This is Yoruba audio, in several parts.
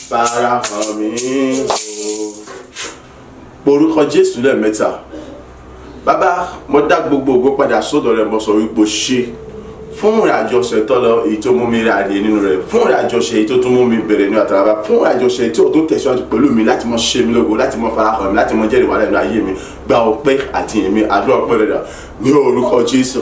farahàn mi o. Orúkọ Jésù lẹ́ẹ̀mẹ́ta. Bàbá, mo dá gbogbo ògo padà sọ́dọ̀ rẹ, mo sọ wípé o ṣé fún ìrìnàjò ọ̀sẹ̀ tó lọ, èyí tó mú mi ráàdì nínú rẹ̀, fún ìrìnàjò ọ̀sẹ̀ èyí tó tún mú mi bẹ̀rẹ̀ ní àtàràbà, fún ìrìnàjò ọ̀sẹ̀ tí o tó tẹ̀síwájú pẹ̀lú mi láti mọ ṣe mi lógo, láti mọ farahàn mi, láti mọ jẹ́rìí wà lẹ́nu ayé mi. Gba ọpẹ́ àti ìyìn mi, àdúrà ọpẹ́ rẹ̀ dà ní orúkọ Jésù,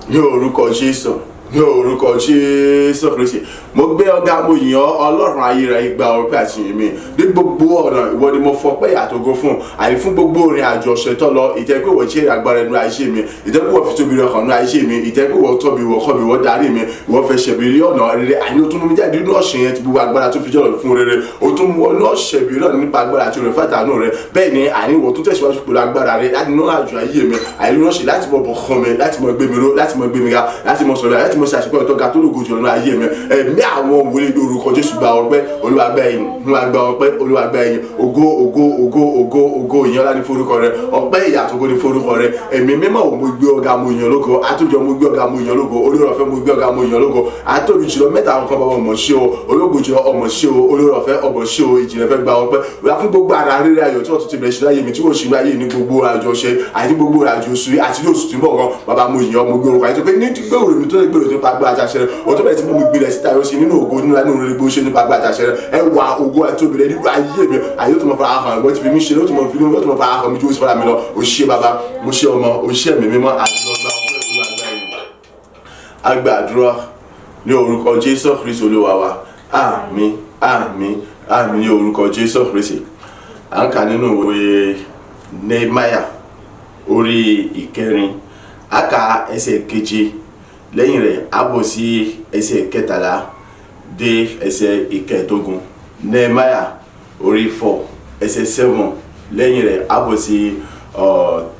ní orúkọ Jésù, ní orúkọ Jésù Kristi. Mo gbé ọ̀gá, mo yìn ọ́ Ọlọ́run ayérayé, gba ọpẹ́ àti ìyìn mi ní gbogbo ọ̀nà. Ìwọ ni mo fọpẹ́ àtògo fún, àyè fún gbogbo ìrìn àjò ọ̀sẹ̀ tó lọ. Ìtẹ́ pé wọ́n ṣe agbára ẹnu ayé mi, ìtẹ́ pé wọ́n fi tóbi ọkàn nínú ayé mi, ìtẹ́ pé wọ́n tọ́ mi, wọ́n kọ́ mi, wọ́n darí mi, wọ́n fẹ́ ṣẹ̀bi ilé ọ̀nà rere. Àyè o tún mú mi jáde nínú ọ̀sẹ̀ yẹn ti gbogbo agbára tó fi jọ̀rọ̀ fún rere. O tún mú ọ̀nà ọ̀sẹ̀ bí náà nípa agbára àti òrè fàtànù rẹ. Bẹ́ẹ̀ ni àní wọ́n tún tẹ̀síwájú pẹ̀lú agbára rẹ láti nínú àjò ayé mi. Àyè ló ṣe láti mọ bọ̀kan mi, láti mọ gbé mi ró, láti mọ gbé mi ga, láti mọ sọ̀rọ̀, láti mọ ṣàṣepọ̀ ìtọ́ga tó lògo jù ọ̀nà ayé mi. Ẹ̀mí àwọn wòlé lórúkọ Jésù gba ọpẹ́, Olúwa gba ìyìn, Olúwa gba ọpẹ́, Olúwa gba ìyìn. Ògo ògo ògo ògo ògo ìyìn ọlá ní forúkọ rẹ, ọpẹ́ ìyìn àtògo ní forúkọ rẹ. Ẹ̀mí mímọ́ ò mo gbé ọ̀gá mo yìn lógo, àtòjọ mo gbé ọ̀gá mo yìn lógo, olórọ̀fẹ́ mo gbé ọ̀gá mo yìn lógo. Àtòbí jùlọ mẹ́ta àwọn kan bàbá ọmọ ṣe o, ológo jùlọ ọmọ ṣe o, olórọ̀fẹ́ ọmọ ṣe o, ìjìnlẹ̀ fẹ́ gba ọpẹ́. Wíwá fún gbogbo ara rírẹ ayọ̀ tí wọ́n tún ti bẹ̀rẹ̀ sí láyé mi, tí wọ́n ṣe láyé ní gbogbo àjọṣe àti gbogbo àjọ oṣù àti ní oṣù tí ń bọ̀ gan. Bàbá mo yìn ọ́, mo gbé orúkọ àti pé ní gbèrò mi tó lè gbèrò nípa agbára àjàṣe rẹ, o tó bẹ̀rẹ̀ sí mú mi gbilẹ̀ síta yóò ṣe nínú ògo nínú ẹnu rere bó ṣe nípa agbára àjàṣe rẹ. Ẹ wà ògo àti obìnrin nínú ayé mi, àyè tó mọ fara hàn, ìwọ ti fi mí ṣe, ó tó mọ fi mí, ó tó mọ fara hàn mi ju oṣù fara mi lọ. O ṣé bàbá, mo ṣé ọmọ, o ṣé ẹ̀mí mímọ́ àti lọ́gbà agbàdúrà ní orúkọ Jésù Kristi Olúwa wa. Àmín, àmín, àmín ní orúkọ Jésù Kristi. À ń kà nínú ìwé Nehemiah orí ìkẹrin, a kà ẹsẹ̀ keje, lẹ́yìn rẹ̀ a bọ̀ sí ẹsẹ̀ kẹtàlá dé ẹsẹ̀ ìkẹẹ̀dógún. Nehemiah orí 4 ẹsẹ̀ 7, lẹ́yìn rẹ̀ a bọ̀ sí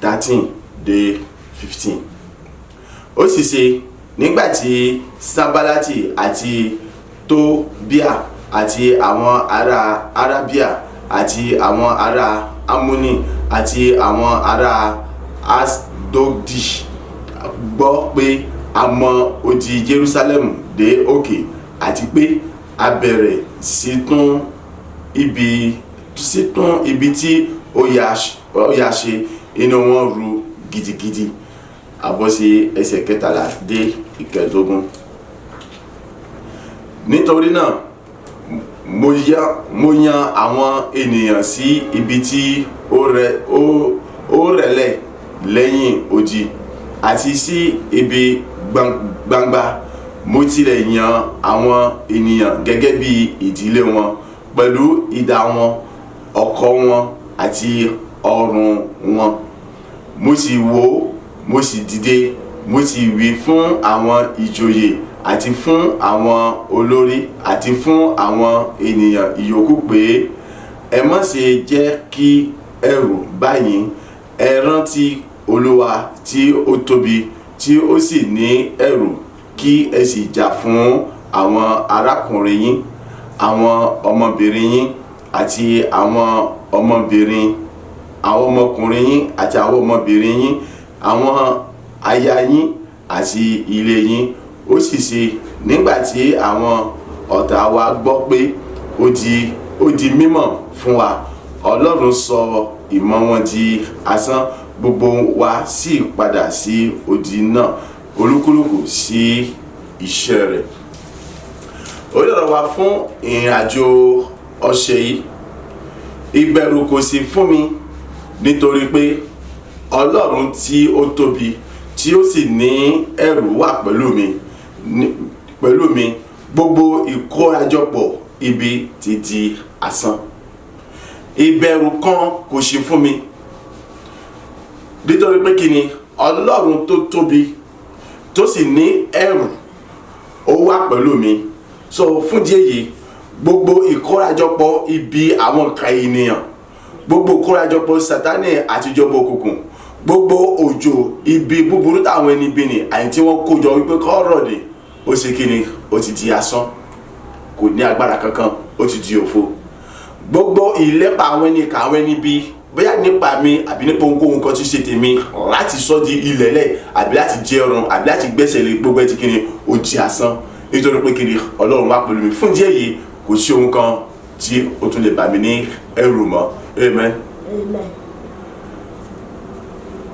13 dé 15. Ó sì ṣe nígbàtí Sanbalati àti Tobia àti àwọn ará Arabia àti àwọn ará Amoni àti àwọn ará Asdodi gbọ́ pé a mọ odi Jerusalem dé òkè àti pé a bẹ̀rẹ̀ sí tún ibi tí ó yà ṣe, inú wọn ru gidigidi. A bọ́ sí ẹsẹ̀ kẹtàlá dé ìkẹẹ̀dógún. Nítorí náà mo yan àwọn ènìyàn sí ibi tí ó rẹ̀lẹ̀ lẹ́yìn odi àti sí ibi gbangba. Mo tilẹ̀ yan àwọn ènìyàn gẹ́gẹ́ bí ìdílé wọn, pẹ̀lú idà wọn, ọ̀kọ̀ wọn àti ọrùn wọn. Mo sì wò, mo sì dìde, mo sì wí fún àwọn ìjòyè àti fún àwọn olórí àti fún àwọn ènìyàn ìyókù pé ẹ má ṣe jẹ́ kí ẹ̀rù bá yín. Ẹ rántí Olúwa tí ó tóbi tí ó sì ní ẹ̀rù, kí ẹ sì jà fún àwọn arákùnrin yín, àwọn ọmọbìnrin yín àti àwọn ọmọkùnrin yín àti àwọn ọmọbìnrin yín, àwọn aya yín àti ilé yín. Ó sì ṣe nígbàtí àwọn ọ̀tá wa gbọ́ pé ó di mímọ̀ fún wa, Ọlọ́run sọ ìmọ̀ wọn di asán, gbogbo wa sì padà sí odi náà, olúkúlùkù sí iṣẹ́ rẹ̀. Ó lọ́rọ̀ wa fún ìrìn àjò ọ̀sẹ̀ yìí. Ìbẹ̀rù kò sí fún mi, nítorí pé Ọlọ́run tí ó tóbi tí ó sì ní ẹ̀rù wà pẹ̀lú mi. Gbogbo ìkórajọpọ̀ ibi ti di asán. Ìbẹ̀rù kan kò sí fún mi, nítorí pé kí ni Ọlọ́run tó tóbi tó sì ní ẹ̀rù ó wà pẹ̀lú mi. So fún díẹ̀ yìí, gbogbo ìkórajọpọ̀ ibi àwọn nǹkan ènìyàn, gbogbo ìkórajọpọ̀ Sátánì àti ìjọba òkùnkùn, gbogbo òjò ibi búburú táwọn ẹni bí ni àyìn tí wọ́n kójọ wípé kọ́rọ̀ dé, ó sì kí ni ó ti di asán, kò ní agbára kankan, ó ti di òfo. Gbogbo ìlépa àwọn ẹni bí, bóyá nípa mi àbí nípa ohunkóhun kan tí ṣe tèmi láti sọ di ilẹ̀lẹ̀ àbí láti jẹ ọrùn àbí láti gbẹ́sẹ̀ lé, gbogbo ẹ̀ tí kí ni ó di asán, nítorí pé kí ni Ọlọ́run wà pẹ̀lú mi. Fún díẹ̀ yìí kò sí ohun kan tí ó tún lè bà mí ní ẹ̀rù mọ́. Amen.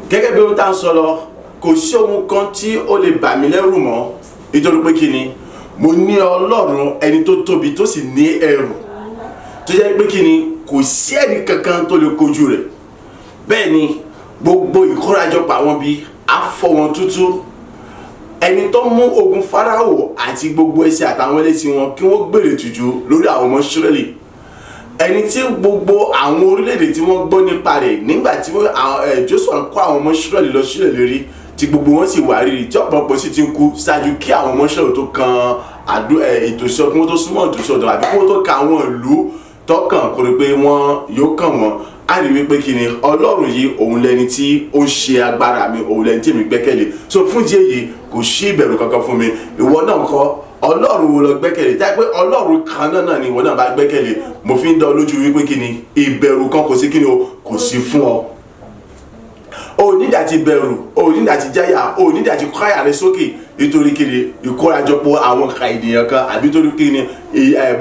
Gẹ́gẹ́ bí ohun tá ń sọ lọ, kò sí ohun kan tí ó lè bà mí lẹ́rù mọ́ nítorí pé kí ni mo ní Ọlọ́run ẹni tó tóbi tó sì ní ẹ̀rù, tó jẹ́ pé kí ni kò sí ẹni kankan tó lè kojú rẹ̀. Bẹ́ẹ̀ ni gbogbo ìkórajọpọ̀ àwọn bí afọ wọn tútú, ẹni tó mú ogun Fáráò àti gbogbo ẹsẹ̀ àtàwọn ẹlẹ́sìn wọn kí wọ́n gbèrè tùjú lórí àwọn ọmọ Ísírẹ́lì, ẹni tí gbogbo àwọn orílẹ̀-èdè tí wọ́n gbọ́ nípa rẹ̀ nígbà tí Jóṣúà ń kó àwọn ọmọ Ísírẹ́lì lọ sílẹ̀ lérí tí gbogbo wọn sì wá rírì tí ọ̀pọ̀lọpọ̀ sì ti ń kú ṣáájú kí àwọn ọmọ Ísírẹ́lì tó kan ètò ìṣọ́gun tó súnmọ́ ètò ìṣọ́gun àbí kó tó ka àwọn ìlú tọkàn kó rí pé wọ́n yóò kàn wọ́n. A rí wípé kí ni Ọlọ́run yìí òun lẹni tí ó ń ṣe agbára mi, òun lẹni tí èmi gbẹ́kẹ̀lé. So fún ìdí èyí kò sí ìbẹ̀rù kankan fún mi. Ìwọ náà ńkọ́, Ọlọ́run wo lọ gbẹ́kẹ̀lé? Tá pé Ọlọ́run kan náà ni ìwọ náà bá gbẹ́kẹ̀lé, mo fi ń dán lójú wípé kí ni ìbẹ̀rù kan kò sí kí ni o kò sí fún ọ. O nídìí àti bẹ̀rù, o nídìí àti jáyà, o nídìí àti káyà rẹ sókè nítorí kí ni ìkórajọpọ̀ àwọn ka ènìyàn kan àbí torí kí ni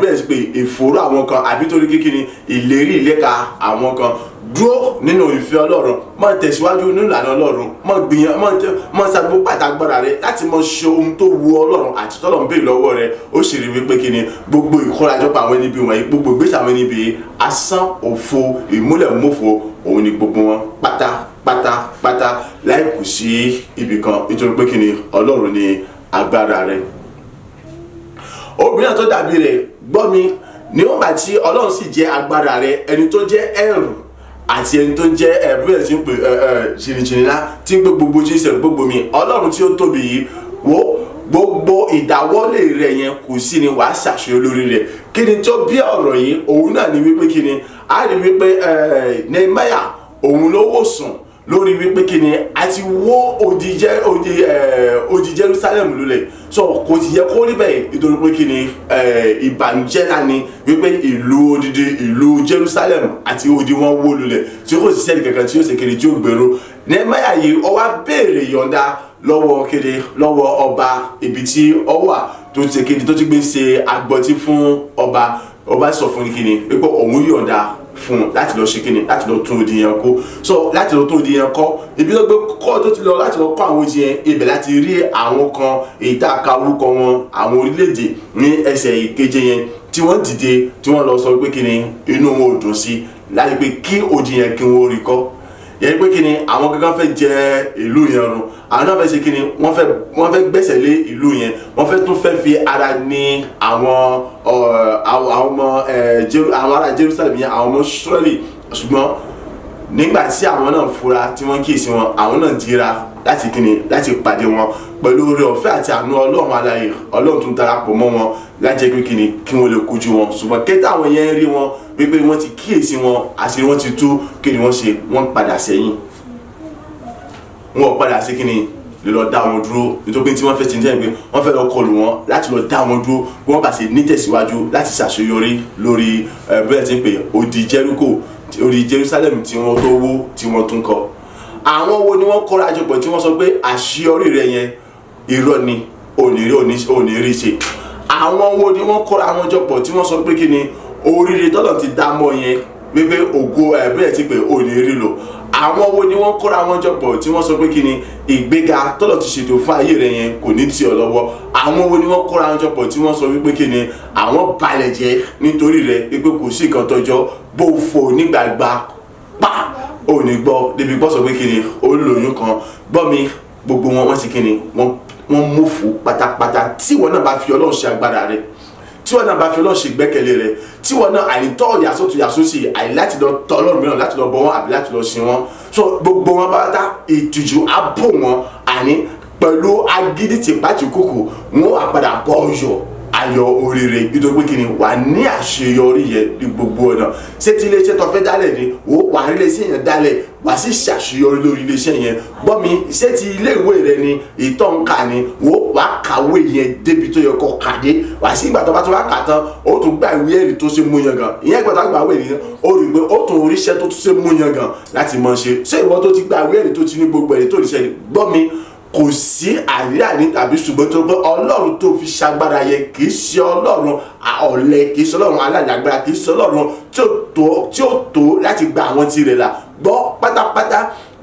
bẹ́ẹ̀ sì pé ìfòró àwọn kan àbí torí kí ni ìlérí ìléka àwọn kan. Dúró nínú ìfẹ́ Ọlọ́run, máa tẹ̀síwájú nínú ìlànà Ọlọ́run, máa gbìyànjú, máa ṣàgbó pàtàgbára rẹ láti máa ṣe ohun tó wu Ọlọ́run àti tọ́lọ́run béèrè lọ́wọ́ rẹ. Ó sì rí wípé kí ni gbogbo ìkórajọpọ̀ àwọn ẹni bí wọ̀nyí, gbogbo ìgbésẹ̀ àwọn ẹni bí asán òfo ìmúlẹ̀mófo òun ni gbogbo wọn pátápátá láì kù sí ibì kan nítorí pé kí ni Ọlọ́run ni agbára rẹ. Obìnrin tó dàbí rẹ̀ gbọ́ mi, níwọ̀nba tí Ọlọ́run sì jẹ́ agbára rẹ, ẹni tó jẹ́ ẹ̀rù àti ẹni tó jẹ́ bẹ́ẹ̀ tí ń pè jìnnìjìnnìlá tí ń gbé gbogbo jíṣẹ́ gbogbo mi, Ọlọ́run tí ó tóbi yìí wo gbogbo ìdáwọ́lé rẹ yẹn kò sí ni wàá ṣàṣeyọrí lórí rẹ. Kí ni tó bí ọ̀rọ̀ yìí? Òun náà ni wípé kí ni a rí wípé Nehemiah òun ló wò sùn lórí wípé kí ni a ti wó odi Jerusalem lulẹ̀. So kò ti yẹ kó rí bẹ́ẹ̀ nítorí pé kí ni ìbànújẹ́ náà ni wípé odidi ìlú Jerusalem àti odi wọn wó lulẹ̀ tí kò sì sẹ́ni kankan tí yóò ṣe kiri tí ó gbèrò. Nehemiah yìí ó wá béèrè yọ̀ǹda lọ́wọ́ ọba ibi tí ó wà tó ti ṣe kiri tó ti gbé ṣe agbọ̀tí fún ọba. Ọba sọ fún kí ni wípé òun yọ̀ǹda fún láti lọ ṣe kíni láti lọ tún odi yẹn kọ́. So láti lọ tún odi yẹn kọ́, ibi tó gbé kọ́ tó ti lọ láti lọ kọ́ àwọn odi yẹn, ibẹ̀ láti rí àwọn kan èyí tá a ka orúkọ wọn, àwọn orílẹ̀-èdè ní ẹsẹ̀ ìkeje yẹn tí wọ́n dìde tí wọ́n lọ sọ pé kíni inú wọn ò dùn sí láti pé kí odi yẹn kí wọ́n rí kọ́. Yẹn pé kíni àwọn kankan fẹ́ jẹ ìlú yẹn run, àwọn náà fẹ́ ṣe kíni wọ́n fẹ́ gbẹ́sẹ̀ lé ìlú yẹn, wọ́n fẹ́ tún fẹ́ fi ara ní àwọn ará Jerusalem yẹn, àwọn ọmọ Ísírẹ́lì. Ṣùgbọ́n nígbà tí àwọn náà fura tí wọ́n kíyèsí wọn, àwọn náà dira láti kíni láti pàdé wọn pẹ̀lú oore ọ̀fẹ́ àti àánú Ọlọ́run alààyè. Ọlọ́run tún darapọ̀ mọ́ wọn láti jẹ́ pé kíni kí wọ́n lè kojú wọn. Ṣùgbọ́n kẹ́tà àwọn yẹn rí wọn wípé wọ́n ti kíyèsí wọn àṣírí wọn ti tú, kí ni wọ́n ṣe? Wọ́n padà sẹ́yìn, wọ́n padà sí kíni lè lọ dá wọn dúró nítorí tí wọ́n fẹ́ ti ń jẹ́ pé wọ́n fẹ́ lọ kọlù wọn láti lọ dá wọn dúró bí wọ́n bá ṣe nítẹ̀síwájú láti ṣàṣeyọrí lórí bẹ́ẹ̀ tí ń pè odi Jericho, odi Jerusalem tí wọ́n tó wó tí wọ́n tún kọ́. Àwọn wo ni wọ́n kóra jọpọ̀ tí wọ́n sọ pé àṣeyọrí rẹ̀ yẹn irọ́ ni ò ní rí ṣe? Àwọn wo ni wọ́n kóra wọn jọpọ̀ tí wọ́n sọ pé kí ni oríire tọ́lọ̀ ti dá mọ́ yẹn wípé ògo bẹ́ẹ̀ tí pé ò ní rí lò? Àwọn wo ni wọ́n kóra wọn jọpọ̀ tí wọ́n sọ pé kí ni ìgbéga tọ́lọ̀ ti ṣètò fún ayé rẹ̀ yẹn kò ní tì ọ́ lọ́wọ́? Àwọn wo ni wọ́n kóra wọn jọpọ̀ tí wọ́n sọ wípé kí ni àwọn balẹ̀ jẹ́ nítorí rẹ̀ wípé kò sí nǹkan tọ́jọ́ bó fò nígbàgbà pa ò ní gbọ́ débi gbọ́ sọ pé kí ni ó lóyún kan? Gbọ́ mi, gbogbo wọn ti kí ni wọ́n mú fún pátápátá. Tí wọn náà bá fi Ọlọ́run ṣe agbára rẹ̀, tí wọn náà bá fi Ọlọ́run ṣe gbẹ́kẹ̀lé rẹ̀, tí wọn náà àìtọ́ yàsótì àì láti lọ tọ̀ Ọlọ́run mìíràn láti lọ bọ wọn àbí láti lọ sin wọn, so gbogbo wọn bá dá ìtìjú á bò wọn àní pẹ̀lú agídí tìpátìkùkù wọn wà padà bọ́ ayọ̀ oríire nítorí pé kí ni wà ní àṣeyọrí yẹn ní gbogbo ọ̀nà. Ṣé ti iléeṣẹ́ tó fẹ́ dálẹ̀ ni wà á rí iléeṣẹ́ yẹn dálẹ̀ wà sí ṣàṣeyọrí lórí iléeṣẹ́ yẹn? Gbọ́ mi, ṣé ti ilé ìwé rẹ ni ìtọ́nká ni wà á kàwé yẹn débi tó yẹ kó kàdé, wà sí ìgbà tó bá tó bá kà tán ó tún gba ìwé ẹ̀rí tó ṣe mú yan gan. Ìyẹn ìgbà tó bá gba ìwé ẹ̀rí ó rí i pé ó tún oríṣẹ́ tó tún ṣe mú yan gan láti mọ̀ ṣe. Ṣé ìwọ tó ti gba ìwé ẹ̀rí tó ti ní gbogbo ẹ̀rí tó ríṣẹ́? Gbọ́ mi, kò sí àní tàbí ṣùgbọ́n tó pé ọlọ́run tó fi ṣagbára yẹ kì í ṣe ọlọ́run ọ̀lẹ, kì í ṣe ọlọ́run alágbára, kì í ṣe ọlọ́run tí ó tó láti gba àwọn tirẹ̀ là. Gbọ́ pátápátá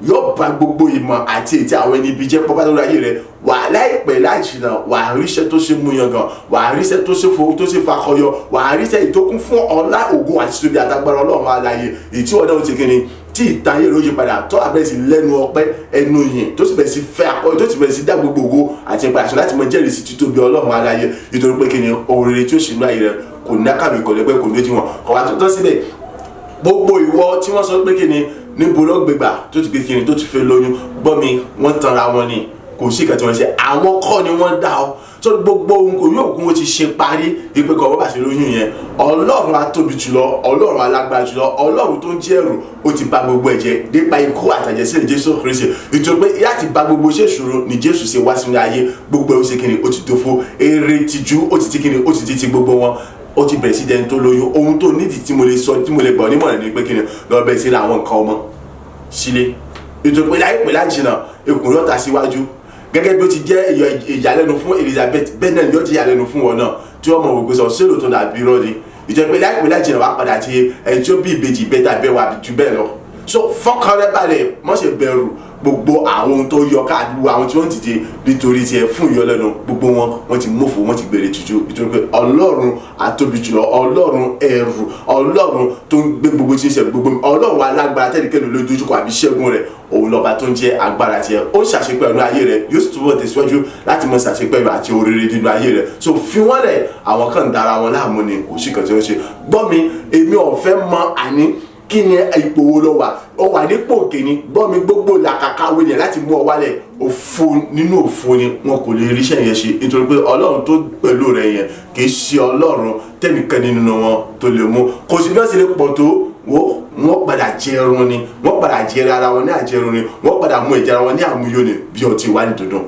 yóò bá gbogbo ìmọ̀ àti ètí àwọn ẹni ibi jẹ́ pọ́pátá lórí ayé rẹ̀. Wà láìpẹ́ láìjìnà wà á ríṣẹ́ tó ṣe mú yangàn, wà á ríṣẹ́ tó ṣe fowó tó ṣe fakọyọ, wà á ríṣẹ́ ìtókún fún ọlá ògo àti tóbi àtagbára ọlọ́run alààyè èyí tí wọ́n náà ti kíni tí ìtàn ayé ló yí padà tó àbẹ̀rẹ̀ sí lẹ́nu ọpẹ́ ẹnu yìn tó sì bẹ̀rẹ̀ sí fẹ́ àkọ́yọ́ tó sì bẹ̀rẹ̀ sí dá gbogbo ògo àti ìpàdé àṣọ láti mọ jẹ́rìí sí títóbi ọlọ́run alààyè nítorí pé kíni oore tí ó ṣe inú ayé rẹ̀ kò ní àkàwé kò lẹ́gbẹ́ kò lójú wọn kọ̀ wá tó tọ́ síbẹ̀ gbogbo ìwọ tí wọ́n sọ pé kíni níbo ló gbégbà tó ti gbé kíni tó ti fẹ́ lóyún gbọ́ mi wọ́n tanra wọn ni kò sí ìkàtí wọn ṣe àwọn kọ́ ni wọ́n dá ọ tó gbogbo ohun kò yóò kún ó ti ṣe parí ìpè kan wọ́n bá ṣe lóyún yẹn ọlọ́run atóbi jùlọ ọlọ́run alágbára jùlọ ọlọ́run tó ń jẹ́ ẹ̀rù ó ti bà gbogbo ẹ̀jẹ̀ nípa ikú àtàjẹsílẹ̀ Jésù Kristi nítorí pé láti bà gbogbo iṣẹ́ ìṣòro ni Jésù ṣe wá sínú ayé gbogbo ẹ̀ ó ṣe kíni ó ti dòfo èrè tìjú ó ti ti kíni ó ti ti gbogbo wọn ó ti bẹ̀rẹ̀ sí dẹni tó lóyún ohun tó nídìí tí mo lè sọ tí mo lè gbọ́ nímọ̀ràn ni pé kíni lọ bẹ̀rẹ̀ sí ra àwọn nǹkan ọmọ sílé nítorí pé láìpẹ́ lájìnà ikùn yóò ta síwájú gẹ́gẹ́ bí ó ti jẹ́ ìyàlẹ́nu fún Elizabeth bẹ́ẹ̀ náà yóò ti ìyàlẹ́nu fún wọn náà tí wọ́n mọ̀ wò pé sọ sílò tó dàbí irọ́ ni ìjọba pé láìpẹ́ lájìnà wàá padà ti ẹni tí ó bí ìbejì bẹ́ẹ̀ bẹ́ẹ̀ wà jù bẹ́ẹ̀ lọ so fọkàn rẹ balẹ̀ má ṣe bẹ̀rù gbogbo àwọn ohun tó yọ káàdùn àwọn tí wọ́n ti di nítorí tiẹ̀ fún ìyọlẹ́nu gbogbo wọn ti mófò wọn ti gbèrè tìjú nítorí pé ọlọ́run àtóbi jùlọ ọlọ́run ẹ̀rù ọlọ́run tó ń gbé gbogbo tí ń ṣe gbogbo ọlọ́run alágbára tẹ́lifíkẹ́ni lójúkọ àbí ṣẹ́gun rẹ̀ òun lọ́ba tó ń jẹ́ agbára tiẹ̀ ó ṣàṣepẹ́ nínú ayé rẹ̀ yóò sì túbọ̀ tẹ̀síwájú láti mọ ṣàṣepẹ́ àti oríire nínú ayé rẹ̀ so fi wọ́n lẹ̀ àwọn kan dára wọn láàmú ni kò sí kan tí wọ́n ṣe gbọ́ mi èmi ò fẹ́ mọ àní kí ni ipò wo ló wà ó wà nípò kìíní gbọ́ mi gbogbo làkàkà wẹ̀lẹ̀ láti mú ọ wálẹ̀ òfo nínú òfo ni wọn kò lè ríṣẹ́ yẹn ṣe nítorí pé ọlọ́run tó pẹ̀lú rẹ̀ yẹn kì í ṣe ọlọ́run tẹ́nìkan nínú wọn tó lè mú kò sí bí wọ́n ṣe lè pọ̀ tó wọ́n padà jẹrun ni wọ́n padà jẹrẹ ara wọn ní àjẹrun ni wọ́n padà mú ẹ̀jẹ̀ ara wọn ní àmúyó ni bí ọtí wá ní dundun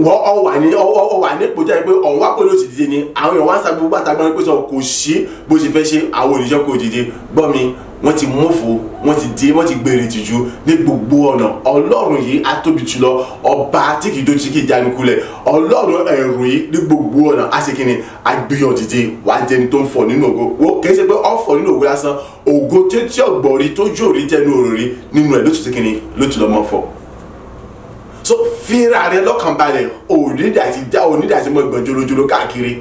wọ́n wà ní ipò jẹ́ pé ọ̀hún wá pé ló ti dìde ni àwọn èèyàn wá ń sa gbogbo àtàgbọ́n pé sọ kò sí bó ṣe fẹ́ ṣe àwọn òrìṣẹ́ kò dìde gbọ́ mi wọ́n ti mófo wọ́n ti gbèrè tìjú ní gbogbo ọ̀nà ọlọ́run yìí atóbi jùlọ ọba tí kìí dojú kìí jánukulẹ̀ ọlọ́run ẹ̀rù yìí ní gbogbo ọ̀nà àṣekínni agbéyàn dìde wà á jẹni tó ń fọ̀ nínú ògo wọ́n kìí ṣe pé ọ̀ fọ̀ nínú ògo lásán ògo tí ọ̀gbọ̀rí tó jòrí tẹnu òròrí nínú ẹ̀ ló ti lọ́mọ fọ̀ so fira rẹ lọ́kàn balẹ̀ onídàtí mọ ìgbọ̀n jolojolo káàkiri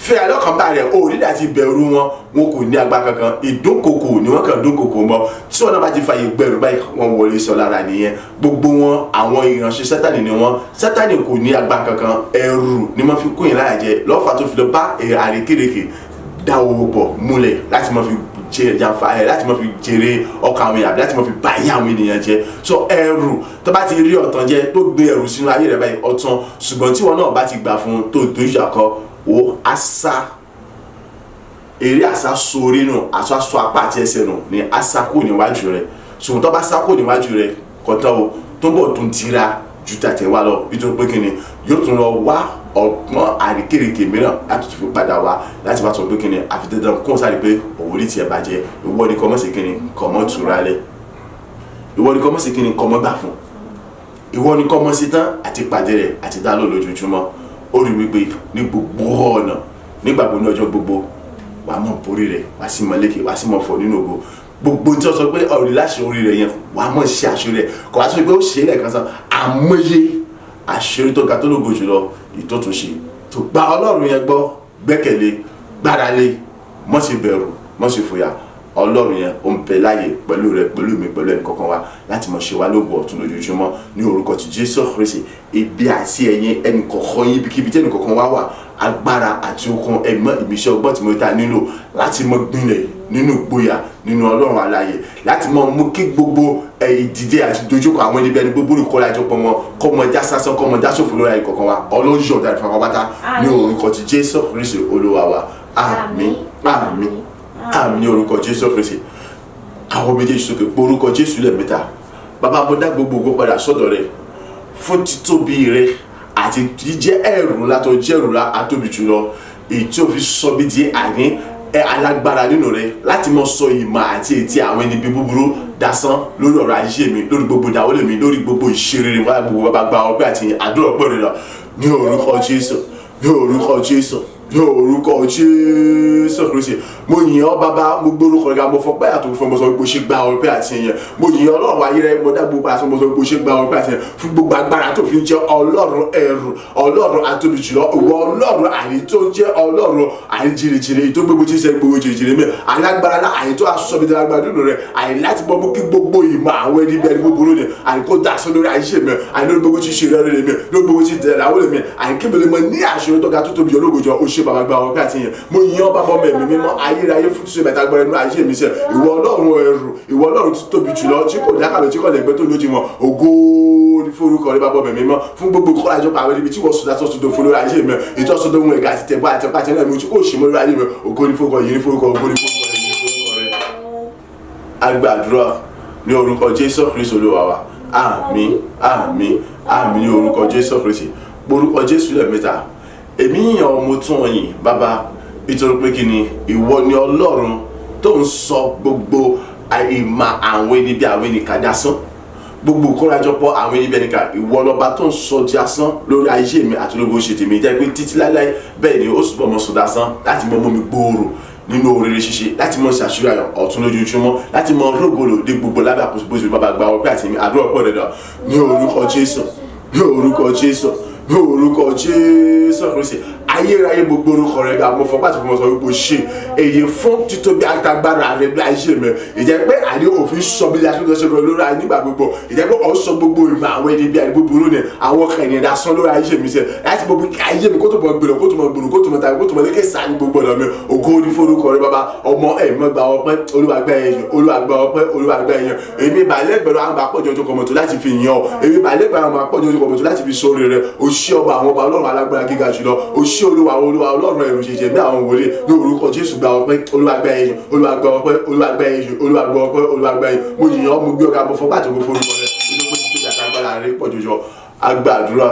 fira lọ́kàn balẹ̀ onídàtí bẹ̀rù wọn kò ní agbá kankan ìdúnkokò ni wọ́n kàn dúnkokò mọ́ tí wọ́n náà bá ti fàyè gbẹ̀rù báyìí wọ́n wọlé sọ lára nìyẹn gbogbo wọn àwọn ìránṣẹ́ sátani ni wọ́n sátani kò ní agbá kankan ẹ̀rù ni wọ́n fi kó yẹn láyà jẹ lọ́fà tó fi lọ bá àrékérekè dá owó pọ̀ múlẹ̀ láti mọ́ fi láti mọ fi jèrè ọkàn àwọn èèyàn láti mọ fi báyé àwọn ènìyàn jẹ so ẹrù tó bá ti rí ọ̀tàn jẹ tó gbé ẹrù sínú ayé rẹ báyìí ọ̀tàn ṣùgbọ́n tí wọn náà bá ti gbà fún tó ìyàkọ wo àṣà eré àṣà sórí nù àṣà sọ apá àti ẹsẹ̀ nù ní àṣà kò níwájú rẹ ṣùgbọ́n tó bá sá kò níwájú rẹ kọ́tọ́ o tó bọ̀ tó ń tira ju tàtẹ̀wá lọ nítorí pé kíni yóò tún lọ wá ọgbọ́n àríkèrèkè mìíràn láti tún fi padà wá láti wá sọ pé kíni àfi dandan kó sáré pé òwò ní tiẹ̀ bàjẹ́ ìwọ ni kọ́mọ́ sí kíni kọ́mọ́ tura lẹ̀ ìwọ ni kọ́mọ́ sí kíni kọ́mọ́ gbà fún ìwọ ni kọ́mọ́ sí tán àti pàdé rẹ̀ àti dá lò lójoojúmọ́ ó rí wípé ní gbogbo ọ̀nà nígbàgbọ́ ní ọjọ́ gbogbo wàá mọ̀ borí rẹ̀ wàá sì mọ̀ lékè wàá sì mọ̀ fọ̀ nínú ògo gbogbo tí wọ́n sọ pé ọ̀rẹ́ láṣẹ orí rẹ̀ yẹn wàá mọ̀ ṣe àṣírí rẹ̀ kò wá sọ pé ó ṣe é lẹ́ẹ̀kan sàn àmọye àṣírí tó ga tó lógo jùlọ ìtọ́túnṣe tó gba ọlọ́run yẹn gbọ́ gbẹ́kẹ̀lé gbáralé má ṣe bẹ̀rù má ṣe fòyà ọlọ́run yẹn ó ń bẹ láàyè pẹ̀lú rẹ pẹ̀lú mi pẹ̀lú ẹnì kọ̀ọ̀kan wa láti mọ̀ ṣe wá lógo ọ̀tún lójoojúmọ́ ní orúkọ ti Jésù Kristi ibi àti ẹ̀yin ẹnì kọ̀ọ̀kan yín ibikíbi tí ẹnì kọ̀ọ̀kan wá wà agbára àti okun ẹ̀mọ́ ìmísẹ́ ọgbọ́n tí mo ta nílò láti mọ gbìnlẹ̀ nínú ìgboyà nínú ọlọ́run alààyè láti mọ mú kí gbogbo ìdìde àti dojúkọ àwọn ẹni bí ẹni gbogbo olùkọ́lá ìjọpọ̀ wọn kọ́ mọ já sásán kọ́ mọ já sófin lórí ayé kọ̀ọ̀kan wa ọlọ́run yóò dára fún wa pátá ní orúkọ ti Jésù Kristi olúwa wa àmín àmín àmín ní orúkọ Jésù Kristi àwọn méjèèjì sókè pé orúkọ Jésù lẹ́ẹ̀mẹ́ta bàbá mo dá gbogbo ògo padà sọ́dọ̀ rẹ fún títóbi rẹ àti jíjẹ́ ẹ̀rù ńlá tó jẹ́ ẹ̀rù ńlá àtóbi jùlọ èyí tí ó fi sọ bí di àní alágbára nínú rẹ láti mọ sọ ìmọ̀ àti ètí àwọn ẹni bí búburú dasán lórí ọ̀rọ̀ ayé mi, lórí gbogbo ìdáwọ́lé mi, lórí gbogbo ìṣeré mi, gbogbo bàbá gba ọpẹ́ àti àdúrà ọpẹ́ rẹ lọ ní orúkọ Jésù, ní orúkọ Jésù, ní orúkọ Jésù Kristi. Mo yìn ọ́ bàbá, mo gbórúkọ rẹ ga, mo fọpẹ́ àtòkù fún ọmọ sọ gbogbo ṣe gba ọpẹ́ àti ìyẹn. Mo yìn ọ́ Ọlọ́run ayé rẹ, mo dá gbogbo àti ọmọ sọ gbogbo ṣe gba ọpẹ́ àti ìyẹn fún gbogbo agbára tó fi jẹ́ Ọlọ́run ẹrù, Ọlọ́run atóbi jùlọ, ìwọ Ọlọ́run àyè tó jẹ́ Ọlọ́run àyè jìrìjìrì tó gbogbo tí ń ṣe gbogbo jìrìjìrì mi, alágbára náà àyè tó aṣọ mi dára nínú rẹ, àyè láti gbọ́ mú kí gbogbo ìmọ̀ àwọn ẹni bí ẹni búburú ni àyè kó dá aṣọ lórí ayé mi, àyè lórí gbogbo tí ṣe rẹ rẹ mi, lórí gbogbo tí dẹ̀rẹ̀ àwọn mi, àyè kébìlì mọ ní àṣírí tó ga tó tóbi ológojọ ó ṣe bàbá gba ọpẹ́ àti ìyẹn. Mo yìn ọ́ bàbá ọmọ ẹ̀mí mímọ́ ayérayé fún tíṣe bàtà gbọ́dọ̀ nínú ayé mi sẹ́, ìwọ Ọlọ́run ẹrù, ìwọ Ọlọ́run tó tóbi jùlọ tí kò dákàlẹ̀ tí kò lẹ́gbẹ́ tó lójú wọn, ògo ní forúkọ rẹ bàbá ọmọ ẹ̀mí mímọ́ fún gbogbo ìkọ́lájọpọ̀ àwọn ibi tí wọ́n sọdá tó sọdọ̀ fún lórí ayé mi, ìtọ́sọdọ̀ ohun ẹ̀gá àti tẹ̀gbọ́ àti pàtẹ́ náà mi tí kò ṣe mọ́ lórí ayé mi, ògo ní forúkọ yìí ní forúkọ, ògo ní forúkọ rẹ ní forúkọ rẹ. Agbàdúrà ní orúkọ Jésù Kristi Olúwa wa, àmín àmín àmín ní orúkọ Jésù Kristi. Orúkọ Jésù lẹ́ẹ̀mẹ́ta. Èmi yàn ọ́ mo tún ọ yìn bàbá nítorí pé kí ni ìwọ ni Ọlọ́run tó ń sọ gbogbo ìmọ̀ àwọn ẹni bí àwọn ẹnìkan dasán, gbogbo ìkórajọpọ̀ àwọn ẹni bí ẹnìkan, ìwọ lọ́ba tó ń sọ di asán lórí ayé mi àti lórí bó ṣe tèmi jẹ́ pé títí láíláí bẹ́ẹ̀ ni ó sì bọ́ ọmọ sọ dasán láti mọ mi gbòòrò nínú oríire ṣíṣe, láti mọ ṣàṣírí ayọ̀ ọ̀tún lójoojúmọ́, láti mọ rógòlò dé gbogbo lábẹ́ àkóso bó ṣe bàbá gba ọpẹ́ àti àdúrà ọpẹ́ rẹ̀ dà ní orúkọ Jésù, ní orúkọ Jésù, ní orúkọ Jésù Kristi. Ayérayé gbogbo orúkọ rẹ ga, mo fọpá àti fọmọ sọ wípé ṣe èyí fún títóbi agbára rẹ bí ayé mi, ìjẹ́ pé àní òfin sọ bí aṣọ ṣe lórí ayé nígbà gbogbo, ìjẹ́ pé ọ̀ sọ gbogbo ìmọ̀ àwọn ẹni bí ayé búburú ni àwọn kan ènìyàn dasán lórí ayé mi sẹ, láti gbogbo ayé mi kó tó mọ gbèrò, kó tó mọ gbòòrò, kó tó mọ tàbí kó tó mọ lékè sáà ní gbogbo ọ̀nà mi, ògo ní forúkọ rẹ bàbá ọmọ ẹ̀mọ́ gba ọpẹ́, Olúwa gba ẹ̀yìn, Olúwa gba ọpẹ́, Olúwa gba ẹ̀yìn. Èmi bàálẹ̀ gbẹ̀rọ àwọn àpọ̀jọ ojú kọmọ̀tò láti fi yàn ọ́, èmi bàálẹ̀ gbẹ̀rọ àwọn àpọ̀jọ ojú kọmọ̀tò láti fi sórí rẹ, o ṣé ọba àwọn ọba Ọlọ́run alágbára gíga jùlọ, o ṣé Olúwa Ọlọ́run ẹ̀rù jẹjẹ bí àwọn wòlé ní orúkọ Jésù gba ọpẹ́, Olúwa gba ẹ̀yìn, Olúwa gba ọpẹ́, Olúwa gba ẹ̀yìn, Olúwa gba ọpẹ́, Olúwa gba ẹ̀yìn. Mo yìn ọ́, mo gbé ọ̀gá, mo fọpá àti mo forúkọ rẹ nínú pé títí àtàgbára rẹ pọ̀ jọjọ. Agbàdúrà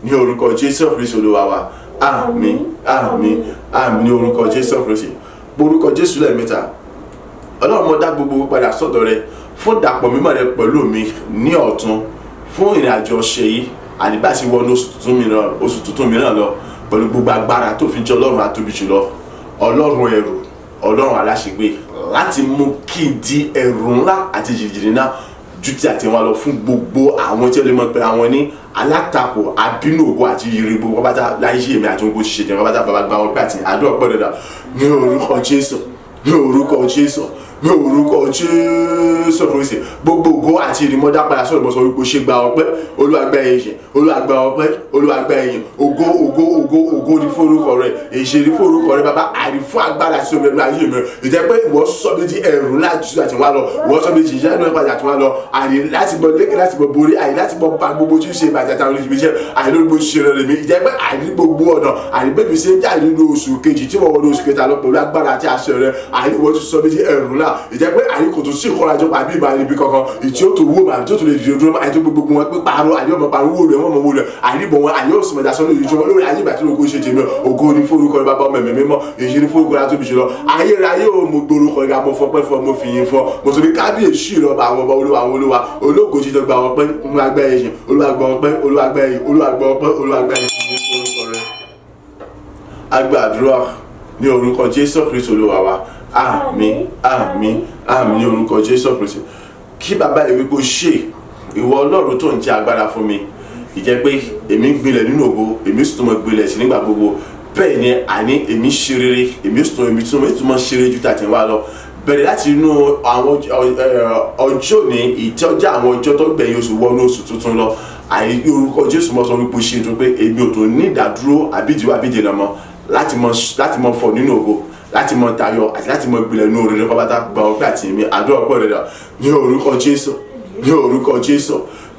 ní orúkọ Jésù Kristi Olúwa wa, àmín àmín àmín ní orúkọ Jésù Kristi. Orúkọ Jésù lẹ́ẹ̀mẹ́ta. Ọlọ́run mo dá gbogbo padà sọ́dọ̀ rẹ fún dàpọ̀ mímọ́ rẹ pẹ̀lú mi ní ọ̀tun fún ìrìnàjò ọ̀sẹ̀ yìí àdìbàsí wọnú oṣù tuntun mìíràn lọ pẹ̀lú gbogbo agbára tó fi jẹ́ Ọlọ́run atóbi jùlọ, Ọlọ́run ẹrù, Ọlọ́run aláṣẹgbé, láti mú kí n di ẹrù ńlá àti jìjìrì náà ju ti àtẹ̀wá lọ fún gbogbo àwọn tí ó lè mọ̀ pé àwọn ní alátakò abínú ògo àti ìrì gbogbo pátá láyé èmi àti gbogbo ṣiṣẹ́ tẹ̀wọ́ pátá bàbá gba ọpẹ́ àti àdúrà pẹ́ dada ní orúkọ Jésù, ní orúkọ Jésù, ní orúkọ Jésù Kristi. Gbogbo ògo àti ìrìmọ́dá padà sọ̀rọ̀ mọ́sọ̀ wípé ṣe gba ọpẹ́, Olúwa gba ẹ̀yìn, Olúwa gba ọpẹ́, Olúwa gba ẹ̀yìn, ògo ògo ògo ògo ní forúkọ rẹ, èṣe ní forúkọ rẹ bàbá, àrí fún agbára àti omi ẹgbẹ́ ayé mi, ìjẹ́ pé ìwọ sọ bí di ẹrù láti àti wá lọ, ìwọ sọ bí di ìṣẹ́ ẹnu ẹ̀pàdé àti wá lọ, àrí láti bọ lékè láti bọ borí, àrí láti bọ ba gbogbo tí ń ṣe ìbàjẹ́ àtàwọn olùdíje iṣẹ́, àrí lórí gbogbo ṣiṣẹ́ rẹ̀ mi, ìjẹ́ pé àrí gbogbo ọ̀nà, àrí bẹ́ẹ̀ mi ṣe ń jáde nínú oṣù kejì tí wọ́n wọ́n oṣù kẹta lọ pẹ̀lú agbára àti àṣẹ rẹ̀, àrí wọ́n ti sọ bí di ẹrù náà, ìjẹ́ pé àrí kò tó sí ìkọ́rajọ pàbí ìbá níbi kankan, ìtí ó tó wó màá tó tó lè dìde dúró, àti gbogbo wọn pé pààrọ̀ àyè ọmọ pààrọ̀ wó rẹ̀ wọ́n mọ̀ wó rẹ̀, àyíbọ̀ wọn àyè òsì mọ̀dá sọ́nà ìjọba lórí ayé ìgbà tí olóko ṣe tèmi, ògo ní forúkọ rẹ bàbá ọmọ ẹ̀mí mímọ́, èyí ní forúkọ rẹ tóbi jùlọ, ayérayé ò mo gbórúkọ rẹ mo fọpẹ́ fún ọ, mo fi yìn fún ọ, mo tóbi kábíyèsí rẹ ọba àwọn ọba olúwa àwọn olúwa, ológo jíjọ gba ọpẹ́, Olúwa gba ẹ̀yìn, Olúwa gba ọpẹ́, Olúwa gba ẹ̀yìn, Olúwa gba ọpẹ́, Olúwa gba ẹ̀yìn ní forúkọ rẹ. Agbàdúrà ní orúkọ Jésù Kristi Olúwa wa, àmín àmín àmín ní orúkọ Jésù Kristi. Kí bàbá ìwé kó ṣe ìwọ Ọlọ́run tó ń jẹ́ agbára fún mi, ìjẹ́ pé èmi ń gbilẹ̀ nínú ògo, èmi sì tún mọ̀ gbilẹ̀ sí nígbà gbogbo, bẹ́ẹ̀ ni àní èmi ṣe rere, èmi sì tún mọ̀ ṣe rere ju tàtí wá lọ, bẹ̀rẹ̀ láti inú àwọn ọjọ́ ní ìtọ́jà àwọn ọjọ́ tó gbẹ̀yìn oṣù wọnú oṣù tuntun lọ, àyè orúkọ Jésù mọ́ sọ wípé ṣe tó pé èmi ò tó ní ìdádúró àbídìwọ́ àbídìnà mọ́ láti mọ̀ fọ̀ nínú ògo, láti mọ̀ tayọ àti láti mọ̀ gbilẹ̀ nínú oore pápátá gba ọpẹ́ àti èmi àdúrà pọ̀ rẹ̀ dà ní orúkọ Jésù, ní orúkọ Jésù,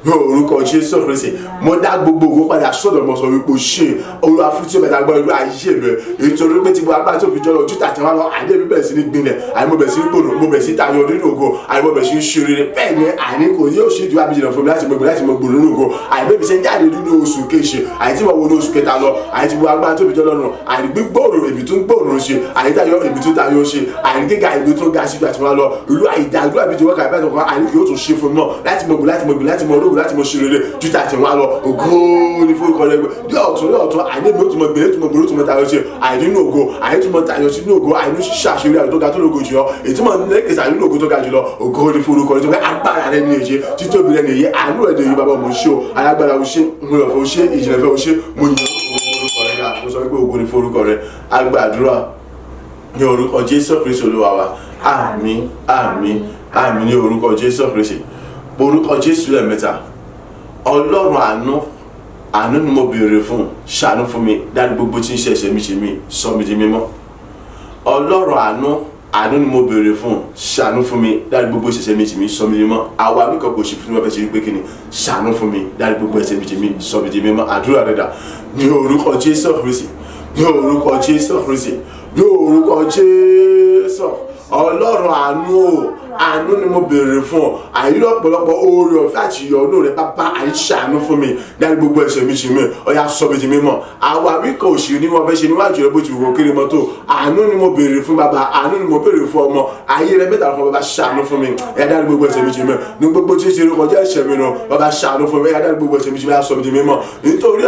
ní orúkọ Jésù Kristi mo dá gbogbo ògo padà sọ́dọ̀ mo sọ wípé ṣe Olúwa fún tí ó bẹ̀ta gbọ́ ìlú ayé mi nítorí pé tí mo agbára tó fi jọ́ lọ ojú tàtí wá lọ àdé mi bẹ̀rẹ̀ sí ní gbilẹ̀ àní mo bẹ̀rẹ̀ sí ní gbòòrò mo bẹ̀rẹ̀ sí tayọ nínú ògo àní mo bẹ̀rẹ̀ sí ní ṣe rere bẹ́ẹ̀ ni àní kò yóò ṣe ju abijìnà fún mi láti mo gbòòrò nínú ògo àní bẹ́ẹ̀ mi ṣe ń jáde nínú oṣù keje àní tí mo wo ní oṣù kẹta lọ àní tí mo agbára tó fi jọ́ lọ́nà àní gbígbòòrò èmi tún gbòòrò ṣe àní tayọ èmi tún tayọ ṣe àní gíga èmi tún ga sí ju àti wọn lọ ìlú àìdá ìlú àbíjì wọn kà bẹ́ẹ̀ tó kọ́ àní kì yóò tún ṣe fún mi náà láti mo gbò láti mo gbìn láti mo rógò láti mo ṣe rere ju tàti wọn lọ ògo ní forúkọ rẹ bí ọ̀tún àní mi ó tún mọ gbèrè tún mọ gbòòrò tún mọ tayọ ṣe àní nínú ògo àní tún mọ tayọ sí nínú ògo àní ṣíṣe àṣírí àti tó ga tó lógo jù ọ èyí tí mo lẹ́kẹ̀sà nínú ògo tó ga jù lọ ògo ní forúkọ rẹ tó fẹ́ agbára rẹ ní èyí títóbi rẹ nìyí àánú rẹ nìyí bàbá mo ṣe o alágbára o ṣe mo yọ̀ fún o ṣe ìjìnlẹ̀ fẹ́ o ṣe mo yàn forúkọ rẹ yà mo sọ pé ògo ní forúkọ rẹ agbàdúrà ní orúkọ Jésù Kristi Olúwa wa àmín àmín àmín ní orúkọ Jésù Kristi orúkọ Jésù lẹ́ẹ̀mẹ́ta Ọlọ́run àánú ni mo béèrè fún ṣàánú fún mi dárí gbogbo tí ń ṣe ẹ̀ṣẹ̀ mi ṣe mí sọ mi di mímọ́ Ọlọ́run àánú ni mo béèrè fún ṣàánú fún mi dárí gbogbo ẹ̀ṣẹ̀ mi ṣe mí sọ mi di mímọ́ àwa mi kàn kò ṣe fún mi wọ́n fẹ́ ṣe wípé kí ni ṣàánú fún mi dárí gbogbo ẹ̀ṣẹ̀ mi ṣe mí sọ mi di mímọ́ àdúrà rẹ̀ dà ní orúkọ Jésù Kristi ní orúkọ Jésù Kristi ní orúkọ Jésù Ọlọ́run àánú ni mo béèrè fún ọ àyílò ọ̀pọ̀lọpọ̀ oore ọ̀fẹ́ àti ìyọ́nú rẹ bàbá àìṣàánú fún mi dárí gbogbo ẹ̀ṣẹ̀ mi ṣe mí ọ̀yà sọ mi di mímọ́ àwa wí kan òṣì ní wọn fẹ́ ṣe níwájú rẹ bó ti wò kéré mọ́tò àánú ni mo béèrè fún bàbá àánú ni mo béèrè fún ọmọ ayé rẹ mẹ́ta fún bàbá ṣàánú fún mi ẹ̀yà dárí gbogbo ẹ̀ṣẹ̀ mi ṣe mí ní gbogbo tí ó ṣe kọjá ẹ̀ṣẹ̀ mi nù bàbá ṣàánú fún mi ẹ̀yà dárí gbogbo ẹ̀ṣẹ̀ mi ṣe mí ẹ̀yà sọ mi di mímọ́ nítorí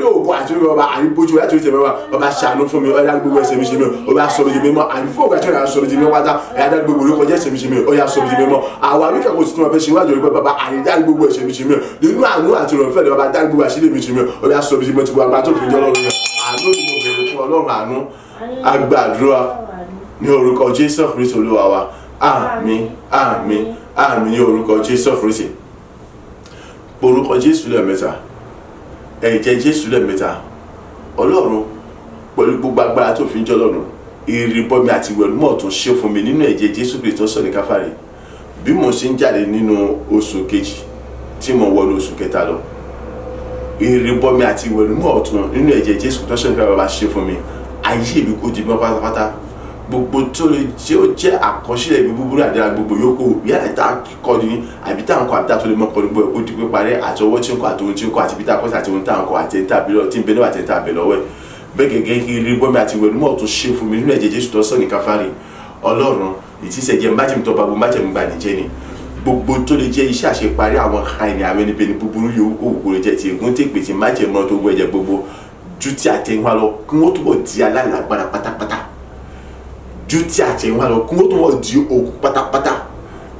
òògùn àti orí bàbá àyíbójú láti orí tẹ̀mẹ́wà bàbá ṣàánú fún mi ẹ̀yà dárí gbogbo ẹ̀ṣẹ̀ mi ṣe mí ọ̀yà sọ mi di mímọ́ àyífọ́ ògà tí ó yà sọ mi di mímọ́ pátá ẹ̀yà dárí gbogbo olùkọjá ẹ̀ṣẹ̀ mi ṣe mí ọ̀yà sọ mi di mímọ́ àwa wíkà kò sí tí wọn fẹ́ ṣe wájú rẹ pé bàbá àyídá gbogbo ẹ̀ṣẹ̀ mi ṣe mí nínú àánú àti ìrọ̀fẹ́ rẹ bàbá dá gbogbo àṣírí mi ṣe mí ó yà sọ mi ṣe mí ti wọ agbá tó fi jọ lọ́rùn yẹn àánú ni mo bẹ̀rẹ̀ fún Ọlọ́run àánú agbàdúrà ní orúkọ Jésù Kristi Olúwa wa àmín àmín àmín ní orúkọ Jésù Kristi orúkọ Jésù lẹ́ẹ̀mẹ́ta ẹ̀jẹ̀ Jésù lẹ́ẹ̀mẹ́ta Ọlọ́run pẹ̀lú gbogbo agbára tó fi jọ lọ́rùn ìrìbọmi àti ìwẹ̀nùmọ́ tó ṣe fún mi nínú ẹ̀jẹ̀ Jésù Kristi tó sọ ní Káfárì bí mo ṣe ń jáde nínú oṣù kejì tí mo wọnú oṣù kẹta lọ ìrìbọmi àti ìwẹ̀nùmọ́ ọ̀tún nínú ẹ̀jẹ̀ Jésù tó sọ ní Káfárì bá ṣe fún mi ayé mi kò di mọ́ pátápátá gbogbo tó lè tí ó jẹ́ àkọsílẹ̀ ibi búburú àdára gbogbo yòókù yálà tá kọ́ ni àbí tá n kọ́ àbí tá tó lè mọ́ kọ́ ní gbogbo ẹ̀kọ́ dípé parẹ́ àti ọwọ́ tí ń kọ́ àti ohun tí ń kọ́ àti bí tá kọ́ àti ohun tá n kọ́ àti ẹ̀ńtà bẹ̀rẹ̀ tí ń bẹ náà àti ẹ̀ńtà bẹ̀rẹ̀ lọ́wọ́ ẹ̀ bẹ́ẹ̀ gẹ́gẹ́ ìrìbọmi àti ìwẹ̀nùmọ́ tó ṣe fún mi nínú ẹ̀jẹ̀ Jésù tó sọ ní Káfárì Ọlọ́run ìtísẹ̀jẹ̀ májèmí tó bá gbogbo májèmí gbà níjẹ́ ni gbogbo tó lè jẹ́ iṣẹ́ àṣeparí àwọn àìní àwọn ẹni bẹni búburú yòówù kó wò lè jẹ́ ti ègún tèpè tí májèmí tó gbọ́ ẹ̀jẹ̀ gbogbo ju ti àtẹ̀yìnwá lọ kí wọ́n túbọ̀ di aláìlágbára pátápátá ju ti àtẹ̀yìnwá lọ kí wọ́n túbọ̀ di òkú pátápátá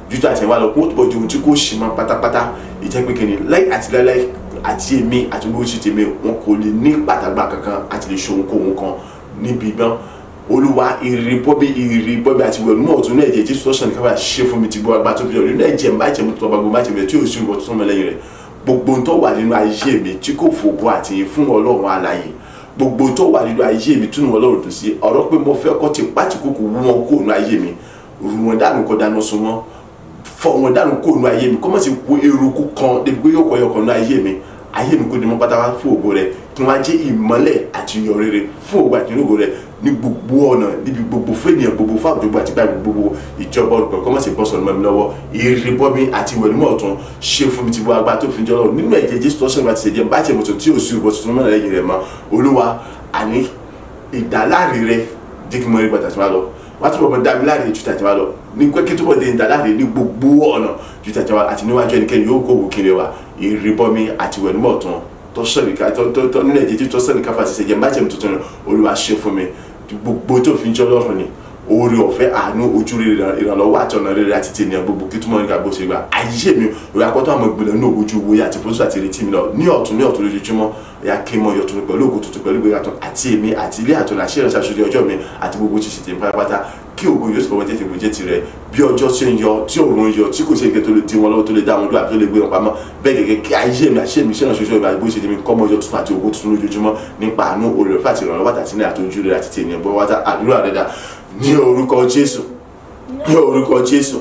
ju ti àtẹ̀yìnwá lọ kí wọ́n túbọ̀ di ohun tí kò ṣì mọ́ pátápátá ìjẹ́ pé kìíní láì àti láíláí àti èmi àti gbogbo ṣì tèmi wọn kò lè ní pàtàgbà kankan àti lè ṣe ohunkóhun kan níbi ìbọn Olúwa ìrìbọmi àti ìwẹ̀nùmọ́ ọ̀tún náà ẹ̀jẹ̀ Jésù tó sọ ní Káfárì ṣe fún mi ti gbọ́ agbá tó fi ọ̀rọ̀ nínú ẹ̀jẹ̀ májèmí tó bá gbogbo májèmí tí ò sí ìwọ̀ tó tún mọ́ lẹ́yìn rẹ̀ gbogbo tó wà nínú ayé mi tí kò fògo àti fún Ọlọ́run alààyè gbogbo tó wà nínú ayé mi tún Ọlọ́run tó sí ọ̀rọ̀ pé mo fẹ́ kọ́ ti pátíkùkù wú wọn kó nínú ayé mi rú wọn dànù kó dáná sun wọn fọ́ wọn dànù kó nínú ayé mi kọ́ mọ̀ sí wo eruku kan débi pé yóò kọ́ yọkọ̀ nínú ayé mi kó di mọ́ pátápátá fún ògo rẹ̀ kí wọ́n á jẹ́ ìmọ́lẹ̀ àti iyọ̀ rere fún ògo àti ògo rẹ̀ ní gbogbo ọ̀nà níbi gbogbo fún ènìyàn gbogbo fún àdúgbò àti báyìí gbogbo ìjọba olùkọ́ kọ́ mọ̀ sí bọ́sọ̀ mọ́ mi lọ́wọ́ ìrìbọmi àti ìwẹ̀nùmọ́ ọ̀tún ṣe fún mi ti bọ́ agbá tó fi jọ lọ́rùn nínú ẹ̀jẹ̀ Jésù tó sọ̀rọ̀ àti ṣèjẹ́ bá jẹ́ mọ̀tò tí ò sí ìbọn tuntun mọ́ lẹ́yìn rẹ̀ mọ́ Olúwa àní ìdáláre rẹ̀ jẹ́ kí mo rí bàtà tí wọ́n lọ wọ́n tún bọ̀ dá mi láre ju tàjẹ́ wa lọ ní pé kí túbọ̀ dé ìdáláre ní gbogbo ọ̀nà ju tàjẹ́ wa àti níwájú ẹnikẹ́ni yóò kó wò kiri wa ìrìbọmi àti ìwẹ̀nùmọ́ ọ̀tún tó sọ̀rọ̀ ká tó nínú ẹ̀jẹ̀ Jésù tó sọ̀rọ̀ ká fàṣẹ ṣèjẹ́ bá jẹ́ mi tuntun Olúwa ṣe fún mi gbogbo tó fi ń jọ lọ́rùn ni oore ọ̀fẹ́ àánú ojú rere ìrànlọ́wọ́ àti ọ̀nà rere àti tènìyàn gbogbo kí túmọ̀ nígbà bó ṣe gbà ayé mi òye akọ́tọ́ àmọ́ ìgbìlẹ̀ ní òwújú owó àti fóṣù àti ìrètí mi lọ ní ọ̀tún lójoojúmọ́ ya kí mọ yọtún pẹ̀lú ògo tuntun pẹ̀lú ìgbéga tán àti èmi àti ilé àtọ̀nà àṣẹ ìrẹsà ṣojú ọjọ́ mi àti gbogbo tí ṣe tèmi pátápátá kí ògo yóò sì bọ́ wọ́n tètè gbòjẹ́ tirẹ̀ bí ọjọ́ ṣe ń yọ tí òòrùn ń yọ tí kò sí nǹkan tó lè dín wọn lọ́wọ́ tó lè dá wọn dúró àbí tó lè gbé wọn pamọ́ bẹ́ẹ̀ gẹ́gẹ́ kí ayé mi àṣẹ mi ṣẹ́nà ṣoṣo ìgbà gbé ṣe tèmi kọ́ mọ́ ọjọ́ tuntun àti ògo tuntun lójoojúmọ́ nípa àánú oore ọ̀fẹ́ àti ìrànlọ́wọ́ àti ní àtọ́jú rẹ̀ àti tènìyàn bọ́ wáta àdúrà rẹ̀ dà ní orúkọ Jésù ní orúkọ Jésù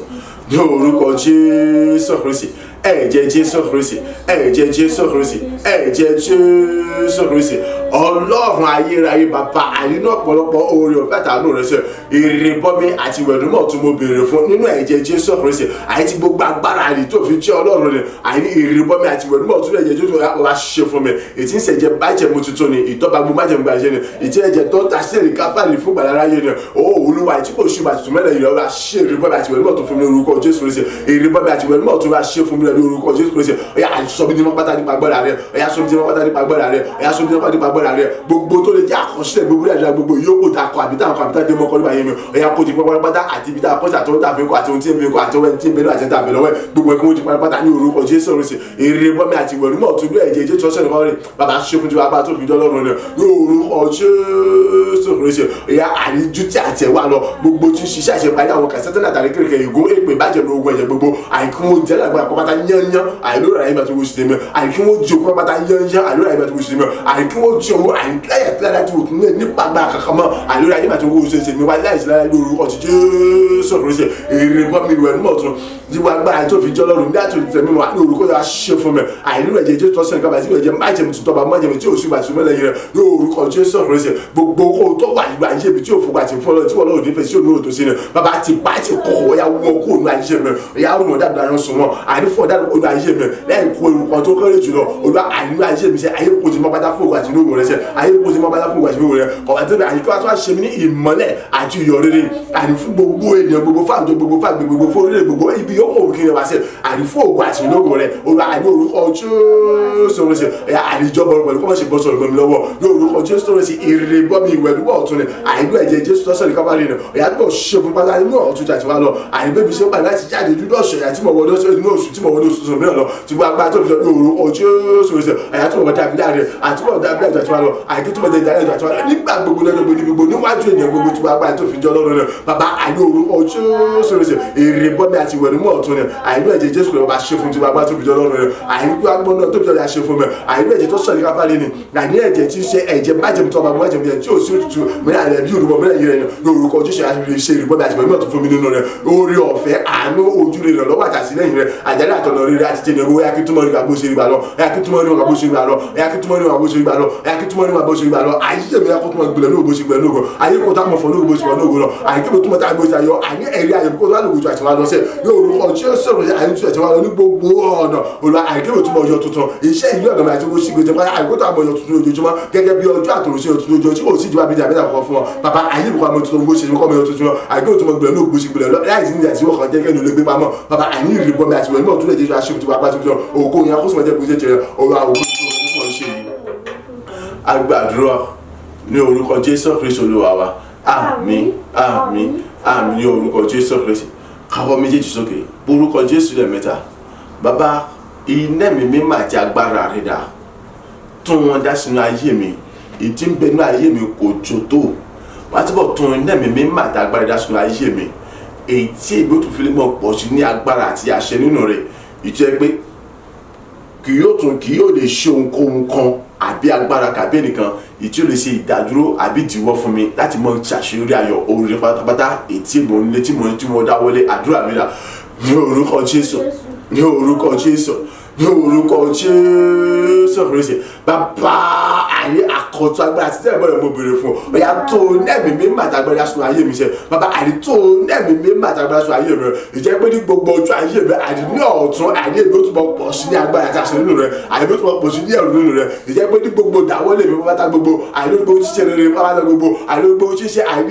ní orúkọ Jésù Kristi ẹ̀jẹ̀ Jésù Kristi, ẹ̀jẹ̀ Jésù Kristi, ẹ̀jẹ̀ Jésù Kristi. Ọlọ́run ayérayé bàbá àyínú ọ̀pọ̀lọpọ̀ oore ọ̀fẹ́ àtàánú rẹ̀ ṣe ìrìbọmi àti ìwẹ̀nùmọ̀ tí mo béèrè fún nínú ẹ̀jẹ̀ Jésù Kristi. Àyè tí gbogbo agbára àyè tó fi jẹ́ Ọlọ́run ni àyè ìrìbọmi àti ìwẹ̀nùmọ̀ tí ẹ̀jẹ̀ Jésù wá ṣe fún mi. Ètí ń ṣẹ̀jẹ̀ bàjẹ́ mo tuntun ni ìtọ́ba gbogbo májẹ̀ gbà ṣe ni ìtí ẹ̀jẹ̀ tó ta sí èrè káfáàlì fún gbàláráyé ni Olúwa tí kò ṣùgbà tuntun mẹ́lẹ̀ yìí wá ṣe ìrìbọmi àti ìwẹ̀nùmọ̀ tó fún mi lórúkọ Jésù Kristi. Ìrìbọmi àti ìwẹ̀nùmọ̀ tó wá ṣe fún mi lórúkọ Jésù Kristi. Ọ̀yá àìsọ́bí ní mọ́pátá nípa agbára rẹ̀, ọ̀yá sọ́bí ní mọ́pátá nípa agbára rẹ̀, ọ̀yá sọ́bí ní mọ́pátá nípa agbára rẹ̀. Gbogbo tó lè jẹ́ àkọsílẹ̀ gbogbo ìdájọ́ gbogbo yòókù ta kọ àbí táwọn kọ̀m̀pútà dé mọ́kọ́ nípa yẹn mi ọ̀yà kó ti pẹ́ pátá àti ibi tá a kọ́sí àtọwọ́ tá a fi kọ́ àti ohun tí ń fi kọ́ àti ohun tí ń bẹ̀rù àti tá a bẹ̀rẹ̀ lọ́wọ́ gbogbo ẹ̀kọ́ ti pẹ́ pátá ní orúkọ Jésù Kristi. Èrè bọ́mi àti ìwẹ̀nùmọ̀ tó gbé ẹ̀jẹ̀ Jésù ọ̀sẹ̀ nìkan rẹ̀ bàbá ṣe fún tiwa bá tó fi jọ́ lọ́rùn rẹ̀ ní orúkọ Jésù Kristi. Ọ̀yà àríjú tí àti ẹ̀wà lọ gbogbo tí ń ṣiṣẹ́ àṣepáyé àwọn kàṣẹ́tẹ́ àtàrí kékeré ìgò èpè bàjẹ́ lóògùn ẹ̀jẹ̀ gbogbo àìkún ó jẹ́ lágbára pátá yányán àìlóra ayé bàtú wọ́n ṣe tẹ̀mẹ́ àìkún ó jẹ́ pátá yányán àìlóra ayé bàtú wọ́n ṣe tẹ̀mẹ́ àìkún ó jẹ́ owó àìláyà tí lára tí wò tún nípa gbà kankan mọ́ àìlóra ayé bàtú wọ́n ṣe tẹ̀mẹ́ wáyé láìsí lára lóru ọtí Jésù Kristi. Èrè bọ́mi ìwẹ̀ nímọ̀ tún ìwà agbára tó fi jọ́ lọ́rùn ní àtúntò tẹ̀mí wọn ní orúkọ yà ṣe fún mi àìlóra ẹ̀jẹ̀ Jésù tọ́sán nǹkan bàtí ẹ̀jẹ̀ májèmí tuntun ọba májèmí tí òṣù bàtí mẹ́lẹ̀ yẹn ní orúkọ Jésù Kristi. Gbogbo owó tó wà ìgbà ayé mi tí ò fògbà tí fọlọ́ tí wọ́n lọ́wọ́ nífẹ̀ẹ́ sí òun tó sí ni bàbá ti bá ti kọ̀kọ̀ ọ̀yà wọ́n kó òun ayé mi ọ̀yà rùn dàbí àrùn sùn wọn àìnífọ̀ dàbí òun ayé mi lẹ́yìn kó orúkọ tó kéré jùlọ olú àìní ayé mi sẹ́ ayé kò ti mọ́ pátá fún ògùn àti inú ògùn rẹ sẹ́ ayé kò ti mọ́ pátá fún ògùn àti inú ògùn rẹ kọ̀wá tó bẹ̀ àyíká tó wá ṣe mí ní ìmọ́lẹ̀ àti ìyọ̀ rere àní fún gbogbo ènìyàn gbogbo fáàjọ gbogbo fáàgbé gbogbo fún orílẹ̀ gbogbo ibi yóò kó òkè rẹ wá sẹ́ àní fún ògùn àti inú ògùn rẹ olú àìní orúkọ Jésù rẹ sẹ́ ẹ̀yà àníjọba pẹ̀lú kọ́mọ̀ ṣe bọ́ sọ̀rọ̀ gbẹ̀mí lọ́wọ́ ní orúkọ Jésù rẹ sẹ́ èrè bọ́mi ìwẹ̀ dúpọ̀ ọ̀tún ni àìní ẹ̀jẹ̀ Jésù tọ́sọ̀ ní kábàárì rẹ̀ ọ̀yà tó ṣe fún pátá nínú ọ̀tún jà tí wá lọ àìní bẹ́ẹ̀ bí ṣe ń pàdé láti jáde nínú ọ̀sẹ̀ àti mọ̀ wọlé ọ̀sẹ̀ nínú oṣù tí mọ̀ wọlé oṣù tó mìíràn lọ tí wọ́n agbára tó fi sọ ní orúkọ Jésù rẹ sẹ́ ẹ̀yà tó mọ̀ dàbí dáre àti mọ̀ dàbí àjà tí wá lọ àìní tó mọ̀ dàbí àjà tí wá lọ nígbà gbogbo lọ́jọ́ gbogbo níwájú ènìyàn gbogbo tí wọ́n agbára tó fi jọ lọ́rùn rẹ̀ bàbá àìní orúkọ Jésù rẹ sẹ́ èrè bọ́mi àti ìwẹ̀ nímọ̀ ọ̀tún ni àìní ẹ̀jẹ̀ Jésù rẹ bá ṣe fún tí wọ́n agbára tó fi jọ lọ́rùn rẹ̀ àìní tó agbọ́n náà tó fi jọ ṣe fún mi àìní ẹ̀jẹ̀ tó sọ̀rọ̀ káfá lé ni àìní ẹ̀jẹ̀ tí ń ṣe ẹ̀jẹ̀ májèmí tó ọba májèmí tí ò sí òtútù mìíràn rẹ̀ bí olùbọ mìíràn yìí rẹ̀ ní orúkọ Jésù ṣe ìrìbọmi àti ìwẹ̀ nímọ̀ tó fún mi nínú rẹ̀ oore ọ̀fẹ́ àánú ojú rẹ̀ lọ́wọ́ àtàsílẹ̀yìn rẹ̀ àjálẹ̀ àtọ̀nà rẹ̀ àti tẹ̀lé owó yàkí túmọ̀ nípa bó ṣe rí gbà lọ yàkí túmọ̀ nípa bó ṣe rí gbà lọ yàkí túmọ̀ nípa bó ṣe rí gbà lọ yàkí túmọ̀ nípa bó ṣe rí gbà lọ ayé mi yàkó túmọ̀ gbìlẹ̀ ní ògbó ṣe gbìlẹ̀ ní ògbó ayé kò tá mọ̀ fọ́ ní ògbó ṣe gbìlẹ̀ ní ògbó lọ ayé kí mo túmọ̀ tá a gbé ṣe ayọ̀ ayé ẹ̀rí ayé kó tá lògbó ṣe àtiwá lọ sẹ́ ní orúkọ Jésù rẹ̀ ayé tó àtiwá lọ ní gbogbo ọ̀nà olú ayé kí mo túmọ̀ ọjọ́ tuntun iṣẹ́ ìlú ọ̀nà àti owó ṣígbé tẹ́pá ayé kó tá mọ̀ ọjọ́ tuntun ojoojúmọ́ gẹ́gẹ́ bí ọjọ́ àtòròṣe tuntun ojoojúmọ́ tí kò sí ìjọba bíi àbẹ́dà kọ̀ fún ọ bàbá ayé ìbùkún àmọ́ tuntun owó ṣe kọ́ mọ̀ tuntun ayé kí mo túmọ̀ gbìlẹ̀ ní ògbó ṣe gbìlẹ̀ lọ láì sí ní àti wọ́n kàn jẹ́ kẹ́nu lè gbé pamọ́ bàbá ayé ìrìbọmi àti ìwẹ̀ náà tún lè jẹ́ aṣèwò tí wàá bá tuntun òkú yẹn kó sì mọ̀ jẹ́ gbèsè tẹ̀lé ọ̀rọ̀ àwọn òkú tó ń ṣe yìí. Agbàdúrà ní orúkọ Jésù Kristi Olúwa wa àmín àmín àmín ní orúkọ Jésù Kristi káwọ́ méjèèjì sókè orúkọ Jésù lẹ́ẹ̀mẹ́ta bàbá iná mi mímọ́ àti agbára rẹ̀ dà tún wọn dá sínú ayé mi ìdí ń bẹ nínú ayé mi kò jò tó wọ́n á túbọ̀ tún iná mi mímọ́ àti agbára dá sínú ayé mi èyí tí èmi ó tún fi lè mọ̀ pọ̀ sí ní agbára àti àṣẹ nínú rẹ̀ ìjẹ́ pé kì yóò lè ṣe ohunkóhun kan àbí agbára kàbí ẹnìkan ìtí ó lè ṣe ìdádúró àbí ìdíwọ́ fún mi láti mọ ṣàṣeyọrí ayọ̀ oore pátápátá ètí èmi ò ní létí mo dáwọ́lé àdúrà mi là ní orúkọ Jésù ní orúkọ Jésù ní orúkọ Jésù Kristi bàbá àyè àkọ́tún agbára àti tẹ́lẹ̀ bọ́ọ̀lù mo béèrè fún ọ̀yà tó nẹ́ẹ̀mí mi má tagbára sùn ayé mi ṣe bàbá àyè tó nẹ́ẹ̀mí mi má tagbára sùn ayé mi ìjẹ́ pé ní gbogbo ọjọ́ ayé mi àyè ní ọ̀tún ayé mi ó túbọ̀ pọ̀ sí ní agbára àti àṣẹ nínú rẹ̀ àyè mi ó túbọ̀ pọ̀ sí ní ẹ̀rù nínú rẹ̀ ìjẹ́ pé ní gbogbo dáwọ́lé mi pátá gbogbo àyè ní gbogbo ṣíṣe rere pátá gbogbo àyè ní gbogbo ṣíṣe àyè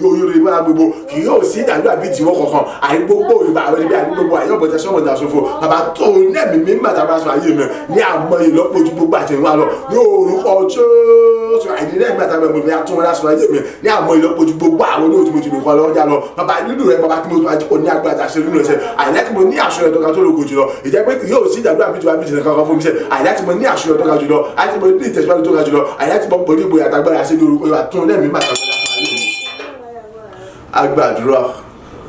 yóò rere pátá gbogbo kì yóò sí ìdájọ́ àbí ìdíwọ́ kankan àyè gbogbo ìgbà àwọn ibi àyè gbogbo àyè ọ̀bọ̀tẹ̀ sọ́mọ̀dà ṣòfò bàbá tó nẹ́ẹ̀mí mi má tagbára sùn ayé mi ní àmọ́ ìlọ́pọ̀ ojú gbogbo àtẹ̀wá lọ ní orúkọ Jésù àìdílé ìgbà tàbí ẹ̀mọ̀ mi àtúnwọ́n láti ayé mi ní àmọ́ ìlọ́pọ̀ ojú gbogbo àwọn olóòtú mo ti lè kọ́ lọ́jà lọ bàbá nínú rẹ̀ bàbá tí mo tó àjíkò ní agbára àṣẹ nínú ẹ̀ṣẹ̀ àìláti mo ní àṣọ ẹ̀dọ́ka tó lóko jùlọ ìjẹ́ pé kì yóò sí ìdàdúrà àbíjọ àbíjọ kankan fún mi sẹ́ àìláti mo ní àṣọ ẹ̀dọ́ka jùlọ àìláti mo ní ìtẹ̀síwájú tó ga jùlọ àìláti mo pẹ̀lú ìgboyà àtàgbára àṣẹ ní orúkọ àtún lẹ́mìí má agbàdúrà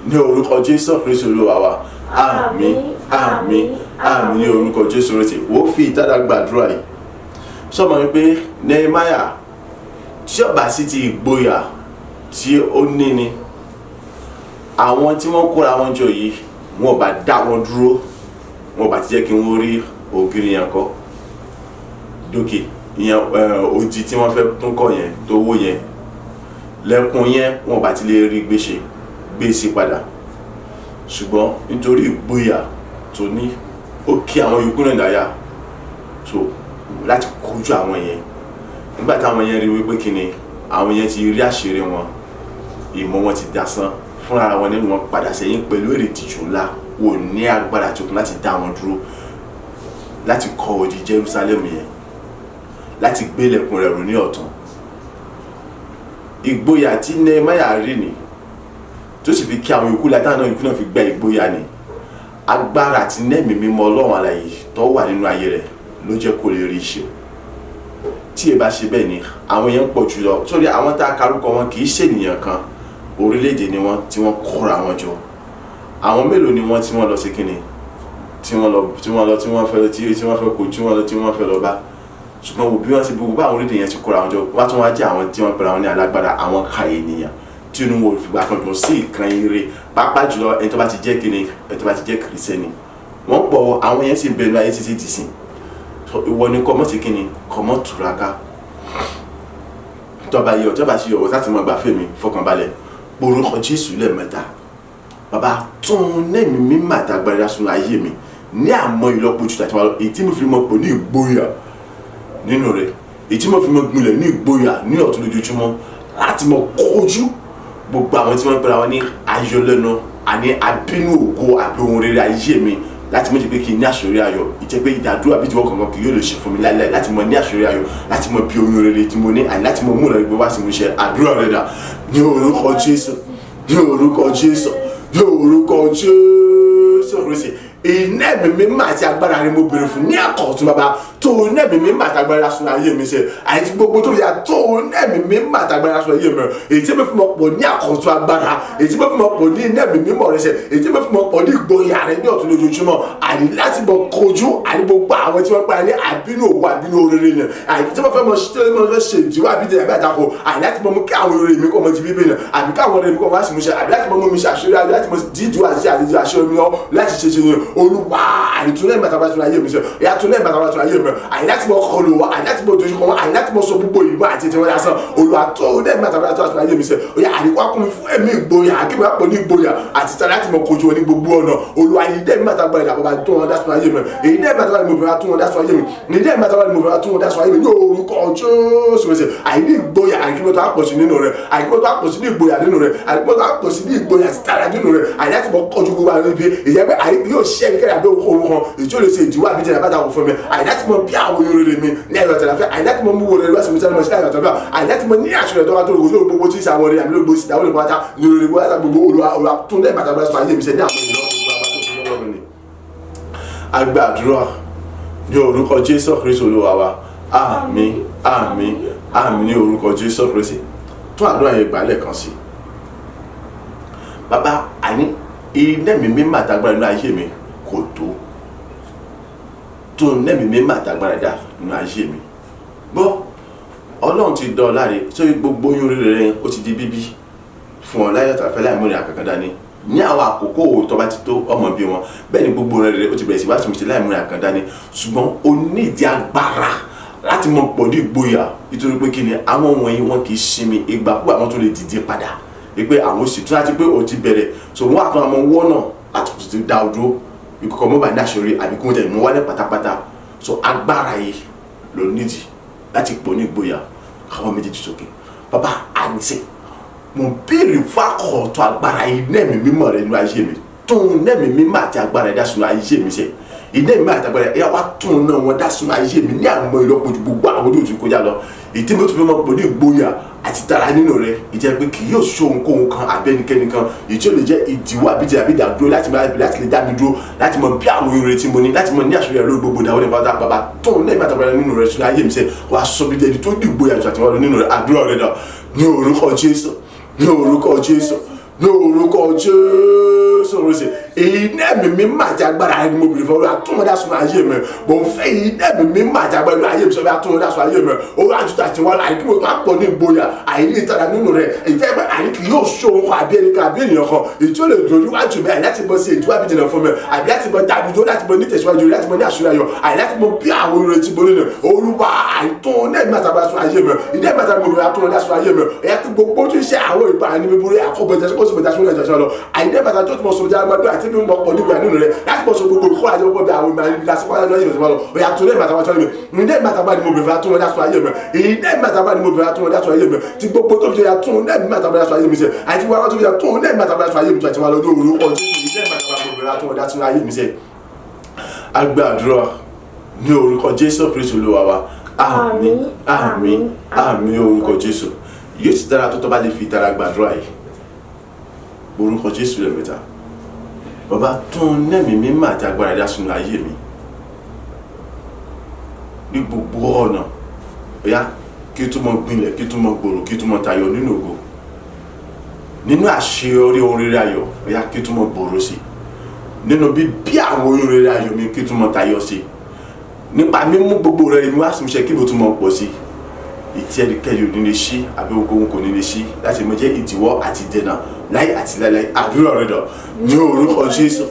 ní orúkọ Jésù Kristi Olúwa wa àmín àmín àmín ní orúkọ Jésù Kristi wò fi ìtàdá gbàdúrà yìí sọmọ wípé Nehemiah tí ọba sì ti ìgboyà tí ó ní ni àwọn tí wọ́n kóra wọn jọ yìí wọn bá dá wọn dúró wọn bá ti jẹ́ kí wọ́n rí ògiri yẹn kọ́ dókè ìyẹn odi tí wọ́n fẹ́ tún kọ́ yẹn tó wó yẹn lẹ́kùn yẹn wọn bá ti lè rí gbé sí padà ṣùgbọ́n nítorí ìgboyà tó ní ó kí àwọn yòókù náà dáyà so láti kojú àwọn yẹn nígbà táwọn yẹn rí wípé kíni àwọn yẹn ti rí àṣírí wọn ìmọ̀ wọn ti dasán fúnra wọn nínú wọn padà sẹ́yìn pẹ̀lú èrè ìtìjú ńlá wò ní agbára tuntun láti dá wọn dúró láti kọ́ odi Jerusalem yẹn láti gbé ilẹ̀kùn rẹ̀ rò ní ọ̀tún. Ìgboyà tí Nehemiah rí ni tó sì fi kí àwọn yòókù látàná yòókù náà fi gba ìgboyà ni agbára àti nẹ́ẹ̀mí mímọ́ Ọlọ́run alààyè tó wà nínú ayé rẹ̀ ló jẹ́ kó lè rí iṣẹ́. Tí ẹ bá ṣe bẹ́ẹ̀ ni àwọn yẹn ń pọ̀ jùlọ sórí àwọn tá a karúkọ wọn kì í ṣènìyàn kan orílẹ̀-èdè ni wọ́n tí wọ́n kóra wọn jọ. Àwọn mélòó ni wọ́n tí wọ́n lọ sí kíni tí wọ́n fẹ́ lọ bá ṣùgbọ́n wo bí wọ́n ti gbogbo àwọn orílẹ̀-èdè yẹn ti kóra wọn jọ wọ́n tún wá jẹ́ àwọn tí wọ́n pẹ̀lú àwọn ní alágbára àwọn ka ènìyàn tí inú wọn ò fìgbà kan dùn sí ìkan ire pàápàá jùlọ ẹni tó bá ti jẹ́ kíni ẹni tó bá ti jẹ́ kìrìsẹ́nì wọ́n pọ̀ àwọn yẹn sì bẹ̀rù ayé títí dì sí ìwọ ni kọ́mọ́ ti kíni kọ́mọ́ túraká tọ́ba yẹ ọ̀tọ́ bá ṣe ọ̀wọ́ láti mọ gbàfẹ́ mi fọkànbalẹ̀ orúkọ Jésù lẹ́ẹ̀mẹ́ta bàbá tún nẹ́ẹ̀mí mímọ́ àtàgbára sunu ayé mi ní àmọ́ ìlọ́po jù tàbí èyí tí mo fi mọ̀ pọ̀ ní ìgboyà nínú rẹ̀ èyí tí mo fi mọ̀ gbìnlẹ̀ ní ìgboyà ní ọ̀tún lójoojúmọ́ láti mọ̀ kojú gbogbo àwọn tí wọ́n pera wọn ní ayọ̀lẹ́nu àní abínú ògo àbí ohun rere ayé mi láti mọ̀ jẹ́ pé kí n ní àṣírí ayọ̀ ìjẹ́ pé ìdádúró àbí ìdíwọ́ kankan kì yóò lè ṣe fún mi láíláí láti mọ̀ ní àṣírí ayọ̀ láti mọ̀ bí ohun rere tí mo ní àní láti mọ̀ mú rẹ̀ gbé wá sí mo ṣe àdúrà rẹ̀ dà ní orúkọ Jésù ní orúkọ Jésù ní orúkọ Jésù Kristi iná ẹ̀mí mímọ́ àti agbára ni mo béèrè fún ní àkọ́tún bàbá tó iná ẹ̀mí mímọ́ àti agbára sún ayé mi ṣe àti gbogbo tó yà tó iná ẹ̀mí mímọ́ àti agbára sún ayé mi èyí tí mo fi mọ̀ pọ̀ ní àkọ́tún agbára èyí tí mo fi mọ̀ pọ̀ ní iná ẹ̀mí mímọ́ rẹ ṣe èyí tí mo fi mọ̀ pọ̀ ní ìgboyà rẹ ní ọ̀tún lójoojúmọ́ àní láti mọ̀ kojú àní gbogbo àwọn tí wọ́n pa ní àbínú òwò àbínú orere yẹn àní tí mo fẹ́ mọ̀ ṣe ìdíwọ́ àbíjẹ àbí àtakò àní láti mọ̀ mú kí àwọn orere mi kọ́ mọ̀ ti bíbí yẹn àbí káwọn orere mi kọ́ mọ̀ láti mú ṣe àbí láti mọ̀ mú mi ṣe àṣírí àbí láti mọ̀ dídùn àti àdíjọ àṣírí mi láti ṣe ṣe yẹn Olúwa àìtúnlẹ̀ ìgbàtàbà tún ayé mi sọ ìyàtúnlẹ̀ ìgbàtàbà tún ayé mi àyìn láti mọ kọlu wọn àyìn láti mọ dojúkọ wọn àyìn láti mọ sọ gbogbo ìlú àti ìtẹ̀wọ́n yà sàn olùwàtúnlẹ̀ ìgbàtàbà tún ayé mi sọ òyà àdìkú akúnmi fún ẹ̀mí ìgboyà akébí wà pọ̀ ní ìgboyà àti tàn láti mọ kojú wọn ní gbogbo ọ̀nà olùwàyìndẹ̀ ìgbàtàbà ìdàbọ̀bà tó wọn dá sún ayé mi èyí dẹ̀ ìgbàtàbà ni mo bẹ̀rẹ̀ tún wọn dá sún ayé mi ní dẹ̀ ìgbàtàbà ni mo bẹ̀rẹ̀ tún wọn dá sún ayé mi ní orúkọ Jésù àyìn ìgboyà àyìnkí tó àpọ̀sí nínú rẹ̀ àyìnkí tó àpọ̀sí ní ìgboyà nínú rẹ̀ àyìnkí tó àpọ̀sí ní ìgboyà tààrà nínú rẹ̀ àyìn láti mọ kọjú gbogbo àwọn ibi ìyẹn pé àyìn yóò ṣẹ́ ní kẹ́rẹ́ àbẹ́ òkú kan ìjọ lè ṣe ìdíwọ́ àbíjẹ́ àbáta òfin mi àyìn láti mọ bí àwọn yorùbá mi ní ẹ̀rọ tẹ̀láfẹ́ àyìn láti mọ mú wọlé lọ́sìn mi sáré mọ́ sí ẹ̀rọ tẹ̀láfẹ́ àyìn láti mọ ní àṣírí ẹ̀dọ́ wa tó lòwò lórí gbogbo tí ìṣàwọn ọ̀rẹ́ àmì lóògbé sí ìdáwọ́ ìpátá yorùbá gbogbo olùwà tó ń dẹ́ ìbàdàn lọ́sìn ayé mi sẹ́ ní àwọn ìlú agbàdúrà ní orúkọ Jésù Kristi Olúwa wa àmín àmín àmín ní orúkọ Jésù Kristi tún àdúrà yẹn gbà lẹ́ẹ̀kan sí bàbá àní iná mi mímọ́ àtàgbára nínú ayé mi kò tó nẹ́mi mímọ́ àtàgbára dà nínú ayé mi gbọ́ Ọlọ́run ti dán ọ láre sórí gbogbo oyún rere rẹ ó ti di bíbí fún ọ láyọ̀ tàfẹ́ láìmúrin àkàkàn dání ní àwọn àkókò tó bá ti tó ọmọ bí wọn bẹ́ẹ̀ ni gbogbo rere ó ti bẹ̀rẹ̀ sí wá sùnmùsí láìmúrin àkàkàn dání ṣùgbọ́n o ní ìdí agbára láti mọ pọ̀ ní ìgboyà nítorí pé kí ni àwọn wọ̀nyí wọn kì í sinmi ìgbàkúgbà àwọn tó lè dìde padà pé àwọn oṣù tó láti pé o ti bẹ̀rẹ̀ so wọ́n àtún àwọn wọ́n náà láti ti dá ojú ìkọ̀kọ̀ mọ́ bá ní àṣírí àbí kí wọ́n tẹ̀ mú wálé pátápátá so agbára yìí ló nídìí láti pọ̀ ní ìgboyà káwọn méjèèjì sókè bàbá àníṣe mo béèrè fún àkọ́tọ̀ agbára yìí nẹ́ẹ̀mí mímọ́ rẹ nínú ayé mi tún nẹ́ẹ̀mí mímọ́ àti agbára ẹ̀dá sínú ayé mi sẹ́ ìdí ẹ̀mí àti agbára ẹ̀yà wá tún náà wọn dá sínú ayé mi ní àwọn ìlọ́po ju gbogbo àwọn ojú kọjá lọ ìdí mi tó fi mọ́ pọ̀ ní ìgboyà àti tara nínú rẹ ìjẹ́ pé kì yóò ṣohun kóhun kan abẹ́nikẹ́ni kan ìjọ lè jẹ́ ìdíwọ́ àbíjẹ́ àbídà dúró láti lè dá mi dúró láti mọ bí àwọn orin tí mo ní láti mọ ní àṣírí ẹ̀rọ gbogbo ìdáwọ́ ní bàbá bàbá tó ń lẹ́yìn àtàgbára nínú rẹ sínú ayé mi sẹ́ wàá sọ bí jẹ́ni tó dìgbò yàtọ̀ àti wọn nínú rẹ àdúrà rẹ dà ní orúkọ Jésù ní orúkọ Jésù ní orúkọ Jésù Jésù Kristi iná ẹ̀mí mímọ́ àti agbára ẹni mo bèrè fún Olúwa tún wọn dá sunu ayé mi mo ń fẹ́ iná ẹ̀mí mímọ́ àti agbára ayé mi sọ tún wọn dá sunu ayé mi Olúwa àtúntò àti wọn àyíkí mo máa pọ̀ ní ìgboyà àyíní ìtara nínú rẹ̀ èyí tẹ́ pé àyíkí yóò ṣòwò àbí ẹni kan àbí ènìyàn kan èyí tí ó lè dùn níwájú mi àyíláti bọ́ sí ètò àbí jìnnà fún mi àbí láti bọ́ dábìdó láti bọ́ ní tẹ̀síwájú láti bọ́ ní àṣírí àyíláti bọ́ bí àwọn ìrètí borí nù Olúwa àìtún ní ẹ̀mí àtàbà sunu ayé mi ìdí ẹ̀mí àtàbà mo àtún wọn dá sunu ayé mi ẹ̀yà tó gbogbo tó ṣe àwọn ìgbà ní mi borí àkọ́bọ̀ ìtẹ̀síwájú lọ àìdẹ́ bàtà tó tún mọ̀ sọ̀rọ̀ jáde gbàdúrà tí mi mọ̀ pọ̀ nígbà nínú rẹ̀ láti mọ̀ sọ gbogbo ìkọ́ àjọ gbogbo àwọn ìmọ̀ àyè láti pàdé lọ́yìn lọ́sọ̀rọ̀ lọ òyà tó lẹ́yìn bàtàbà tọ́lẹ̀ mi ìdẹ́ bàtàbà ni mo bẹ̀rẹ̀ àtún wọn dá sọ ayé mi ìdẹ́ bàtàbà ni mo bẹ̀rẹ̀ àtún wọn dá sọ ayé mi tí gbogbo tó fi àtún lẹ́yìn bàtàbà dá sọ ayé mi sẹ́ àti wàá tó fi àtún lẹ́yìn bàtàbà dá sọ ayé mi tó àti wà lọ́dún òru ọjọ́ ìdẹ́ bàtàbà mo bẹ̀rẹ̀ àtún wọn dá sọ ayé mi sẹ́ agbàdúrà ní orúkọ Jésù Kristi Olúwa wa àmín àmín àmín orúkọ Jésù yóò ti dára tó bá lè fi ìtara gbàdúrà yìí orúkọ Jésù lẹ́mẹ̀ta bàbá tún nẹ́mí mímọ́ àti agbára dá sínú ayé mi ní gbogbo ọ̀nà ọ̀yá kí ó tún mọ gbinlẹ̀ kí ó tún mọ gbòòrò kí ó tún mọ tayọ nínú ògo nínú àṣeyọrí ohun rere ayọ̀ ọ̀yá kí ó tún mọ gbòòrò sí nínú bí àwọn ohun rere ayọ̀ mi kí ó tún mọ tayọ sí nípa mímú gbogbo rẹ̀ mi wá sí iṣẹ́ kí ó tún mọ pọ̀ sí ìtí ẹnikẹ́ni ò ní lè ṣí àbí ohunkóhun kò ní lè ṣí láti mọ jẹ́ ìdíwọ́ àti ìdènà láì àti láìláì àdúrà rẹ̀ dọ̀ ní orúkọ Jésù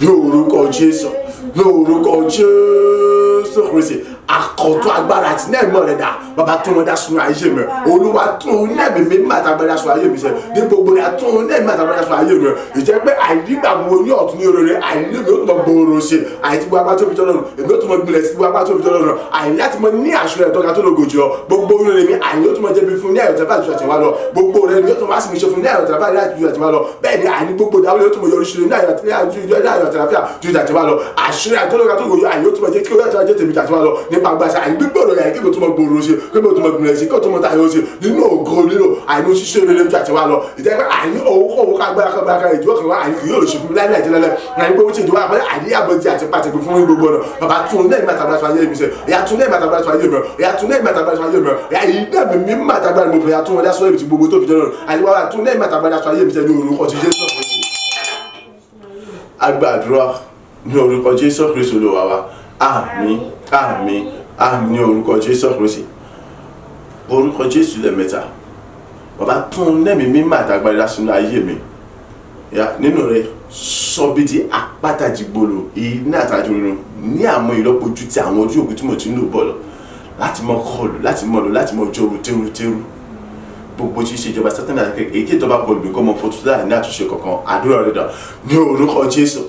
ní orúkọ Jésù ní orúkọ Jésù Kristi àkọ́tún agbára àti nẹ́ẹ̀mọ́ rẹ̀ dà bàbá tún wọn dá sunu ayé mi Olúwa tún nẹ́ẹ̀mí mi má tagbára sunu ayé mi sẹ́ ní gbogbo rẹ̀ tún nẹ́ẹ̀mí má tagbára sunu ayé mi ìjẹ́ pé àìrígbà wo ní ọ̀tún ní orere àìní mi ó tún mọ gbòòrò ṣe àìtí gbogbo agbá tó fi jọ́lọ́run èmi ó tún mọ gbilẹ̀ sí gbogbo agbá tó fi jọ́lọ́run àìní láti mọ ní àṣírí ẹ̀ tọ́ka tó lògò jù ọ gbogbo orere mi àìní ó tún mọ jẹ́bi fún ní ayọ̀ tẹ́fà ju àtiwá lọ gbogbo orere mi ó tún wá sí mi ṣe fún ní ayọ̀ tẹ́fà ju àtiwá lọ bẹ́ẹ̀ ni àìní gbogbo dáwọ́ ó tún mọ yọrí ṣe ní ayọ̀ tẹ́fà ju àtiwá lọ àṣírí àtọ́lọ́ka tó lògò àìní ó tún mọ jẹ́ kí ó yàtọ̀ ajé tèmi àtiwá lọ nípa agbáṣà àìní gbígbòrò yà kí ló tún mọ gbòòrò ṣe kí ló tún mọ gbìyànjú kí ló tún mọ tayọ ṣe nínú ògo nínú àìní òṣìṣẹ́ rere ju àtiwá lọ ìtẹ́gbẹ́ àìní owó kágbára ìdíwọ́ kan wá àìní kì yóò ṣe fún mi láì láì tẹ́lẹ̀ àìní pé ó ti ìdíwọ́ àpẹẹrẹ àìní àbọ̀jì àti pàtẹ́kì fún gbogbo ọ̀nà bàbá tún lẹ́yìn mẹ́tàgbà tó ayé mi sẹ́ ìyá tún lẹ́yìn mẹ́tàgbà tó ayé mi ìyá tún lẹ́yìn mẹ́tàgbà tó ayé mi ìyá yìí dẹ́mi mi mẹ́tàgbà mo fẹ́ ìyá tún wọn dá sọ́yìn tí gbogbo tó fi jẹ́ lọ́rùn àti wàhálà tún lẹ́yìn mẹ́tàgbà tó ayé mi sẹ́ ní orúkọ ti Jésù agbàdúrà ní orúkọ Jésù Kristi Olúwa wa àmín àmín àmín ní orúkọ Jésù Kristi orúkọ Jésù lẹ́mẹ̀ta bàbá tún nẹ́mí mímọ́ àtàgbàdá sínú ayé mi nínú rẹ̀ sọ́bí di àpáta jìgbòlò iná àtàjò rírun ní àwọn ìlọ́pojú tí àwọn ojú òkú tí mo ti ń lò bọ̀ lọ láti mọ kọlù láti mọ lò láti mọ jọrù tẹrù gbogbo tí ìṣèjọba Sátánì àti èyí tí ìjọba bọ̀lù bí kò mọ fọ́tò láì ní àtúnṣe kankan àdúrà rẹ̀ dà ní orúkọ Jésù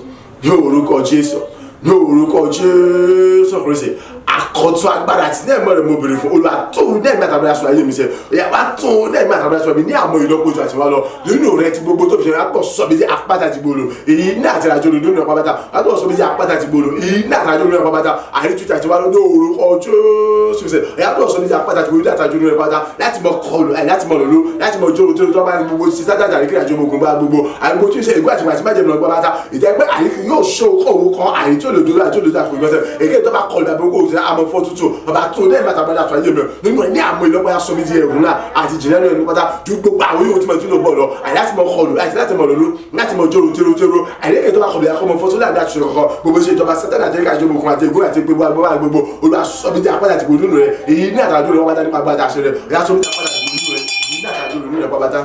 ní orúkọ Jésù ní orúkọ Jésù Kristi àkọ́tún agbára àti nẹ́ẹ̀mọ́ rẹ̀ mo bèrè fún Olúwa tún nẹ́ẹ̀mí àtàbíyá sọ ayé mi sẹ́ ìyá wa tún nẹ́ẹ̀mí àtàbíyá sọ mi ní àwọn ìlọ́pojú àti wá lọ nínú rẹ̀ ti gbogbo tó fi ṣe àpọ̀ sọ́bi di àpáta ti gbòòrò èyí ní àtìrájò lò nínú ọ̀pá bàtà àpọ̀ sọ́bi di àpáta ti gbòòrò èyí ní àtìrájò lò nínú ọ̀pá bàtà àríjútà ti wá lọ ní orúkọ Jésù sẹ́ ìyá àpọ̀ sọ́bi di àpáta ti gbòòrò ní àtìrájò lò nínú ọ̀pá bàtà láti mọ kọlù láti mọ lòlú láti mọ jòrò tó bá gbogbo ti sátánì àríkìrì àjò ogun bá gbogbo àgbo tí ń ṣe ìgbó àti màtí májèmí ọgbà bàtà ìtẹ́gbẹ́ àríkì yóò ṣó òwò kan àyè tí ó lè dúró àti ó lè dà fún ìgbọ́sẹ̀ èké tó bá kọlù àbí owó òṣèlú àmọ́ fọ́ tútù bàbá tó lẹ́yìn bàtà bàtà tó ayé mi nínú ẹ̀ ní àmọ́ ìlọ́pọ̀ ya sọ mi di ẹ̀rù náà àti jìnnà ẹ̀rù pátá ju gbogbo àwọn yòówù tí mo ti lò bọ̀ lọ àyè láti mọ kọlù àti láti mọ lòlú láti mọ jòrò tẹ́rọ àyè èké tó bá kọlù yàkọ́ mọ fọ́ tó láàdá àti ṣòkòkò gbogbo ṣe ìjọba Sátánì àti ẹ̀ka ìjọba òkun àti ègún àti gbogbo agbára gbogbo olùwàsọ́bìdì àpáta àti gbòdúnú rẹ̀ èyí ní àtàjò rẹ̀ wọ́n bá dá nípa agbára àṣẹ rẹ̀ ìyá sọ́bìdì àpáta àti gbòdúnú rẹ̀ èyí ní àtàjò rẹ̀ pátá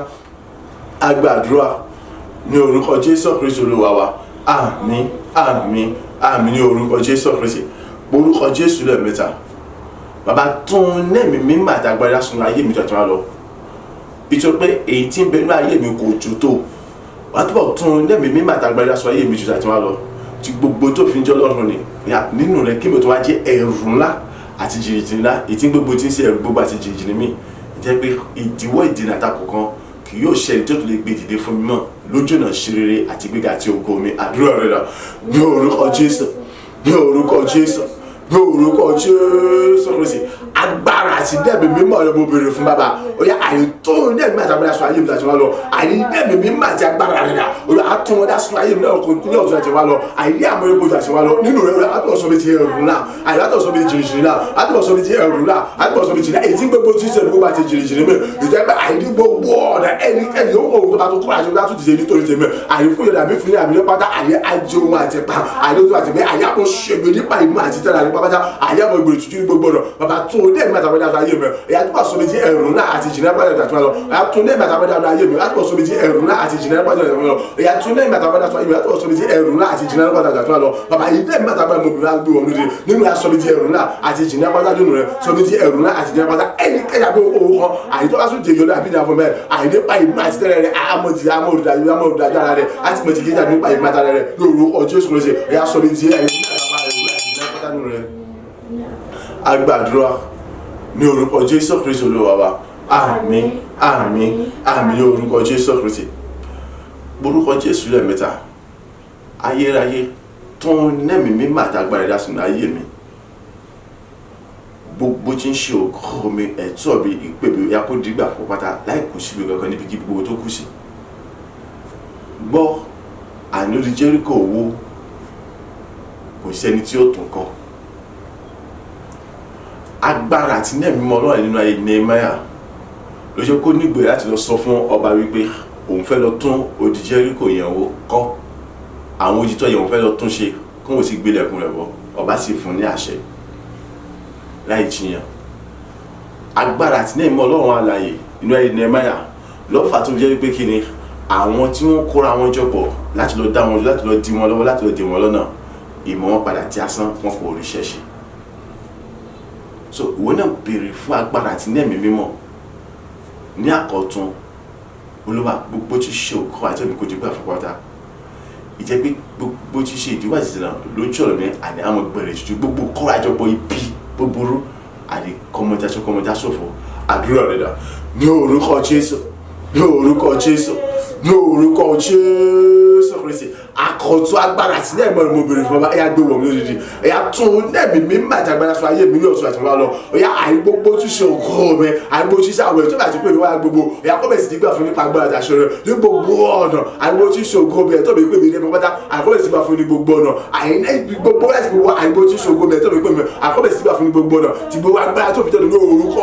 agbàdúrà ní orúkọ Jésù Kristi Olúwa wa àmín àmín àmín ní orúkọ Jésù Kristi orúkọ Jésù lẹ́ẹ̀mẹ́ta bàbá tún nẹ́ẹ̀mí mímọ́ àtàgbára sunu ayé mi jọjọ lọ ìjọ pé èyí tí ń bẹ ní ayé mi kò jù tó wà á túbọ̀ tún nẹ́ẹ̀mí mímọ́ àtàgbára sunu ayé mi jọjọ lọ tí gbogbo tó fi ń jọ lọ́rùn ni nínú rẹ̀ kí mi tó wá jẹ́ ẹ̀rù ńlá àti jìrìjìrì ńlá èyí tí gbogbo tí ń ṣe ẹ̀rù gbogbo àti jìrìjìrì mi jẹ́ pé ìdíwọ́ ìdènà àtakò kan kì yóò ṣẹlẹ̀ tó lè gbé dìde fún mi mọ́ lójú ọ̀nà ṣerere àti gbéga àti ògo mi àdúrà rẹ̀ lọ ní orúkọ Jésù ní orúkọ Jésù ní orúkọ Jésù Kristi agbára àti dẹ́mi mímọ́ rẹ mo béèrè fún bàbá ó yá àìtó dẹ́mi àtàgbára sọ ayé mi láti wá lọ àìní dẹ́mi mímọ́ àti agbára rẹ ó yá àtún wọn dá sọ ayé mi náà kò ní ọ̀tún àti wá lọ àìní àmọ́ epo àti wá lọ nínú rẹ àtúbọ̀ sọ mi ti ẹrù náà àtúbọ̀ sọ mi ti jìnnìjìnnì náà àtúbọ̀ sọ mi ti ẹrù náà àtúbọ̀ sọ mi ti èyí tí gbogbo tí sẹ́ni gbogbo àti jìnnìjìnnì mi ìjọba pé àìní gbogbo ọ̀nà ẹnikẹ́ni ó wọ̀ tó bá tó kúrò àti tó ti ṣe nítorí tèmi àìní fún yọ̀dà mi fún yàrá mi ní pátá àìní ajé ohun àti pa àìní tó àti pé àyàpọ̀ ṣègbè nípa ìmọ̀ àti tẹ́lẹ̀ àti pátá àyàpọ̀ ìgbèrè tuntun gbogbo ọ̀nà bàbá tún ó dẹ́ẹ̀mí àtàwọn ẹ̀dá ayé mi ẹ̀yà tó bá sọ mi ti ẹ̀rù náà àti jìnnà pàdé àtàwọn lọ ẹ̀yà tún dẹ́ẹ̀mí àtàwọn ẹ̀dá ayé mi ẹ̀yà tó bá sọ mi ti ẹ̀rù náà àti jìnnà pàdé àtàwọn lọ ẹ̀yà tún dẹ́ẹ̀mí àtàwọn ẹ̀dá ayé mi ẹ̀yà tó bá sọ mi ti ẹ̀rù náà àti jìnnà pàdé àtàwọn lọ bàbá yìí dẹ́ẹ̀mí àtàwọn ẹ̀mọ obìnrin àgbé wọn lóde nínú ya sọ mi ti ẹ̀rù náà àti jìnnà pàdé nínú rẹ sọ mi ti ẹ̀rù náà àti jìnnà pàdé ẹni kẹyà bí owó kan àyè tó bá sún jẹyọ náà bí náà fún mẹ àyè nípa ìmọ̀ àti tẹ́lẹ̀ rẹ amọ̀dìdájọ́ ara rẹ àti mọ̀tì kíjà nípa ìmọ̀ àtàlẹ̀ rẹ lórúkọ Jésù Kristi ẹ̀yà sọ mi ti ẹ̀rù agbàdúrà ní orúkọ Jésù Kristi Olúwa wa àmín àmín àmín ní orúkọ Jésù Kristi borúkọ Jésù lẹ́ẹ̀mẹ́ta ayérayé tó ń nẹ́mìí mímọ́ àtàgbára ẹ̀dá sínú ayé mi gbogbo tí ń ṣe òkú mi ẹ̀tọ́ mi ìpè mi ya kó dìgbà pọ̀ pátá láì kù síbi kankan níbi kí gbogbo tó kù sí gbọ́ àní odi Jẹ́ríkò wó kò sẹ́ni tí ó tún kọ́ agbára àti nẹ́ẹ̀mí mọ́ Ọlọ́run nínú ayé Nehemiah ló jẹ́ kó nígbè láti lọ sọ fún ọba wípé òun fẹ́ lọ tún odi Jẹ́ríkò yẹn wó kọ́ àwọn odi tó yẹ òun fẹ́ lọ tún ṣe kó wọ́n sì gbélẹ̀kùn rẹ̀ bọ́ ọba sì fún ní àṣẹ láì jiyàn agbára àti nẹ́ẹ̀mí Ọlọ́run alààyè nínú ayé Nehemiah lọ́fà tó jẹ́ wípé kí ni àwọn tí wọ́n kóra wọn jọ pọ̀ láti lọ dá wọn láti lọ dí wọn lọ́wọ́ láti lọ dí wọn lọ́nà ìmọ̀ wọn padà tí asán wọn kò ríṣẹ́ ṣe so ìwọ náà béèrè fún agbára àti nẹ́ẹ̀mí mímọ́ ní àkọ́tún Olúwa gbogbo tí ṣe òkú àti ẹ̀mí kò ti gbà fún pátá ìjẹ́ pé gbogbo tí ṣe ìdíwà ti sìnà lójú ọ̀rọ̀ ní àní àwọn gbẹ̀rẹ̀ tuntun gbogbo kọ́ àjọpọ̀ ibi búburú àní kọmọjá ṣòfò àdúrà rẹ̀ dà ní orúkọ Jésù ní orúkọ Jésù ní orúkọ Jésù Kristi àkọ́tún agbára àti nẹ́ẹ̀mọ́ ni mo béèrè fún ọba ẹ̀yà gbé wọ̀ mí lódìdí ẹ̀yà tún nẹ́ẹ̀mí mímọ́ àti agbára sọ ayé mi ní ọ̀tún àti wá lọ ẹ̀yà àìgbogbo tí ṣe ògo mi àìgbogbo tí ṣe àwọn ètò àti pé ìwà gbogbo ẹ̀yà kọ́bẹ̀sì ti gbà fún nípa agbára àti aṣọ rẹ̀ ní gbogbo ọ̀nà àìgbogbo tí ṣe ògo mi ẹ̀tọ́ mi pè mí ní pátá àìkọ́bẹ̀sì ti gbà fún ní gbogbo ọ̀nà àìgbogbo láti gbogbo àìgbogbo tí ṣe ògo mi ẹ̀tọ́ mi pè mí àìkọ́bẹ̀sì ti gbà fún ní gbogbo ọ̀nà ti gbogbo agbára tó fi jẹ́ ní orúkọ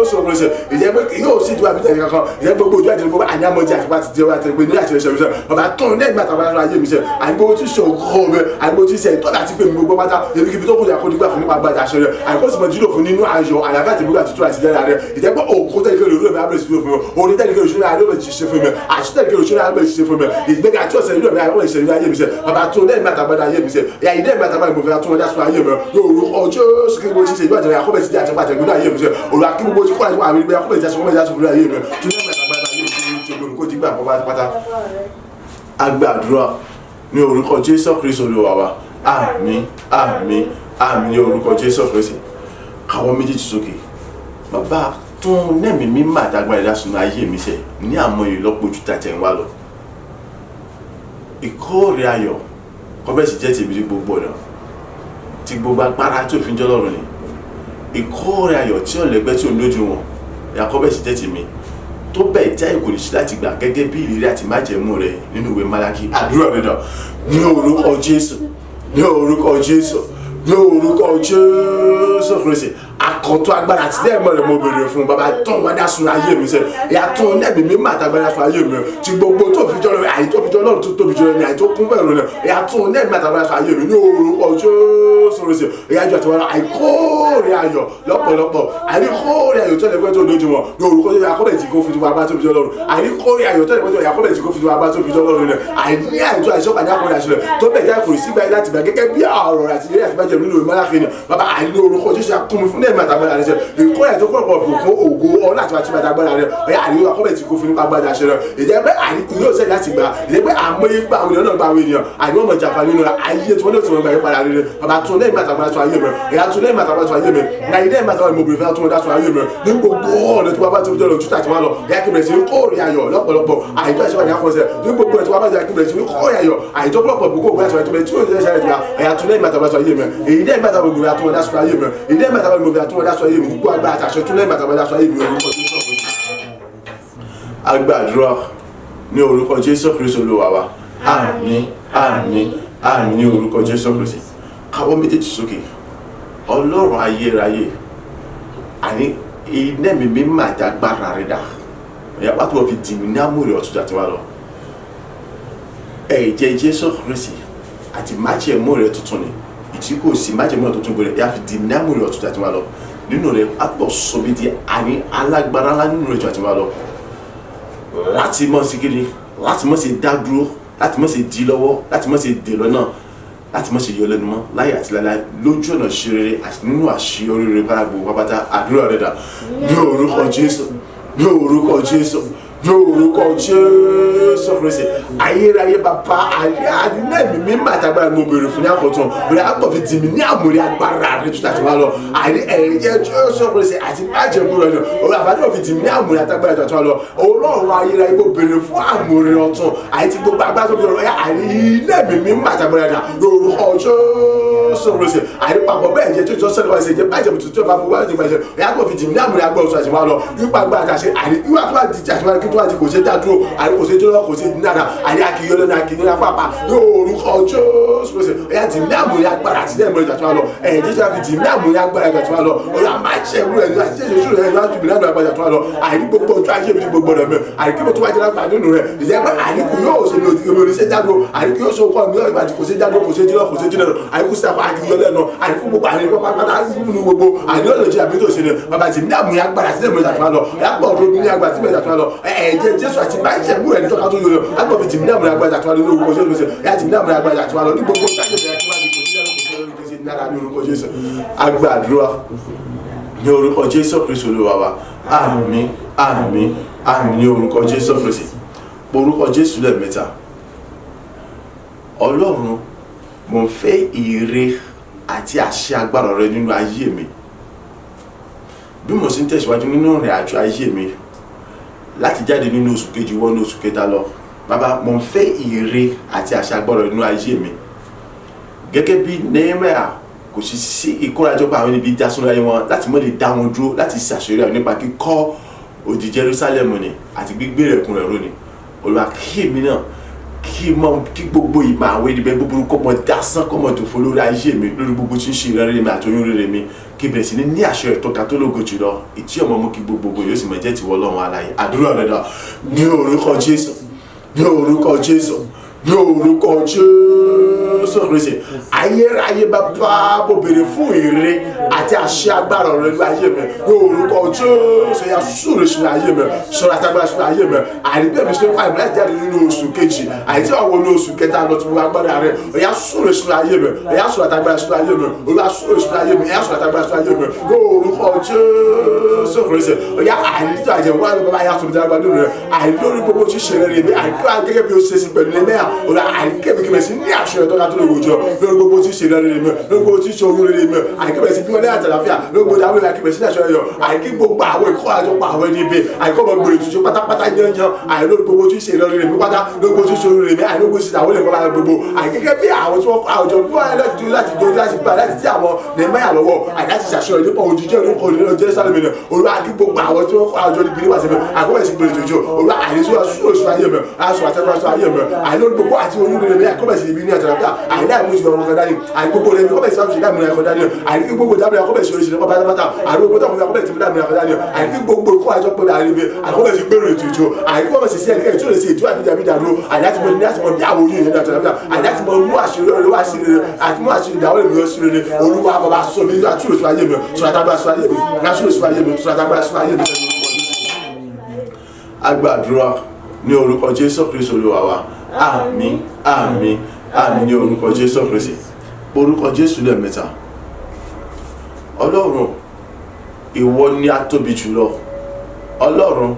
Jésù Kristi ìjẹ́ pé yóò sì ju àbíjà kankan ìjẹ́ gbogbo ojú àti gbogbo àyàmọ̀jì àti pàtì tí ó wà tẹ̀lé pé ní àti ẹ̀ṣẹ̀ bàbá tó ń dẹ́gbà tàbí ayé mi sẹ́ àìgbó tí ṣògo rẹ àìgbó tí ṣe ìtọ́jà ti pè mí gbogbo pátá ebíkíbi tó kù yà kó nígbà fún nípa gbàjà ṣe rẹ àìkó sì mọ jílò fún nínú ayọ̀ àyàfẹ́ àti ìbúgbà tuntun àti ìjẹ́ra rẹ ìjẹ́pẹ́ òkú tẹ́lifíkẹ́ lórí ẹ̀mí abẹ́rẹ́ ìṣúná fún mi orí tẹ́lifíkẹ́ lórí ẹ̀mí abẹ́rẹ́ ìṣe fún mi àti tẹ́lifíkẹ́ lórí ẹ̀mí abẹ́rẹ́ ìṣe fún mi ìgbéga tí ọ̀sẹ̀ lórí ẹ̀mí abẹ́rẹ́ ìṣe ayé mi sẹ́ bàbá tó lẹ́yìn mẹ́tàgbádá ayé mi sẹ́ ìyá ìdẹ́ mẹ́tàgbádá ìbòfẹ́ tó wọ́n dá sún ayé mi lóru ọjọ́ sókè bó ti ṣe ìjọ àjẹrẹ àkọ́bẹ̀ ti di àtẹ̀pàtẹ̀ gbọ́dọ̀ ayé mi sẹ́ òru akí gbogbo ti kọ́ àti wàhálà ìgbé àkọ́bẹ̀ ti ṣe ọmọ ìjà sọ fún ayé mi tó lẹ́yìn mẹ́tàgbádá ayé mi ṣe gbọ́dọ̀ kó ti gbà pátá agbàdúrà ní orúkọ Jésù Kristi Olúwa wa àmín àmín àmín ní orúkọ Jésù Kristi káwọ́ méjèèjì sókè bàbá tún nẹ́ẹ̀mí mímọ́ àtàgbára ẹ̀dá sínú ayé mi sẹ́ ní àmọ́ ìlọ́pọ̀ ojú tàtẹ̀ ń wá lọ ìkórè ayọ̀ kọ́bẹ̀sì jẹ́ tèmi ní gbogbo ọ̀nà tí gbogbo agbára tó fi ń jọ́ lọ́rùn ni ìkórè ayọ̀ tí ò lẹ́gbẹ́ tí ò lójú wọn ìyá kọ́bẹ̀sì jẹ́ tèmi tó bẹ́ẹ̀ já ìkòlì sí láti gbà gẹ́gẹ́ bí ìrírí àti májẹ̀mú rẹ̀ nínú ìwé Málákì àdúrà rẹ̀ dà ní orúkọ Jésù ní orúkọ Jésù ní orúkọ Jésù Kristi àkọ́tún agbára àti lẹ́ẹ̀mọ́ rẹ̀ mo béèrè fún bàbá tó ń wádà sun ayé mi sẹ́ ìyá tó ń nẹ́ẹ̀mí mímọ́ àtàgbára sun ayé mi ti gbogbo tó fi jọ́ àyè tó fi jọ́ lọ́run tó tóbi jọ́ ní àyè tó kún bẹ́ẹ̀ lọ́nà ìyá tó ń nẹ́ẹ̀mí àtàgbára sun ayé mi ní orúkọ Jésù Kristi ìyá ìjọ àtiwárá àìkórè ayọ̀ lọ́pọ̀lọpọ̀ àìkórè ayọ̀ tó lẹ́gbẹ́ tó lójú wọn ní orúkọ Jésù àkọ́bẹ̀ tí kò fi wá bá tó fi jọ́ lọ́run àìkórè ayọ̀ tó lẹ́gbẹ́ tó àkọ́bẹ̀ tí kò fi wá bá tó fi jọ́ lọ́run àìní àìtó àìsọ́kà ní àkọ́bẹ̀ àṣẹ tó bẹ̀ já ìkòrì sígbà láti gbà gẹ́gẹ́ bí ọ̀rọ̀ àti ilé àti bàjẹ́ nínú ìwé Málákì ni bàbá àìní orúkọ Jésù àkúnmi fún nẹ́ẹ̀mí àtàgbára rẹ̀ ìkó ẹ̀ tó kọ́ ọ̀pọ̀ òkú ògo ọ̀nà àti àti agbára rẹ̀ ọ̀yà àríwá akọ́bẹ̀ tí kò fi nípa agbára ṣe rẹ̀ ìjẹ́ pé àríwá yóò sẹ́ láti gbà ìjẹ́ pé àmọ́yé gbà àwọn ènìyàn náà gba àwọn ènìyàn àríwá ọmọ ìjàpá nínú ayé tí wọ́n lè tí wọ́n gbà yín padà rẹ̀ bàbá tún lẹ́yìn màtàgbára tó ayé rẹ̀ ẹ̀yà tún lẹ́yìn màtàgbára tó ayé rẹ̀ ní ayé lẹ́yìn màtàgbára mo bèrè fẹ́ tún wọ́n dá tó ayé rẹ̀ ní gbogbo ọ̀nà tí wọ́n bá ti jọ lọ tútà tí wọ́n lọ ẹ̀yà kí bẹ̀rẹ̀ sí ní kóòrè ayọ̀ lọ́pọ̀lọpọ̀ àìjọ ìṣẹ́wà ní akọ́sẹ̀ ní gbogbo ẹ̀ tí wọ́n bá jẹ́ kí bẹ̀rẹ̀ sí ní kóòrè ayọ̀ àìjọ pọ̀lọpọ̀ bùkún ògbà tí wọ́n ti ṣẹlẹ̀ jùlọ ẹ̀yà tún lẹ́yìn màtàgbára tó ayé rẹ̀ èyí lẹ́yìn màtàgbára mo bèrè àtúwọ̀n dá tó ayé rẹ̀ èyí lẹ́yìn màtàgbára mo bèrè àtúwọ̀n padà sọ ayé mi gbogbo agbára àtàṣọ tún lẹ́yìn àtàbádà sọ ayé mi orúkọ Jésù Kristi. A gbàdúrà ní orúkọ Jésù Kristi Olúwa wa. Àmín àmín àmín ní orúkọ Jésù Kristi. Káwọ́ méjèèjì sókè. Ọlọ́run ayérayé àní iná mi mímọ́ àti agbára rẹ̀ dà. Ìyá pàtó wọ́n fi dì mí ní àmúrè ọ̀tún àti wá lọ. Ẹ̀jẹ̀ Jésù Kristi àti májẹ̀mú rẹ̀ tuntun ni. Ìtí kò sí májẹ̀mú rẹ̀ tuntun gbọ́dọ̀ yá fi dì mí ní àmúrè ọ̀tún àti wá lọ. Nínú rẹ̀ àpọ̀ sọ̀bí di àní alágbára ńlá nínú rẹ̀ àti wá lọ. Láti mọ̀ sí kíni, láti mọ̀ sí dá dúró, láti mọ̀ sí di lọ́wọ́, láti mọ̀ sí dè lọ́nà, láti mọ̀ sí yọ lẹ́nu mọ́ láyé àti láláì lójú ọ̀nà ṣeré àti nínú àṣeyọrí rẹ̀ bára gbogbo pápátá àdúrà rẹ̀ dà ní orúkọ Jésù, ní orúkọ Jésù, ní orúkọ Jésù Kristi. Ayérayé bàbá àdínẹ́mì mímọ́ àtàgbára ni mo béèrè fún ní àkọ́tún bẹ̀rẹ̀ àpọ̀ fi dì mí ní àmúrí agbára rẹ̀ tó tàbí wá lọ àní ẹ̀jẹ̀ Jésù Kristi àti májẹ̀mú rẹ̀ náà òun àbájọ́ fi dì mí ní àmúrí agbára tó tàbí wá lọ Ọlọ́run ayérayé mo béèrè fún àmúrí ọ̀tún àti gbogbo agbára tó fi rọ̀ àdínẹ́mì mímọ́ àtàgbára rẹ̀ lórúkọ Jésù Kristi àdípapọ̀ bẹ́ẹ̀ jẹ́ tó sẹ́ni wá ṣe jẹ́ májẹ̀mú tuntun bá gbogbo àti ìgbàjẹ́ àpọ̀ fi dì mí ní àmúrí agbára tó tàbí wá lọ nípa agbára àtàṣe àdíwá tó bá di àtìwá kí tó bá di kò ṣe dá dúró àdí kò ṣe dúró kò ṣe dára àdí akíyọ lẹ́nu akíyọ lẹ́nu apá ní orúkọ Jésù Kristi ẹ̀yà tì mí àmúrí agbára àti ẹ̀mọ́ ìjà tó wà lọ ẹ̀yìn tí wọ́n fi tì mí àmúrí agbára ìjà tó wà lọ ọ̀yà máa ṣe ẹ̀mú rẹ̀ ní àti ṣe ìṣúra ẹ̀ láti bìnrin àgbà ìjà tó wà lọ àdí gbogbo ojú ayé mi gbogbo rẹ̀ mẹ́ àdí kí mo tó wájú lágbà nínú rẹ̀ ìjẹ́ pé àdí kò yóò ṣe mi ṣe jáde àdí kí yóò ṣe okọ́ mi ìgbà tí kò ṣe jáde kò ṣe jìnnà kò ṣe jìnnà àdí kò sàkó akíyọ lẹ́nu àdí fún gbogbo àdí pápá nínú gbogbo àdí ó lè jẹ àbí tó ṣe ni bàbá tì mí àmúrí agbára àti ẹ̀mọ́ ìjà tó wà lọ yàgbọ́ ọ̀rọ̀ mi ní agbára tí mo ìjà tó wà lọ ẹ̀jẹ̀ Jésù àti báyìí ẹ̀mú rẹ̀ ní tọ́ka tó yọ àgbọ̀ fi tì mí àmúrí agbára àti wà lọ ní orúkọ Jésù yà tì mí àmúrí agbára àti wà lọ ní gbogbo ìdájọ́ ìdájọ́ kí wọ́n di kò sí lẹ́nu kò sí lẹ́nu kò sí náírà ní orúkọ Jésù. Agbàdúrà ní orúkọ Jésù Kristi Olúwa wa. Àmín àmín àmín ní orúkọ Jésù Kristi. Orúkọ Jésù lẹ́ẹ̀mẹ́ta. Ọlọ́run mo ń fẹ́ ire àti àṣẹ agbára rẹ nínú ayé mi bí mo sì ń tẹ̀síwájú nínú ìrìn àjò ayé mi láti jáde nínú oṣù kejì wọ ní oṣù kẹta lọ. Bàbá mo ń fẹ́ ire àti àṣẹ agbára nínú ayé mi gẹ́gẹ́ bí Nehemiah kò sì sí ìkórajọpọ̀ àwọn ibi ìdásúnra ayé wọn láti mọ́ lè dá wọn dúró láti ṣàṣeyọrí àwọn nípa kíkọ́ odi Jerusalem ni àti gbígbé rẹ̀kùn rẹ̀ róni. Olúwa kí èmi náà kí gbogbo ìmọ̀ àwọn ènìyàn búburú kọ́ mọ dásán kọ́ mọ tòfó lórí ayé mi lórí gbogbo tí ń ṣe ìrẹ́rẹ́ mi àti oyún rere mi kí bẹ̀rẹ̀ sí ní àṣẹ ìtọ́ka tó lógo jùlọ ìtí ọmọ mú kí gbogbo yóò sì mọ̀ jẹ́ tiwọ́ Ọlọ́run alààyè àdúrà rẹ̀ dà ní orúkọ Jésù, ní orúkọ Jésù, ní orúkọ Jésù Kristi. Ayérayé bàbá mo béèrè fún ire àti àṣẹ agbára rẹ ní ayé mi ní orúkọ Jésù. Ya súre sínú ayé mi sọ̀rọ̀ àtàgbára sínú ayé mi àrígbé mi sínú pàìmọ́ láti jáde nínú oṣù kejì àìtí àwọn ní oṣù kẹta lọ tí mo agbára rẹ ya súre sínú ayé mi ya sọ̀rọ̀ àtàgbára sínú ayé mi olúwa súre sínú ayé mi ya sọ̀rọ̀ àtàgbára sínú ayé mi ní orúkọ Jésù Kristi. Ya àìríjọ àjẹwò àti bàbá ya sọ̀rọ̀ àtàgbára nínú rẹ àìlórí gbogbo ṣíṣe rẹ mi àìkú gẹ́gẹ́ bí o ṣe sí pẹ̀lú lẹ́mẹ́yà olúwa àìkébìkébì sí ní àṣẹ ìtọ́ka tó lè wòjọ lórí gbogbo tí ṣe rere mi lórí gbogbo tí ṣe oyún rere mi àìkébẹ̀ sí bí wọ́n ní àtàlàfíà lórí gbogbo àwọn àìkébẹ̀ sí àṣọ ẹ̀yọ àìkí gbogbo àwọn ìkọ́ àjọpọ̀ àwọn ẹni ibi àìkọ́bọ̀ gbèrè tuntun pátápátá yanyan àìlórí gbogbo tí ṣe rere mi pátá lórí gbogbo tí ṣe oyún rere mi àìlórí gbogbo tí ṣe àwọn olè kọ́ba gbogbo àìkẹ́kẹ́ bí àwọn tí wọ́n kọ́ àwùjọ bí wọ́n láti láti dojú láti gbà láti tí àwọn Nehemiah lọ́wọ́ àìláti ṣàṣọ nípa òjijì orúkọ òdìrán Jerusalem ni olúwa kí gbogbo àwọn tí wọ́n kọ́ àwùjọ níbi níwáṣẹ́ mi àkọ́bẹ̀ sí gbèrè tuntun olúwa àìlésí oṣù ayé mi aṣọ àtẹ́gbàṣọ ayé mi àìlórí gbogbo àti oyún rere mi àkọ́bẹ̀ sí ibi ní àtàlàfíà àìláì mú ìṣòro ọmọ dání àìgbogbo rẹ̀ mi kọ́bẹ̀ sí àmì ìṣẹ̀dá mi ẹ̀kọ́ dání àìkí gbogbo dábìlì àkọ́bẹ̀ sí oríṣiríṣi pátápátá àìgbogbo tó àkọ́bẹ̀ àkọ́bẹ̀ sí dábìlì ẹ̀kọ́ dání àìkí gbogbo ikọ́ àjọ pé àìríbi àkọ́bẹ̀ sí gbèrò ètò ìjọ àìkí wọ́n sì sí ẹ̀kẹ́ tí ó lè ṣe ìjọ àbíjà bí dàrú àìláti mọ ní láti mọ bí àwọn oyún ìyẹn àtàlàfíà àìláti mọ mú àṣírí olówó àṣírí àti mú àṣírí ìdáwọ́ èmi yọ sírí olúwa bàbá sọ mi àtúrò sí ayé mi sọ àtàgbà sọ ayé mi lásùrò sí ayé mi sọ àtàgbà sọ ayé mi. Agbàdúrà ní orúkọ Jésù Kristi Olúwa wa. Àmín àmín àmín ní orúkọ Jésù Kristi. Orúkọ Jésù lẹ́ẹ̀mẹ́ta. Ọlọ́run ìwọ ni a tóbi jùlọ. Ọlọ́run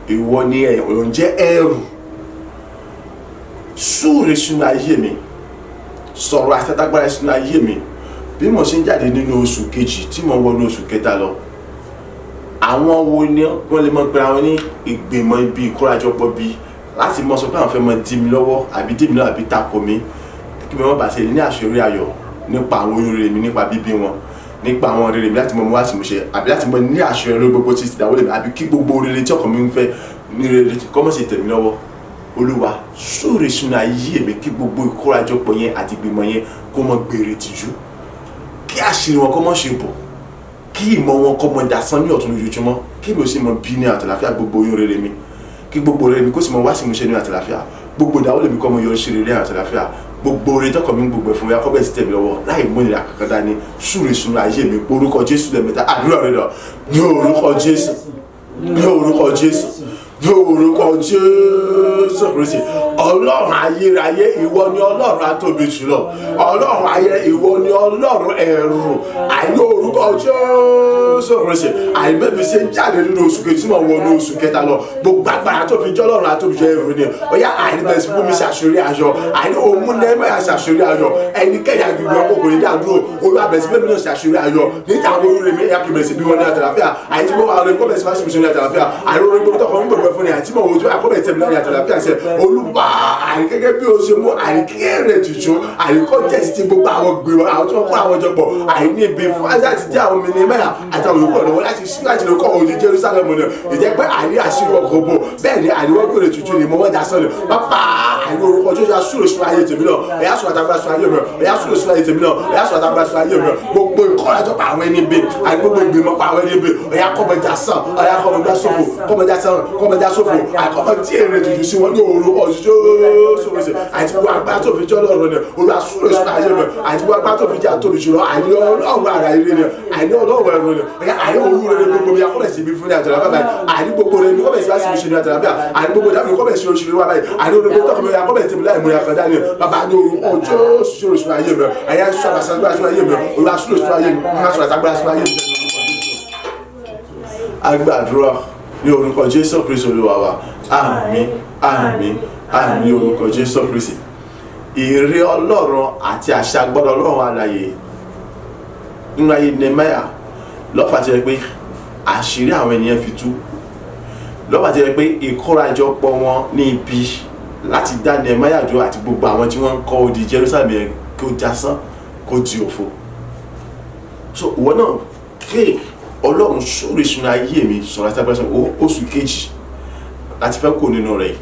ìwọ ni ẹ̀rùn jẹ́ ẹrù. Súre sínú ayé mi sọ̀rọ̀ àtàgbára sínú ayé mi bí mo ṣe ń jáde nínú oṣù kejì tí mo wọ ní oṣù kẹta lọ. Àwọn wo ni wọ́n lè mọ̀ pé àwọn ní ìgbìmọ̀ ibi ìkórajọpọ̀ bíi láti mọ sọ pé àwọn fẹ́ mọ dí mi lọ́wọ́ àbí dí mi lọ́wọ́ àbí tako mi kí mi wọ́n bá ṣe ní àṣírí ayọ̀ nípa àwọn oyún rere mi nípa bíbí wọn nípa àwọn rere mi láti mọ wá sí mo ṣe àbí láti mọ ní àṣeyọrí gbogbo tí ti dáwọ́lé mi àbí kí gbogbo rere tí ọkàn mi ń fẹ́ ní rere kọ́ mọ̀ sí tẹ̀mí lọ́wọ́ Olúwa súre sínú ayé mi kí gbogbo ìkórajọpọ̀ yẹn àti ìgbìmọ̀ yẹn kó mọ gbèrè tìjú kí àṣírí wọn kó mọ̀ ṣe bọ̀ kí ìmọ̀ wọn kó mọ dasán ní ọ̀tún lójoojúmọ́ kí mi ò sì mọ bí ní àtàlàfíà gbogbo oyún rere mi kí gbogbo rere mi kó sì mọ wá sí mo ṣe ní àtàlàfíà gbogbo ìdáwọ́lé mi kó mọ yọrí sí rere àtàlàfíà gbogbo orin tọkọ mi gbogbo ẹfun ya kọ bẹ́ẹ̀ sí tẹ̀mí lọ́wọ́ láì mú ìlà kankan dání súre sínú ayé mi orúkọ Jésù lẹ́mẹ̀ta àdúrà rẹ lọ ní orúkọ Jésù ní orúkọ Jésù ní orúkọ Jésù Kristi Ọlọ́run ayérayé ìwọ ni Ọlọ́run atóbi jùlọ Ọlọ́run ayé ìwọ ni Ọlọ́run ẹ̀rù àìní orúkọ Jésù Kristi àìbẹ́bí ṣe ń jáde nínú oṣù kejì mọ̀ wọnú oṣù kẹta lọ gbogbo agbára tó fi jẹ́ Ọlọ́run atóbi jẹ́ ẹ̀rù ni ọ̀yá àìníbẹ̀ sí fún mi ṣàṣírí ayọ̀ àìní òun nẹ́ẹ̀mẹ́ ṣàṣírí ayọ̀ ẹnikẹ́ni agbègbè ọkọ̀ ní dàdúrò olùwàbẹ̀sí bẹ́ẹ̀ náà ṣàṣírí ayọ̀ níta àwọn olórí mi ẹ̀yà kìbẹ̀sì bí wọ́n ní àtàlàfíà àìtí gbọ́ àwọn olórí kọ́bẹ̀sì máa ṣe ní àtàlàfíà àìrò orí gbogbo tọkọ̀ ń gbogbo fún ni àti mọ̀ ojú àkọ́bẹ̀ tẹ̀mí náà ní àtàlàfíà ṣe olúwa àìkẹ́kẹ́ bí o ṣe mú àìkẹ́rẹ̀ tuntun àìkọ́ jẹ́sí ti gbogbo àwọn gbèrò àwọn tó ń kó àwọn jọpọ̀ àìní ibi fún ajá ti jẹ́ àwọn mìíràn àti àwọn olùkọ́ lọ́wọ́ láti sí láti lè kọ́ òjì Jerusalem náà ìjẹ́ pé àìní àṣírí ọkọ̀ bò bẹ́ẹ̀ ni àìníwọ́ gbèrè tuntun ni mo wọ́n dasán ni pápá àìní orúkọ tó yà súrò sínú ayé tèmi náà ẹ̀yà sọ̀rọ̀ àtàgbà sínú ayé mi ẹ̀yà súrò sínú ayé tèmi náà ẹ̀yà sọ̀rọ̀ àtàgbà sínú ayé mi gbogbo ìkọ́lájọ́ pa àwọn ẹni bẹ́ẹ̀ àti gbogbo ìgbìmọ̀ pa àwọn ẹni bẹ́ẹ̀ ẹ̀yà kọ́mọjà sàn ẹ̀yà kọ́mọjà sófò kọ́mọjà sàn kọ́mọjà sófò àkọ́mọjà èrè tuntun sí wọn ní orúkọ Jésù àti gbogbo agbá tó fi jọ́ lọ́rùn ni olúwa súrò sínú ayé mi àti gbogbo agbá tó fi jẹ́ àtòbí jùlọ àìní ọlọ́run ara ire ni àìní ọlọ́run ẹ̀rọ ni àìní olú rere gbogbo mi akọ́lẹ̀ sí ibi fún ní àtàlàfíà báyìí àìní gbogbo rere mi kọ́bẹ̀ sí láti fi ṣe ní àtàlàfíà àìní gbogbo dábì kọ́bẹ̀ sí oṣù wa báyìí àìní olóògbé tọkọ mi akọ́bẹ̀ tèmi láì mú ya kan dání bàbá ní orúkọ Jésù sínú ayé mi àyà sọ̀rọ̀ àṣàgbà sínú ayé mi olúwa súrò sínú ayé mi má sọ̀rọ̀ àtàgbà sínú ayé mi. agbàdúrà ní orúkọ Jésù Kristi Olúwa wa àmín àmín àmín orúkọ Jésù Kristi ìrè Ọlọ́run àti àṣà agbára Ọlọ́run alààyè nínú ayé Nehemiah lọ́fà ti rẹ pé àṣírí àwọn ènìyàn fi tú lọ́fà ti rẹ pé ìkórajọpọ̀ wọn ní ibi láti dá Nehemiah dúró àti gbogbo àwọn tí wọ́n ń kọ́ odi Jerusalem yẹn kó jásán kó di òfo so ìwọ náà ké Ọlọ́run súre sínú ayé mi sọ̀rọ̀ àti abẹ́sọ̀ oṣù kejì láti fẹ́ kó nínú rẹ̀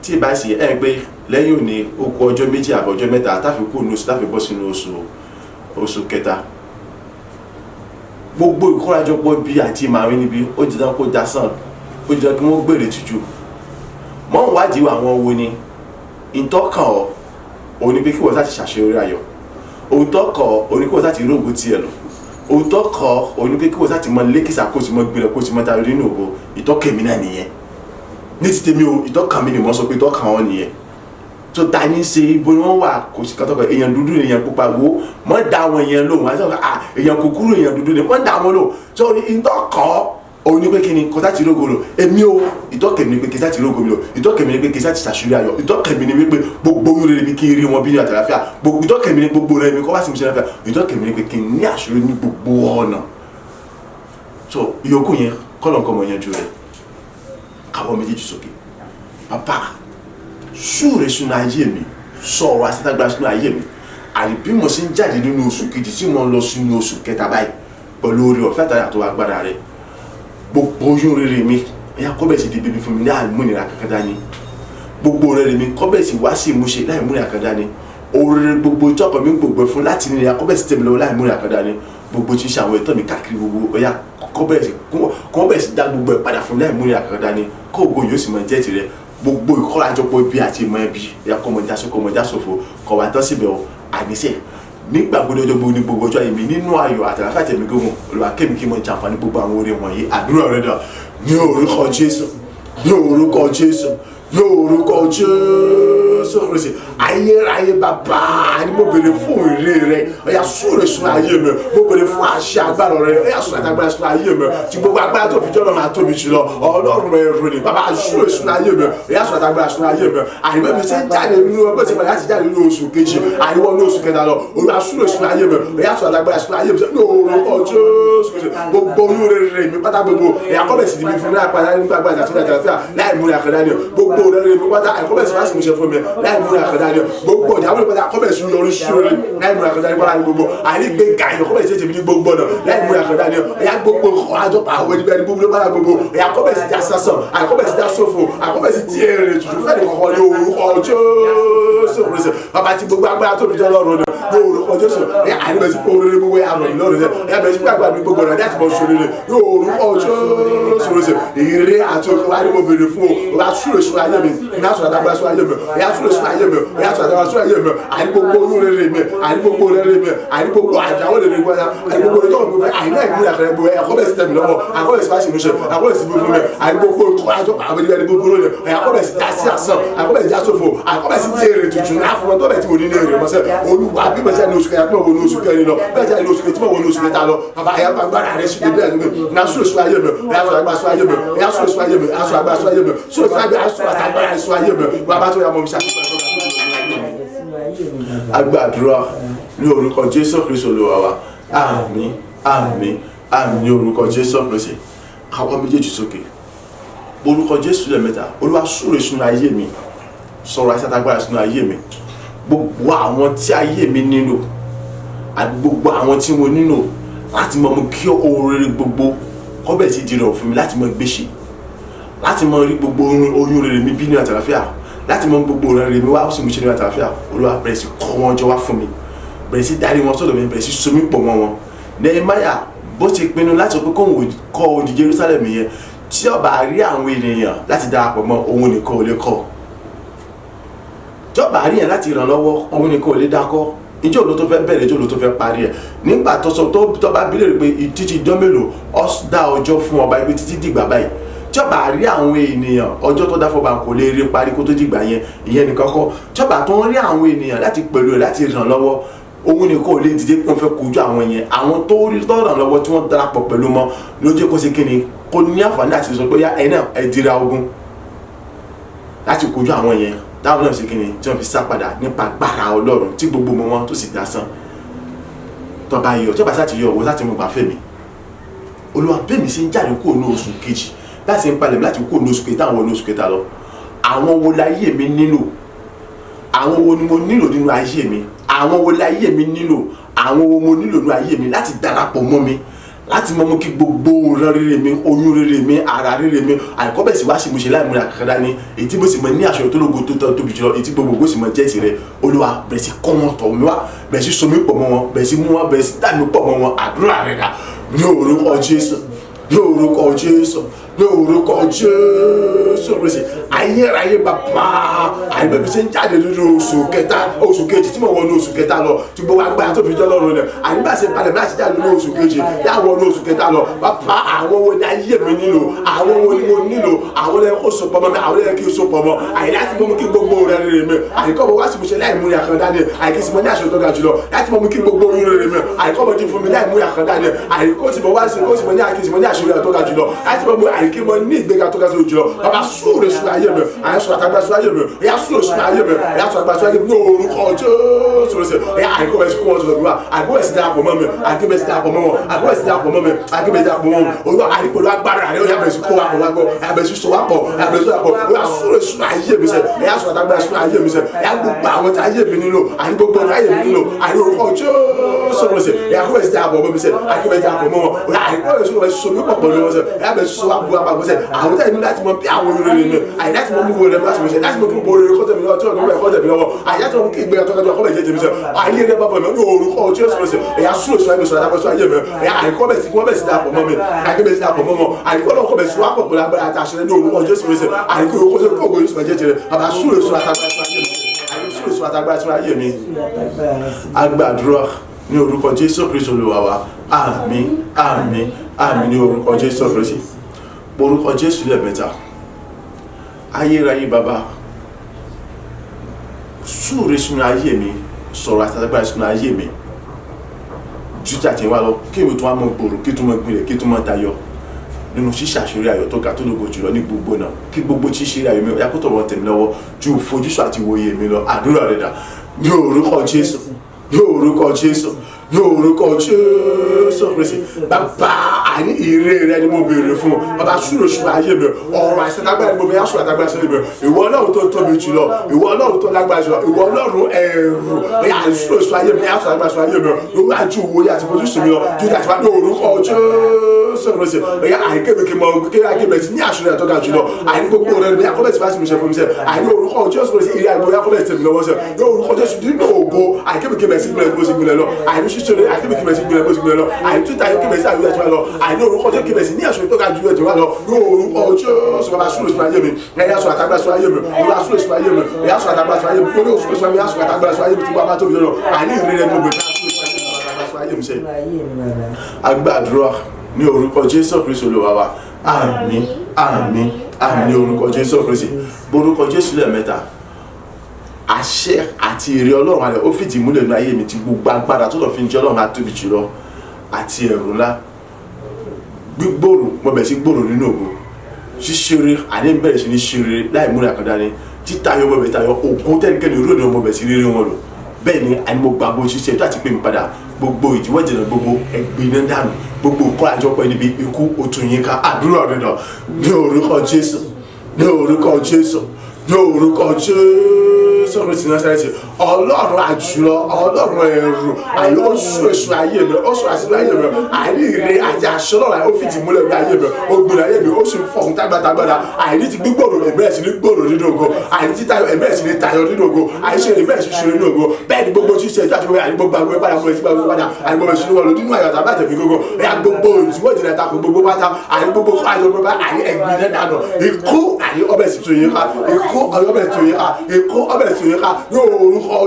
tí ì bá sì ẹ̀ pé lẹ́yìn òní ó kù ọjọ́ méjì àbọ̀ ọjọ́ mẹ́ta táfi kú ní oṣù táfi bọ́ sínú oṣù kẹta gbogbo ìkórajọpọ̀ bí àti màmí níbi ó jẹ́ kó dasán ó jẹ́ kí wọ́n gbèrè tìjú mọ́ ń wádìí àwọn wo ni ìtọ́kàn ọ́ òní pé kí wọ́n sáti ṣàṣeyọrí ayọ̀ òótọ́kàn ọ́ òní kí wọ́n sáti rógbó tiẹ̀ lọ òótọ́kàn ọ́ òní pé kí wọ́n sáti mọ lékìsà kó ti mọ gbìlẹ̀ kó ti mọ tari nínú ògo ìtọ́kàn mi náà nìyẹn ní ti tèmi o ìtọ́kàn mi ni mo sọ pé ìtọ́kàn ọ́ nìyẹn tó ta ní ṣe ibo ni wọ́n wà kò sí kátó kan èèyàn dúdú èèyàn pupa wo mọ́ da àwọn èèyàn lóhùn àti èèyàn kúkúrú èèyàn dúdú ni mọ́ da àwọn lóhùn tó ìtọ́kàn òun ní pé kí ni kọ́tà ti rógo lò èmi o ìtọ́kẹ̀mí ni pé kí sá ti rógo mi lò ìtọ́kẹ̀mí ni pé kí sá ti ṣàṣírí ayọ̀ ìtọ́kẹ̀mí ni wípé gbogbo orí rere mi kí n rí wọn bí ní àtàlàfíà ìtọ́kẹ̀mí ni gbogbo rere mi kọ́ bá sì mi ṣe láfíà ìtọ́kẹ̀mí ni pé kí n ní àṣírí ní gbogbo ọ̀nà so ìyókù yẹn kọ́lọ̀ nǹkan mọ̀ yẹn ju rẹ̀ káwọ́ méjèèjì sókè bàbá súre sínú ayé mi sọ̀rọ̀ àṣetàgbà sínú ayé mi àríbí mo ṣe ń jáde nínú oṣù kejì tí mo ń lọ sínú oṣù kẹta báyìí pẹ̀lú orí ọ̀fẹ́ àtàyà tó agbára rẹ̀ gbogbo oyún rere mi ẹ̀yà kọ́bẹ̀sì di bíbí fún mi láì múnira kankan dání gbogbo rere mi kọ́bẹ̀sì wá sí ìmúṣe láì múnira kankan dání oore gbogbo ìjọkọ̀ mi gbogbo fún láti ní kọ́bẹ̀sì tẹ̀mí lọ́wọ́ láì múnira kankan dání gbogbo tí ń ṣe àwọn ẹ̀tọ́ mi káàkiri gbogbo ẹ̀yà kọ́bẹ̀sì dá gbogbo ẹ̀ padà fún láì múnira kankan dání kó ògo yóò sì mọ jẹ́ tirẹ̀ gbogbo ìkọ́lájọpọ̀ ibi àti ìmọ̀ ẹbí ẹ̀yà kọ́mọdá sófo kọ̀wá tán síbẹ̀ ọ̀ àníṣe nígbà gbọdọ̀ ọjọ́ gbogbo ní gbogbo ọjọ́ èmi nínú ayọ̀ àtàlàfíà tẹ̀mí gbogbo Olúwa kémi kí mo jàǹfààní gbogbo àwọn oore wọ̀nyí àdúrà rẹ̀ dà ní orúkọ Jésù ní orúkọ Jésù ní orúkọ Jésù Kristi ayérayé bàbá ni mo béèrè fún ire rẹ ọ̀yà súre sínú ayé mi mo béèrè fún àṣẹ agbára rẹ ọ̀yà súre àtàgbára sínú ayé mi tí gbogbo agbára tó fi jọ́ lọ́nà àtòmí jùlọ Ọlọ́run ẹ̀rọ ni bàbá súre sínú ayé mi ọ̀yà súre àtàgbára sínú ayé mi àyẹ̀mọ́ mi ṣe ń jáde nínú ọgbẹ́ tí mo láti jáde nínú oṣù kejì àyẹ̀wò ní oṣù kẹta lọ Olúwa súre sínú ayé mi ọ̀yà súre àtàgbára sínú ayé mi ní orúkọ Jésù gbogbo oyún rere mi pátá gbogbo ẹ̀yà kọ́bẹ̀sì ti mi fún mi láì padà nípa àgbàjà tó dájà fíà láì múra kan dání gbogbo rere mi pátá ẹ̀kọ́bẹ̀sì wá sí mi ṣe fún mi láì múra àkàndá ni gbogbo ọ̀dà àwọn ìpàdé àkọ́bẹ̀ sí orí ṣúrẹ́ láì múra àkàndá ní bọ́lá ní gbogbo àìrígbé gàyàn kọ́bẹ̀ sí ètèmí ní gbogbo ọ̀nà láì múra àkàndá ni ẹ̀yà gbogbo àjọ àwọn ẹgbẹ́ ní gbogbo bọ́lá gbogbo ẹ̀yà kọ́bẹ̀ sí já sásán àkọ́bẹ̀ sí já sófo àkọ́bẹ̀ sí tí èrè tuntun fẹ́ẹ̀ ní kọ̀kọ́ ní orúkọ Jésù Kristi bàbá tí gbogbo agbára tó fi jọ lọ́rùn ní orúkọ Jésù ẹ̀yà àìrígbé sí orí gbogbo àrùn lọ́rùn ẹ̀yà bẹ̀rẹ̀ sí gbàgbà ní gbogbo ọ̀nà láti bọ̀ sórí rẹ̀ ní orúkọ Jésù Kristi ìrè àti òkè wa ni mo béèrè fún o wa súrè sún ayé mi ìná sọ̀rọ̀ àdàgbà sún ayé mi ìyá súrè sún ayé mi ìyá sọ̀rọ̀ àdàgbà sún ayé mi àní gbogbo olúrere mi àní gbogbo rere mi àní gbogbo àjáwọ́ lè rí gbọ́dá àní gbogbo rere tó ń gbé àìná ìmúlẹ̀ àkàrẹ̀ gbogbo ẹ̀kọ́ bẹ̀ sí tẹ̀mí lọ́wọ́ àkọ́ bẹ̀ sí bá ṣe mú ṣe àkọ́ bẹ̀ sí bí fún mi àní gbogbo àjọ àwọn ẹni gbogbo lónìí àkọ́ bẹ̀ sí já sí àsán àkọ́ bẹ̀ sí já sófo àkọ́ bẹ̀ sí tí èrè tuntun náà fún ọtọ́ bẹ̀ tí mo ní ní èrè mọ́sẹ̀ olúwa bí mo ṣe ní oṣù kẹta tí mo wọ ní oṣù kẹrin lọ bẹ́ẹ̀ ṣe ní oṣù kẹta tí mo wọ ní oṣù kẹta lọ bàbá ẹ̀yà gbàgbára rẹ̀ ṣe bẹ́ẹ̀ ni ìná súrè sún ayé mi ìyá sọ̀rọ̀ àgbà sún ayé mi ìyá súrè sún ayé mi ìyá sọ̀rọ̀ àgbà sún ayé mi súrè sún ayé mi sún àtàgbára sún ayé mi bàbá tó yà mọ́ mi ṣàkóso agbàdúrà ní orúkọ Jésù Kristi Olúwa wa àmín àmín àmín ní orúkọ Jésù Kristi káwọ́ méjèèjì sókè orúkọ Jésù lẹ́mẹ́ta Olúwa súrè sínú ayé mi sọ̀rọ̀ àti àtàgbára sínú ayé mi gbogbo àwọn tí ayé mi nílò àti gbogbo àwọn tí mo nílò láti mọ mú kí ohun rere gbogbo kọ́bẹ̀ ti di rọ̀ fún mi láti mọ gbéṣe láti mọ rí gbogbo oyún rere mi bí ní àtàlàfíà láti mọ gbogbo rere mi wá ó sì mú ṣe ní àtàlàfíà Olúwa bẹ̀rẹ̀ sí kọ́ wọn jọ wá fún mi bẹ̀rẹ̀ sí darí wọn sọ́dọ̀ mi bẹ̀rẹ̀ sí so mí pọ̀ mọ́ wọn Nehemiah bó ti pinnu láti sọ pé kóun kọ́ odi Jerusalem yẹn tí ó bá rí àwọn ènìyàn láti darapọ̀ mọ́ òun nìkan ò lè kọ́ tí ó bá rí yẹn láti ràn lọ́wọ́ òun nìkan ò lè dákọ́ ìjọ ló tó fẹ́ bẹ̀rẹ̀ ìjọ ló tó fẹ́ parí ẹ̀ nígbà tó sọ tó bá bí lè rí pé títí ìjọ mélòó ó dá ọjọ́ fún ọba ibi títí dìgbà báyìí tí ó bá rí àwọn ènìyàn ọjọ́ tó dá fọba kò lè rí parí kó tó dìgbà yẹn ìyẹn nìkan kọ́ tí ó bá tó ń rí àwọn ènìyàn láti pẹ̀lú ẹ̀ láti ràn lọ́wọ́ òun nìkan ò lè dìde pé wọ́n fẹ́ kojú àwọn yẹn àwọn tó rí tó ràn lọ́wọ́ tí wọ́n darapọ̀ pẹ̀lú mọ́ ló jẹ́ kó ṣe kí ni kó ní àǹfààní láti sọ pé ẹ̀ náà ẹ̀ dira ogun láti kojú àwọn yẹn táwọn náà ṣe kí ni tí wọ́n fi sá padà nípa agbára Ọlọ́run tí gbogbo mọ́ wọn tó sì dá sán tó bá yọ tí ó bá sá ti yọ owó láti mú gbà fẹ́mi Olúwa bẹ́ẹ̀ mi ṣe ń jáde kúrò ní oṣù kejì láti ń palẹ̀ láti kúrò ní oṣù kẹta àwọn oṣù kẹta lọ àwọn wo láyé mi nílò àwọn wo ni mo nílò nínú ayé mi àwọn wo láyé mi nílò àwọn wo mo nílò nínú ayé mi láti darapọ̀ mọ́ mi láti mọ́ mú kí gbogbo ọ̀rọ̀ rere mi oyún rere mi ara rere mi àìkọ́bẹ̀ sí wá sí mo ṣe láì múra kankan ní èyí tí mo sì mọ ní aṣọ tó lógo tó tọ́ tóbi jùlọ èyí tí gbogbo sì mọ jẹ́ tirẹ̀ Olúwa bẹ̀rẹ̀ sí kọ́ wọn tọ̀ mi wá bẹ̀rẹ̀ sí so mi pọ̀ mọ́ wọn bẹ̀rẹ̀ sí mú wọn bẹ̀rẹ̀ sí dá mi pọ̀ mọ́ wọn àdúrà rẹ̀ dà ní orúkọ Jésù ní orúkọ Jésù ní orúkọ Jésù Kristi ayérayé bàbá àìbẹ̀bí ṣe ń jáde nínú oṣù kẹta oṣù kejì tí mo wọ ní oṣù kẹta lọ tí gbogbo agbára tó fi jẹ́ lọ́rùn rẹ̀ àyíbá ṣe palẹ̀ bí láti jáde nínú oṣù kejì yàwọ̀ ní oṣù kẹta lọ bàbá àwọn wo ni ayé mi nílò àwọn wo ni mo nílò àwọn lẹ́yìn kó so pọ̀ mọ́ mi àwọn lẹ́yìn kí n so pọ̀ mọ́ àyè láti mọ́ kí gbogbo rẹ̀ rere mi àyíkọ́ mo wá sí mo ṣe láì mú yàkàndá ni àyíkí sì mọ́ ní aṣọ tó ga jùlọ láti mọ́ kí gbogbo oyún rere mi àyíkọ́ mo ti fún mi láì mú yàkàndá ni àyíkọ́ sì mọ́ wá sí kó sì mọ́ ní àyíkí sì mọ́ ní aṣọ tó ga jùlọ láti mọ́ àyíkí mọ́ ní ìgbéga tó ga jùlọ bàbá súre sún ayé mi àyẹ̀sọ̀ àtàgbà sún ayé mi ẹ̀yà súre sún ayé mi ẹ̀yà sọ̀ àgbà sún ayé mi ní orúkọ Jésù rẹ̀ ẹ̀yà àyíkọ́ bẹ̀ sí kó wọn tó lọ bí wa àyíkọ́ bẹ̀ sí darapọ̀ mọ́ mi àyíkọ́ bẹ̀ sí darapọ̀ mọ́ wọn àyíkọ́ bẹ̀ sí darapọ̀ mọ́ mi àyíkọ́ bẹ̀ sí darapọ̀ mọ́ wọn olúwa àyíkọ́ ló agbára rẹ̀ ẹ̀yà bẹ̀ sí kó wa pọ̀ lágbọ́ ẹ̀yà bẹ̀ sí so wa pọ̀ ẹ̀yà bẹ̀ sí so wa pọ̀ ẹ̀yà súre sún ayé mi sẹ̀ ẹ̀yà sọ̀ àtàgbà sún ayé mi sẹ̀ ẹ̀yà gbogbo àwọn tí ayé mi nílò àyí gbogbo ayé mi nílò àyí orúkọ Jésù rẹ̀ ẹ̀yà kọ́ bẹ̀ sí darapọ̀ mọ́ mi sẹ̀ àyíkọ́ bẹ̀ sí darapọ̀ mọ́ wọn àyíkọ́ bẹ̀ sí so mi pọ̀ pọ̀ lọ́wọ́ sẹ̀ ẹ̀yà bẹ̀ sí so wa bu apá sẹ̀ àwọn tẹ̀lé láti mọ bí àwọn olórí mi àyè láti mọ mú wo rẹ̀ láti mọ ṣe láti mọ kí gbogbo rẹ̀ kọ́tẹ̀ mi lọ́wọ́ tí wọ́n kọ́tẹ̀ mi lọ́wọ́ àyè láti mọ kí ìgbéga tó kájọ ọkọ̀ bẹ̀ jẹ́ tèmi sẹ́ àyè rẹ̀ bá bọ̀ mi ní orúkọ Jésù rẹ̀ ẹ̀yà súrò sọ ẹ̀mí sọ̀rọ̀ àbẹ̀sọ ayé mi ẹ̀yà àyíkọ́ bẹ̀ sí wọ́n bẹ̀ sí dàpọ̀ mọ́ mi àyíkọ́ bẹ̀ sí dàpọ̀ mọ́ mọ́ àyíkọ́ náà kọ́ bẹ̀ sí wọ́n pọ̀ pẹ̀lú agbára àti àṣẹ ní orúkọ Jésù rẹ̀ àyíkọ́ yóò kó sọ gbogbo Jésù rẹ̀ jẹ́ tirẹ̀ àbá súrò sọ àtàgbà ayé mi agbàdúrà ní orúkọ Jésù Kristi Olúwa wa àmín àmín àmín ní orúkọ Jésù Kristi orúkọ Jésù lẹ́ẹ̀mẹ́ta ayérayé bàbá súre sínú ayé mi sọ̀rọ̀ àtàgbà sínú ayé mi jújà tí wà lọ kí èmi tó wá mọ gbòòrò kí tó mọ gbìnlẹ̀ kí tó mọ tayọ nínú ṣíṣàṣírí ayọ̀ tó ga tó lógo jùlọ ní gbogbo náà kí gbogbo ṣíṣírí ayọ̀ mi ọ̀yá kó tọ̀wọ́ tẹ̀mí lọ́wọ́ ju fojúsùn àti ìwòye mi lọ àdúrà rẹ̀ dà ní orúkọ Jésù ní orúkọ Jésù ní orúkọ Jésù Kristi bàbá àní ire rẹ ni mo béèrè fún bàbá súre oṣù ayé mi ọ̀rọ̀ àìsàn lágbára ni mo bẹ̀rẹ̀ àṣọ àtàgbára sẹ́yìn mi ìwọ ọlọ́run tó tóbi jùlọ ìwọ ọlọ́run tó lágbára jùlọ ìwọ ọlọ́run ẹ̀rù bẹ́ẹ̀ àìsúre oṣù ayé mi àṣọ àtàgbára ayé mi lórí àjò òwòye àti fojúsùn mi lọ ju àti wá ní orúkọ sọ̀rọ̀ sí bẹ́ẹ̀ àìkébèké mọ kékeré ní àṣírí àtọ́gà jùlọ àìní gbogbo rẹ̀ bí akọ́bẹ̀tì bá sì mi ṣe fún mi sẹ́ àìní orúkọ Jésù sọ̀rọ̀ sí ìrìn àgbò akọ́bẹ̀tì tẹ̀mí lọ́wọ́ sẹ́ ní orúkọ Jésù nínú ògo àìkébèké bẹ̀ sí gbìlẹ̀ bó sì gbìlẹ̀ lọ àìní ṣíṣe àìkébèké bẹ̀ sí gbìlẹ̀ bó sì gbìlẹ̀ lọ àìní títà àìkébèké sí àyùyẹ̀ tí wà lọ àìní orúkọ Jésù kébẹ̀ sí ní àṣírí tó ga jù ẹ̀ tí wà lọ ní orúkọ Jésù bàbá súrò sí ayé mi ẹ̀yà sọ àtàgbà sọ ayé mi olúwa súrò sí ayé mi ẹ̀yà sọ àtàgbà sọ ayé mi olúwa súrò sí ayé mi ẹ̀yà sọ àtàgbà sọ ayé mi tí wọ́n bá tóbi lọ́nà àìní ìrìn gbogbo agbàdúrà ní orúkọ Jésù Kristi Olúwa wa àmín àmín àmín ní orúkọ Jésù Kristi borúkọ Jésù lẹ́ẹ̀mẹ́ta àṣẹ àti èrè Ọlọ́run alẹ́ ó fìdí múlẹ̀ nínú ayé mi tí gbogbo agbára tó lọ fi ń jẹ́ Ọlọ́run àtóbi jùlọ àti ẹ̀rù ńlá gbígbòrò mo bẹ̀ sí gbòrò nínú ògo ṣíṣeré àní bẹ̀rẹ̀ sí ní ṣeré láì múra kan dání títayọ mo bẹ̀ tayọ ògùn tẹ́nikẹ́ni òróòdì mo bẹ̀ sí rírí wọn lò bẹ́ẹ̀ ni àní mo gbàgbọ́ ṣiṣẹ́ tó àti pé mi padà gbogbo ìdíwọ́ ìjìnà gbogbo ẹgbẹ́ iná dànù gbogbo nǹkan àjọpọ̀ níbi ikú òtún yín ká àdúrà rẹ̀ náà ní orúkọ Jésù ní orúkọ Jésù ní orúkọ Jésù Kristi Násárẹ́tì Ọlọ́run àjùlọ Ọlọ́run ẹ̀rù àyè ó sún èso ayé mi ó sún àṣírí ayé mi àyè ire àti àṣọ lọ́rọ̀ ó fìdí múlẹ̀ ní ayé mi ó gbèrè ayé mi ó sì fọ̀hún tágbàtágbàdà àyè ti gbígbòrò ẹ̀bẹ̀rẹ̀ sí ní gbòrò nínú ògo àyè ti tayọ ẹ̀bẹ̀rẹ̀ sí ní tayọ nínú ògo àyè ṣe ẹ̀bẹ̀rẹ̀ sí ṣe nínú ògo bẹ́ẹ̀ ni gbogbo ṣíṣe ìjọ àti àyè gbogbo àgbẹ̀ padà mọ̀ ẹ̀sìn padà àyè gbogbo ìṣúná wọn lò nínú àyàtọ̀ àbájẹ̀ fi gbogbo ẹ̀yà gbogbo ìṣúwọ́ ìjìnlẹ̀ tako gbogbo pátá àyè gbogbo kọ́ àyè gbogbo àyè ẹ̀gbìn náà dànù ikú àyè ọbẹ̀ sì tún yín ká ikú ọbẹ̀ tún yín ká ikú ọbẹ̀ tún yín ká yóò orúkọ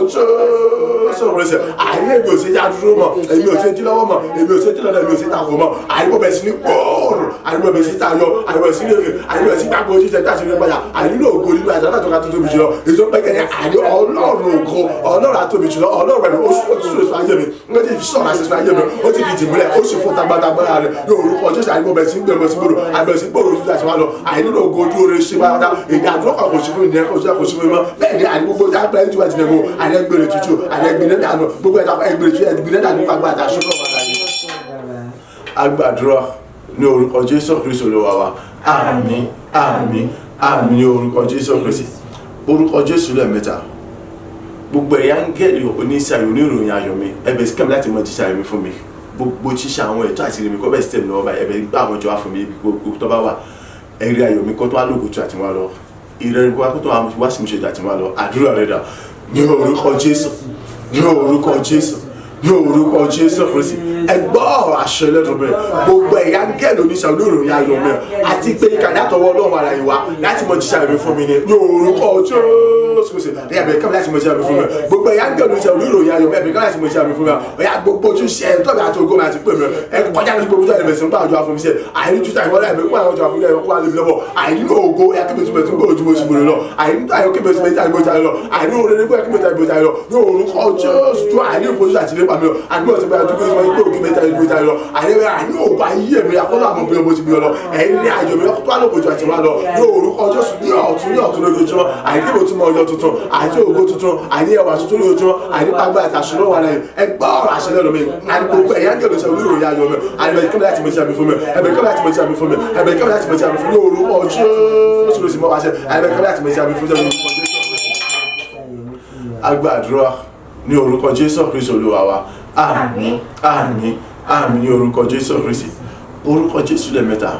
Jésù Kristi àyè èmi ò ṣe já dúró mọ́ èmi ò ṣe dí lọ́wọ́ mọ́ èmi ò ṣe dí lọ́dọ̀ èmi ò ṣe tako mọ́ àyè bọ̀bẹ̀ sí ní gbòòrò àyè bọ̀bẹ̀ sí tayọ àyè bọ̀bẹ̀ sí ní èrè àyè bọ̀bẹ̀ sí gbàgbọ́ ojúṣe tá a ṣe ní padà àyè nínú ògo nínú àjọ láti ọ̀gá tó tóbi jùlọ èso pẹ́kẹ́rẹ́ àyè Ọlọ́run ògo Ọlọ́run àtóbi jùlọ Ọlọ́run rẹ̀ ó sùn èso ayé mi ó ti fi sọ̀rọ̀ àṣẹ ayé mi ó ti fi dìbúlẹ̀ ó sì fún tagbátagbára rẹ̀ ní orúkọ Jésù àyè bọ̀bẹ̀ sí gbẹ̀mọ̀ sí gbòòrò àyè bọ̀bẹ̀ sí gbòòrò ojúṣe àti wá lọ àyè nínú ògo ojú oore ṣe bá dá èdè àdúrà kan kò sí fún ìdíyẹ kò sí fún ìmọ̀ bẹ́ẹ̀ ni àyè gbogbo jágbá ẹjú àti nẹ̀mọ́ àyè gbèrè tútù àyè gbèrè dànù gbogbo ẹ̀dá ẹgbèrè tútù ẹgbèrè dànù pàgbà àti aṣọ agbàdúrà ní orúkọ Jésù Kristi Olúwa wa àmín àmín àmín ní orúkọ Jésù Kristi orúkọ Jésù lẹ́ẹ̀mẹ́ta gbogbo ẹ̀yà áńgẹ́lì oníṣàyò oníròyìn ayọ̀ mi ẹ̀bẹ̀ sí kẹ́mi láti mọ jíṣẹ́ ayọ̀ mi fún mi gbogbo ṣíṣe àwọn ètò àti ìrìn mi kọ́ bẹ́ẹ̀ sí tẹ̀mí lọ́wọ́ báyìí ẹ̀bẹ̀ gbá àwọn ìjọba fún mi gbogbo tó bá wà ẹ̀rí ayọ̀ mi kọ́ tó wá lóògùn tó àti wọn lọ ìrẹ́rìn kó tó wá sí mi ṣe àti wọn lọ àdúrà rẹ̀ dà ní orúkọ Jésù ní orúkọ Jésù ní orúkọ Jésù Kristi ẹgbọ́ ọ̀rọ̀ àṣẹ lẹ́nu mi gbogbo ẹ̀yà gẹ́lò oníṣẹ́ olóròyìn ayọ̀ mi àti pé ìkàdé àtọwọ́ Ọlọ́run ara ìwà láti mọ jíṣẹ́ mi fún mi ní orúkọ Jésù Kristi ní ẹ̀bẹ̀ kẹ́mi láti mọ jíṣẹ́ mi fún mi gbogbo ẹ̀yà gẹ́lò oníṣẹ́ olóròyìn ayọ̀ mi ẹ̀bẹ̀ kẹ́mi láti mọ jíṣẹ́ mi fún mi ẹ̀yà gbogbo ojúṣe tọ́bi àti ògo mi àti pé mi ẹ̀ kọjá ní gbogbo ẹ̀bẹ̀ sí ń bá àjọ àfọmí ṣe àìní tuta ìwọlé ẹ̀bẹ̀ kó àwọn àjọ àfọmí ẹ̀rọ kó àlè lọ́wọ́ àìní ògo ẹ̀yà kébè tí mo ti ń gbòòrò jùmọ̀ ìṣubú lọ àìní ayọ̀ kébè tí mo ti ń gbòòrò lọ àìní òrèrè kó ẹ̀kébè tí mo ti ń gbòòrò lọ ní orúkọ Jésù àìní ìfojú àti ilé pàmì lọ àdúgbò tí mo ti ń gbòòrò kí mẹ́ta ìgbòòrò tayọ lọ àìní ògo ayé mi akọ́lọ́ àmọ́ bí ọmọ ti bí ọ lọ ẹ̀yìn ní àjọ mi tó àlọ́kọ̀jọ àti wá lọ ní orúkọ Jésù ní ọ̀tún lójoojúmọ́ àìní ìbò tí mo ọjọ́ tuntun àìní ògo tuntun àìní ẹwà tuntun lójoojúmọ́ àìní pàgbà àti àṣírí wà láyé ẹgbẹ́ ọ̀rọ̀ àṣẹlẹ̀ lọ mi àìní gbogbo ẹ̀yà ń gẹ̀lọ́sẹ̀ olóròyìn ayọ̀ mi àìní kẹ́mi láti mọ̀ sí àmì fún mi ẹ̀bẹ̀ kẹ́mi láti mọ̀ sí àmì fún mi ẹ̀bẹ̀ kẹ́mi láti mọ̀ sí àmì fún mi ní orúkọ Jésù ló sì mọ́ wáṣẹ ẹ̀bẹ̀ kẹ́mi láti mọ̀ sí àmì fún mi agbàdúrà ní orúkọ Jésù Kristi Olúwa wa àmín àmín àmín ní orúkọ Jésù Kristi orúkọ Jésù lẹ́ẹ̀mẹ́ta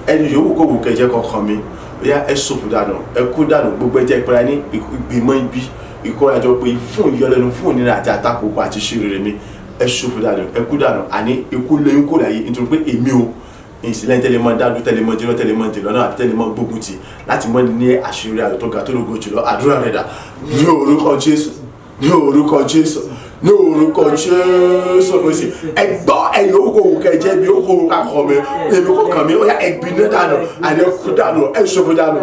ẹni yòówù kó wù kẹjẹ kọkàn mi bóyá ẹ sòfò dànù ẹ kú dànù gbogbo ẹjẹ ìpẹ́ra ní ìgbìmọ̀ ibi ìkórajọ pé fún ìyọlẹ́nu fún ìnira àti àtakò àti ṣírí mi ẹ sòfò dànù ẹ kú dànù àní ikú lẹ́yìn kó láyé nítorí pé èmi o ìsìlẹ̀ tẹ́lẹ̀mọ́ dádú tẹ́lẹ̀mọ́ jẹ́rọ́ tẹ́lẹ̀mọ́ jẹ́rọ́ náà àti tẹ́lẹ̀mọ́ gbógun ti láti mọ́ ní àṣírí ayọ̀ tó ga tó lógo jùlọ àdúrà rẹ̀ dà ní orúkọ Jésù ní orúkọ Jésù ní orúkọ Jésù Kristi ẹgbọ́ ẹ̀yìn òkòwò kẹjẹ bí òkòwò kakọ mi èmi kò kàn mí ó yá ẹgbìnrin dànù àdẹkù dànù ẹ̀ṣọ́fọ̀ dànù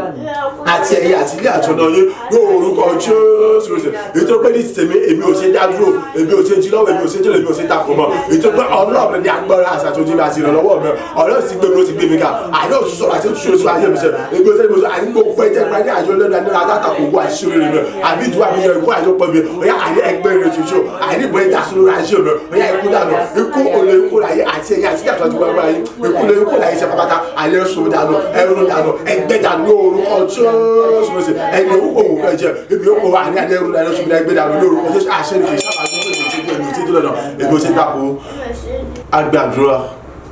àti ẹ̀yẹ àti ilé àtọ̀nà yín ní orúkọ Jésù Kristi ètò pé ní tèmi èmi ò ṣe dádúró èmi ò ṣe jí lọ́wọ́ èmi ò ṣe jẹ́lẹ̀ èmi ò ṣe takò mọ́ ètò pé Ọlọ́run ní agbára àṣà tó jí mi àti ìrànlọ́wọ́ mi Ọlọ́run ti gbé mi ó ti gbé mi ká àyè òṣìṣọ́ àti òṣìṣọ́ ayé mi ṣe èmi ò ṣe àyè gbogbo ẹ̀jẹ̀ pẹ́ ní àjọ lẹ́nu àti àtàkùn àṣírí rẹ̀ àbí ìdúrà mi yọ ikú àjọpọ̀ mi ọ̀yá àní ẹgbẹ́ rẹ̀ tó ṣó àní ìbọn ìjà sínú ayé mi ọ̀yá ikú dànù ikú olè ikú láyé àti ẹ̀yà àti ìyàtọ̀ àti gbàgbà yìí ikú lè ikú láyé ṣe pápátá àlẹ́ sùn dànù ẹrù dànù ẹgbẹ́ dànù lórúkọ Jésù ẹni òwò fẹ́ jẹ ibi ó kó àní àlẹ́ ẹrù dànù sùn ẹgbẹ́ dànù lórúkọ Jésù àṣẹ agbàdúrà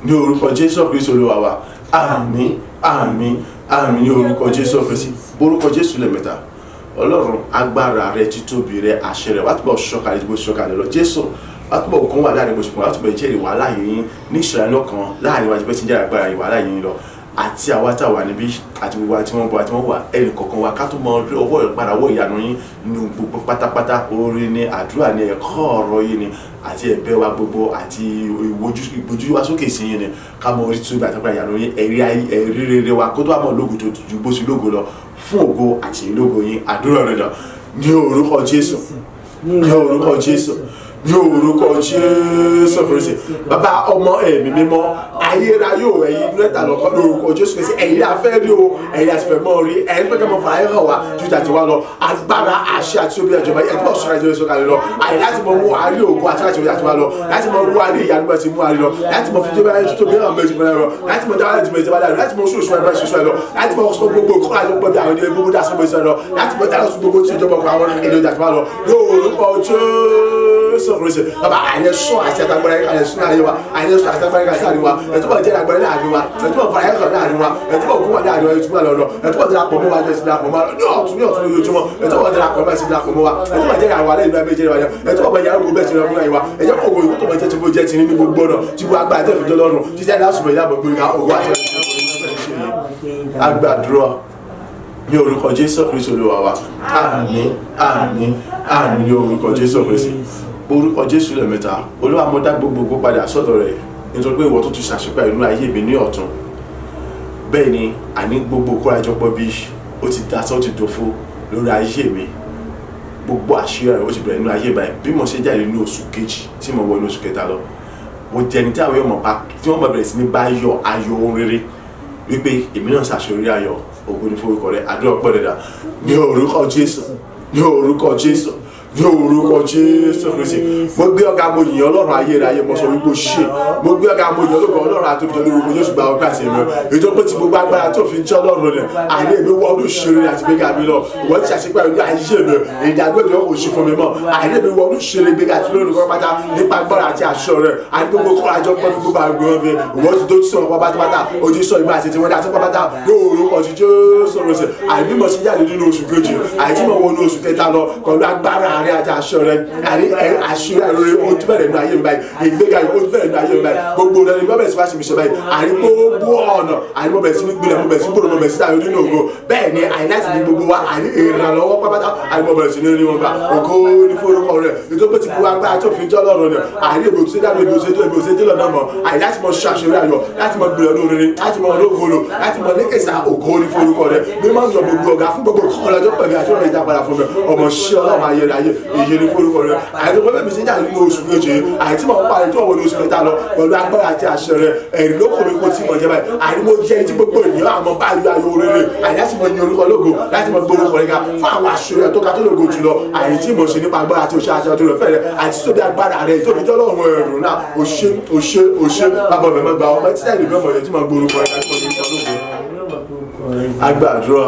ní orúkọ Jésù Kristi Olúwa wa àmín àmín àmín ní orúkọ Jésù Kristi orúkọ Jésù lẹ́mẹ̀ta Ọlọ́run agbára rẹ títóbi rẹ àṣẹ rẹ wá túbọ̀ ṣọ̀kalẹ̀ bó ṣọ̀kalẹ̀ lọ Jésù wá túbọ̀ òkun wà láàrin bó ṣe kún wá túbọ̀ ìjẹ́rìí wà láàyè yín ní ìṣẹ̀lẹ̀ kan láàrin wájú pé tí ń jẹ́ agbára ìwà láàyè yín lọ àti àwa tá wà níbí àti gbogbo àti wọn bọ àti wọn wà ẹnì kọ̀ọ̀kan wa ká tó mọ ọwọ́ ìpadà ọwọ́ ìyanu yín nínú gbogbo pátápátá orin ni àdúrà ni ẹ̀kọ́ ọ̀rọ̀ yín ni àti ẹ̀bẹ̀ wa gbogbo àti ìgbójú wa sókè sí yín ni ká mọ orí túbọ̀ àtàkùn ìyanu yín ẹ̀rí rere wa kó tó wà mọ́ lógo tó ju bó ṣe lógo lọ fún ògo àti ìlógo yín àdúrà rẹ̀ dàn ní orúkọ Jésù ní orúkọ Jésù ní orúkọ Jésù Kristi bàbá ọmọ ẹ̀mí mímọ́ ayérayé o ẹ̀yin mẹ́ta lọ́kọ́ lórúkọ Jésù Kristi ẹ̀yin afẹ́ rí o ẹ̀yin àti fẹ́ mọ́ rí ẹ̀yin fẹ́ kẹ́ mọ́ fà áyé hàn wá ju tàti wá lọ agbára àṣẹ àti omi ẹ̀jọba ẹ̀ tó bọ̀ sọ́ra ìjọba ìṣọ́ka lọ àyè láti mọ mú àárí ògùn àti láti àti wá lọ láti mọ mú àárí ìyanu bẹ́ẹ̀ ti mú àárí lọ láti mọ fìdí bẹ́ẹ̀ tó bẹ́ẹ̀ hàn bẹ́ẹ̀ ti fẹ́ lọ láti mọ dáwọ́ ẹ̀jẹ̀ ìjọba lọ láti mọ oṣooṣù ẹ̀bẹ̀ ṣoṣo ẹ̀ lọ láti mọ sọ gbogbo kọ́ àjọ pọ̀ bí àwọn ènìyàn gbogbo dá sọ́gbó ìṣẹ́ lọ láti mọ dáwọ́ sọ gbogbo tí ìjọba ọkọ̀ àwọn ènìyàn ìjà tó wá lọ lórúkọ Jésù Kristi bàbá àyè sọ àti àtàgbára àyè sọ àyè wa àyè sọ àtàgbára àyè sọ wa ẹ̀tọ́ bọ̀ jẹ́ àgbára láàrin wa ẹ̀tọ́ bọ̀ fàyà sọ láàrin wa ẹ̀tọ́ bọ̀ kúmọ̀ láàrin wa ẹ̀tọ́ bọ̀ lọ́lọ́ ẹ̀tọ́ bọ̀ darapọ̀ mọ́ wa ẹ̀tọ́ darapọ̀ mọ́ wa ní ọ̀tún lójoojúmọ́ ẹ̀tọ́ bọ̀ darapọ̀ mọ́ ẹ̀tọ́ darapọ̀ mọ́ wa ẹ̀tọ́ bọ̀ jẹ́ àwọn alẹ́ ìlú abẹ́jẹ́ wa ẹ̀tọ́ bọ̀ yàrá gbogbo ẹ̀tọ́ ìrọ̀mú náà wa ẹ̀jẹ̀ kò wọ ìwọ́n tó bọ̀ jẹ́ tí mo jẹ́ ti ní gbogbo ọ̀nà tí mo agbá ẹ̀tẹ́ ìfìjọ́ lọ́rùn títí ẹ̀dá sùnmọ̀ ìyá gbogbo ìka òwò àti agbàdúrà ní orúkọ Jésù Kristi Olúwa wa àmín àmín àmín ní orúkọ Jésù Kristi orúkọ Jésù lẹ́mẹ̀ta Olúwa mo dá gbogbo padà sọ́dọ̀ rẹ̀ nítorí pé ìwọ tó ti ṣàṣepẹ́ inú ayé mi ní ọ̀tun bẹ́ẹ̀ ni àní gbogbo kórajọpọ̀ bí ó ti dá sọ́ ti dòfo lórí ayé mi gbogbo àṣírí rẹ̀ ó ti bẹ̀rẹ̀ nínú ayé báyìí bí mo ṣe jáde nínú oṣù kejì tí mo wọ inú oṣù kẹta lọ mo jẹni tí àwọn ọmọ pa tí wọ́n bẹ̀rẹ̀ sí ní bá yọ ayọ̀ ohun rere wípé èmi náà ṣàṣeyọrí ayọ̀ ògo ní forúkọ rẹ̀ àdúrà pọ̀ dẹ̀dà ní orúkọ Jésù ní orúkọ Jésù ní orúkọ Jésù Kristi mo gbé ọ̀gá mo yìn Ọlọ́run ayérayé mo sọ wípé ṣe mo gbé ọ̀gá mo yìn ológun Ọlọ́run àtòkìtò lórúkọ Jésù gba ọgbà àti ẹ̀mọ́ ètò pé tí gbogbo agbára tó fi ń jẹ́ Ọlọ́run rẹ̀ àní èmi wọ ọdún ṣeré àti gbéga mi lọ ìwọ́n ti ṣàṣepẹ́ ìlú ayé mi ìdàgbé mi kò ṣe fún mi mọ́ àní èmi wọ ọdún ṣeré gbéga àti lórí kọ́ pátá nípa agbára àti aṣọ rẹ̀ àní gbogbo kọ́ àjọ pọ́ ní gbogbo àgbẹ̀ mi ìwọ́n ti dójú sọ̀rọ̀ pátápátá ojú sọ ìgbà àti tiwọn dá pátápátá lórúkọ ti Jésù Kristi àní mo sì jáde nínú oṣù kejì àti mo wọ inú oṣù kẹta lọ pẹ̀lú agbára rẹ̀ àti aṣọ rẹ̀ àní àṣírí àìròyìn ó tún bẹ̀rẹ̀ nínú ayé mi báyìí ìgbéga ó tún bẹ̀rẹ̀ nínú ayé mi báyìí gbogbo rẹ̀ ni mo bẹ̀rẹ̀ sí wá sí mi ṣe báyìí àní gbogbo ọ̀nà àní mo bẹ̀rẹ̀ sí ní gbilẹ̀ mo bẹ̀rẹ̀ sí gbòòrò mo bẹ̀rẹ̀ sí dáyọ̀ nínú ògo bẹ́ẹ̀ ni àní láti ní gbogbo wa àní ìrànlọ́wọ́ pápátá àní mo bẹ̀rẹ̀ sí ní rí wọn gbà ògo ní forúkọ rẹ̀ nítorí pé ti bu agbára tó fi jọ́ lọ́rùn rẹ̀ àní èbò tí dáná èbò tí lọ́nà mọ̀ àní láti mọ ṣàṣírí ayọ̀ láti mọ gbìyànjú ọdún rere láti mọ olóògolo láti mọ lékèsà ògo ní forúkọ rẹ̀ bí mo ń yọ gbogbo ọ̀gá fún gbogbo ọlọ́jọ́ pẹ̀lú àti ọ̀rọ̀ ìjà padà fún mi ọmọ ṣé Ọlọ́run ayérayé èyí ní forúkọ rẹ̀ àìsàn pé mi ṣe jáde nínú oṣù keje àìtí mọ̀ ń parí tó wọ́n ní oṣù kẹta lọ pẹ̀lú agbára àti àṣẹ rẹ̀ ẹ̀rí lókòrò kò tí mọ̀ jẹ́ báyìí àìmọ̀ jẹ́ tí gbogbo ènìyàn àmọ́ báyìí ayọ̀ rere àìláti mọ̀ ní orúkọ lógo láti mọ̀ gbórúkọ rẹ̀ ga fún àwọn àṣírí tó ga tó lógo jùlọ àìtí mọ̀ ṣe nípa agbára àti òṣè àti ọdún rẹ̀ fẹ́rẹ̀ àti tó bí agbára rẹ̀ tó fi jọ́ lọ́rùn ẹ̀rù náà òṣè bàbá mẹ́mọ́ gba ọmọ títà ìlú mẹ́mọ́ yẹn tí mọ̀ gbórúkọ rẹ̀ láti mọ̀ ní agbàdúrà